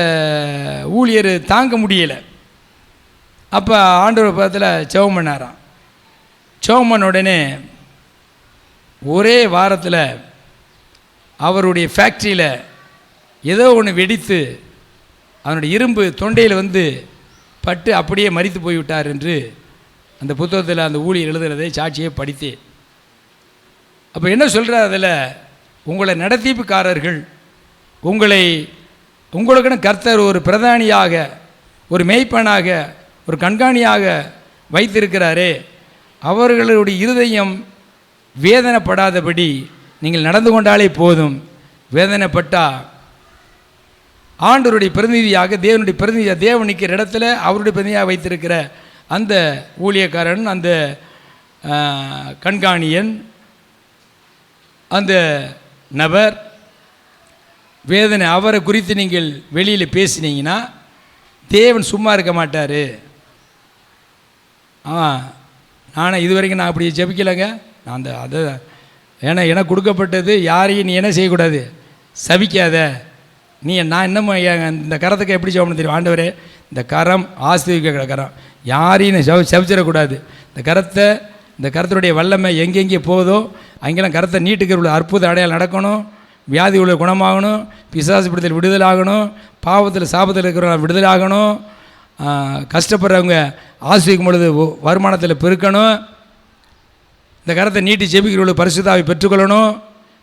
ஊழியர் தாங்க முடியலை. அப்போ ஆண்டவர் பக்கத்தில் ஜெபம் பண்ணாராம். ஜெபம் பண்ண உடனே ஒரே வாரத்தில் அவருடைய ஃபேக்ட்ரியில் ஏதோ ஒன்று வெடித்து அவனுடைய இரும்பு தொண்டையில் பட்டு அப்படியே மரித்து போய்விட்டார் என்று அந்த புத்தகத்தில் அந்த ஊழியர் எழுதுகிறதை சாட்சியை படித்தேன். அப்போ என்ன சொல்கிறார் அதில்? உங்களை நடத்திப்புக்காரர்கள் உங்களை உங்களுக்குன்னு கர்த்தர் ஒரு பிரதானியாக, ஒரு மேய்ப்பனாக, ஒரு கண்காணியாக வைத்திருக்கிறாரே, அவர்களுடைய இருதயம் வேதனைப்படாதபடி நீங்கள் நடந்து கொண்டாலே போதும். வேதனைப்பட்டால் ஆண்டவருடைய பிரதிநிதியாக, தேவனுடைய பிரதிநிதியாக, தேவன் நிற்கிற இடத்துல அவருடைய பிரதிநிதியாக வைத்திருக்கிற அந்த ஊழியக்காரன், அந்த கண்காணியன், அந்த நபர் வேதனை அவரை குறித்து நீங்கள் வெளியில் பேசினீங்கன்னா தேவன் சும்மா இருக்க மாட்டார். நான் இது வரைக்கும் நான் அப்படி ஜெபிக்கலைங்க. நான் அது ஏன்னா எனக்கு கொடுக்கப்பட்டது யாரையும் நீ என்ன செய்யக்கூடாது, சபிக்காத. நான் இன்னமும் இந்த கரத்துக்கு எப்படி ஜெபம்னு தெரியும். ஆண்டவரே, இந்த கரம் ஆசீர்வதிக்கிற கரம், யாரையும் சபிச்சிடக்கூடாது. இந்த கரத்தினுடைய வல்லமை எங்கெங்கே போதோ அங்கெல்லாம் கரத்தை நீட்டுக்கிற அற்புத அடையாளம் நடக்கணும். வியாதி உள்ள குணமாகணும், பிசாசு பிடித்தல் விடுதலாகணும், பாவத்தில் சாபத்தில் இருக்கிறவங்க விடுதலாகணும், கஷ்டப்படுறவங்க ஆசீர்வதிக்கும் பொழுது வருமானத்தில் பெருக்கணும். இந்த கரத்தை நீட்டி ஜெபிக்கிறவர்கள் பரிசுத்தாவை பெற்றுக்கொள்ளணும்,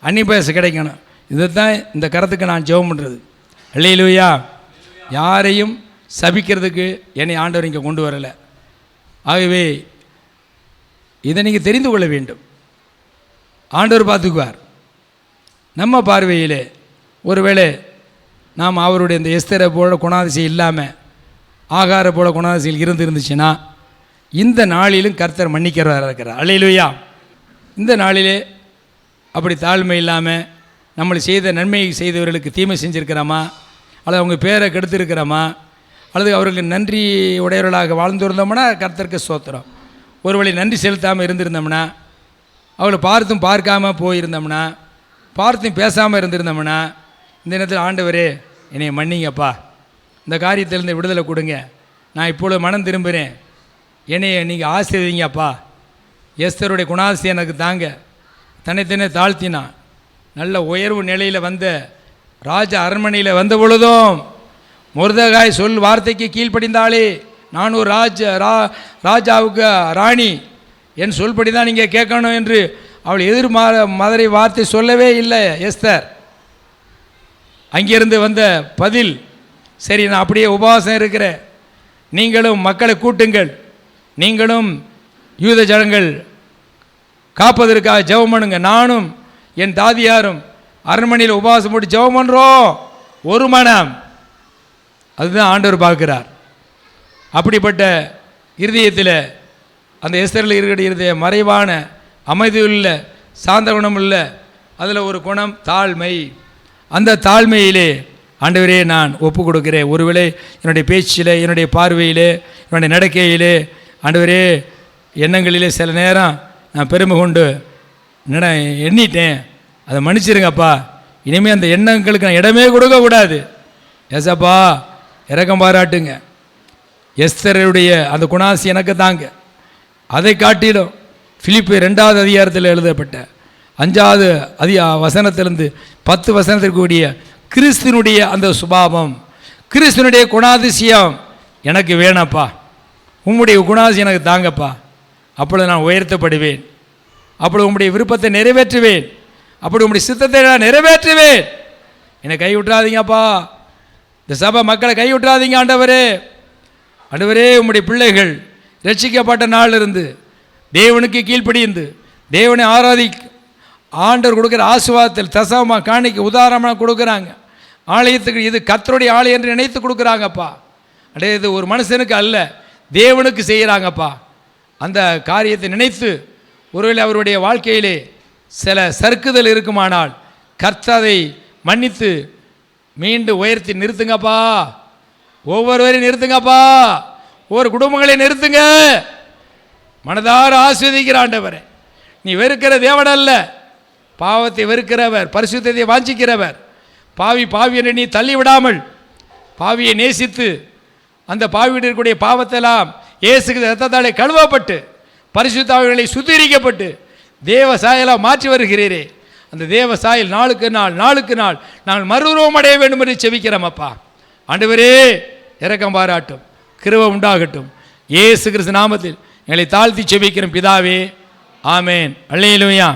அன்னி பேச கிடைக்கணும். இதுதான் இந்த கரத்துக்கு நான் ஜெபம் பண்ணுறது. அல்லேலூயா. யாரையும் சபிக்கிறதுக்கு என்னை ஆண்டவர் இங்கே கொண்டு வரலை. ஆகவே இதை நீங்கள் தெரிந்து கொள்ள வேண்டும். ஆண்டவர் பார்த்துக்குவார். நம்ம பார்வையிலே ஒருவேளை நாம் அவருடைய இந்த எஸ்தரை போல குணாதிசயம் இல்லாமல் ஆகார போல குணாதிசயம் இருந்துச்சுன்னா இந்த நாளிலும் கர்த்தர் மன்னிக்கிறவராக இருக்கிறார். அல்லேலூயா. இந்த நாளிலே அப்படி தாழ்மை இல்லாமல் நம்மளை செய்த நன்மை செய்தவர்களுக்கு தீமை செஞ்சுருக்கிறோமா, அல்லது அவங்க பேரை கெடுத்துருக்கிறோமா, அல்லது அவர்களுக்கு நன்றி உடையவர்களாக வாழ்ந்துருந்தோம்னா கர்த்தருக்கு ஸ்தோத்திரம். ஒருவேளை நன்றி செலுத்தாமல் இருந்திருந்தோம்னா, அவளை பார்த்தும் பார்க்காம போயிருந்தோம்னா, பார்த்தும் பேசாமல் இருந்திருந்தோம்னா, இந்த நேரத்தில் ஆண்டவரே என்னை மன்னிங்கப்பா, இந்த காரியத்திலேருந்து விடுதலை கொடுங்க, நான் இப்பொழுது மனம் திரும்புகிறேன், என்னை நீங்கள் ஆசீர்வதிங்கப்பா. எஸ்தருடைய குணாதிசயம் எனக்கு தாங்க. தன்னைத்தனே தாழ்த்தினான். நல்ல உயர்வு நிலையில் வந்த ராஜா அரண்மனையில் வந்த பொழுதும் மொர்தெகாய் சொல் வார்த்தைக்கு கீழ்ப்படிந்தாலே, நான் ஒரு ராஜாவுக்கு ராணி, என் சொல்படி தான் நீங்கள் கேட்கணும் என்று அவள் மதுரை வார்த்தை சொல்லவே இல்லை எஸ்தர். அங்கிருந்து வந்த பதில், சரி நான் அப்படியே உபவாசம் இருக்கிறேன், நீங்களும் மக்களை கூட்டுங்கள், நீங்களும் யூத ஜனங்கள் காப்பதற்காக ஜெபம் பண்ணுங்க, நானும் என் தாதியாரும் அரண்மனையில் உபவாசம் போட்டு ஜெபம் பண்ணுறோம், ஒரு மனம். அதுதான் ஆண்டவர் பார்க்கிறார். அப்படிப்பட்ட இருதயத்தில் அந்த எஸ்தரில் இருக்கிற இருதய மறைவான அமைதியுள்ள சாந்த குணம் உள்ள அதில் ஒரு குணம் தாழ்மை. அந்த தாழ்மையிலே ஆண்டவரே நான் ஒப்பு கொடுக்கிறேன். ஒருவேளை என்னுடைய பேச்சில், என்னுடைய பார்வையிலே, என்னுடைய நடக்கையிலே, ஆண்டவரே எண்ணங்களிலே சில நேரம் நான் பெருமை கொண்டு எண்ணிட்டேன், அதை மன்னிச்சிருங்கப்பா. இனிமேல் அந்த எண்ணங்களுக்கு நான் இடமே கொடுக்கக்கூடாது. ஏசப்பா இரக்கம் பாராட்டுங்க. எஸ்தருடைய அந்த குணாசி எனக்கு தாங்க. அதை காட்டிலும் பிலிப்பு 2வது அதிகாரத்தில் எழுதப்பட்ட 5வது வசனத்திலிருந்து 10 வசனத்திற்கு கூடிய கிறிஸ்துனுடைய அந்த சுபாவம், கிறிஸ்துனுடைய குணாதிசயம் எனக்கு வேணப்பா, உம்முடைய குணாதிசயம் எனக்கு தாங்கப்பா. அப்பொழுது நான் உயர்த்தப்படுவேன், அப்பொழுது உம்முடைய விருப்பத்தை நிறைவேற்றுவேன், அப்படி உம்முடைய சித்தத்தை நான் நிறைவேற்றுவேன். என்னை கை விட்டுறாதீங்கப்பா, இந்த சபை மக்களை கை விட்டுறாதீங்க ஆண்டவரே. ஆண்டவரே உம்முடைய பிள்ளைகள் ரட்சிக்கப்பட்ட நாளிலிருந்து தேவனுக்கு கீழ்ப்படிந்து தேவனை ஆண்டவர் கொடுக்குற ஆசீர்வாதத்தில் தசமமாக காணிக்க உதாரணமாக கொடுக்குறாங்க. ஆலயத்துக்கு இது கர்த்தருடைய ஆலயம் என்று நினைத்து கொடுக்குறாங்கப்பா. அடே இது ஒரு மனுஷனுக்கு அல்ல, தேவனுக்கு செய்கிறாங்கப்பா. அந்த காரியத்தை நினைத்து ஒருவேளை அவருடைய வாழ்க்கையிலே சில சறுக்குதல் இருக்குமானால் கர்த்தரை மன்னித்து மீண்டும் உயர்த்தி நிறுத்துங்கப்பா. ஒவ்வொருவரையும் நிறுத்துங்கப்பா, ஒவ்வொரு குடும்பங்களை நிறுத்துங்க. மனதார ஆசீர்வதிக்கிற ஆண்டவரே, நீ வெறுக்கிற தேவன் அல்ல, பாவத்தை வெறுக்கிறவர், பரிசுத்தத்தை வாஞ்சிக்கிறவர். பாவி என்று நீ தள்ளிவிடாமல் பாவியை நேசித்து அந்த பாவியில் இருக்கக்கூடிய பாவத்தெல்லாம் இயேசுக்கு ரத்தத்தாலே கழுவப்பட்டு பரிசுத்தாவிகளை சுத்திகரிக்கப்பட்டு தேவ சாயலாக மாற்றி வருகிறீரே, அந்த தேவ சாயல் நாளுக்கு நாள் நாங்கள் மறுரூபம் அடைய வேண்டும் என்று செபிக்கிறோம் அப்பா. ஆண்டவரே இரக்கம் பாராட்டும், கிருபை உண்டாகட்டும். இயேசு கிறிஸ்து நாமத்தில் எங்களை தாழ்த்தி செபிக்கிறோம் பிதாவே, ஆமேன். அல்லேலூயா.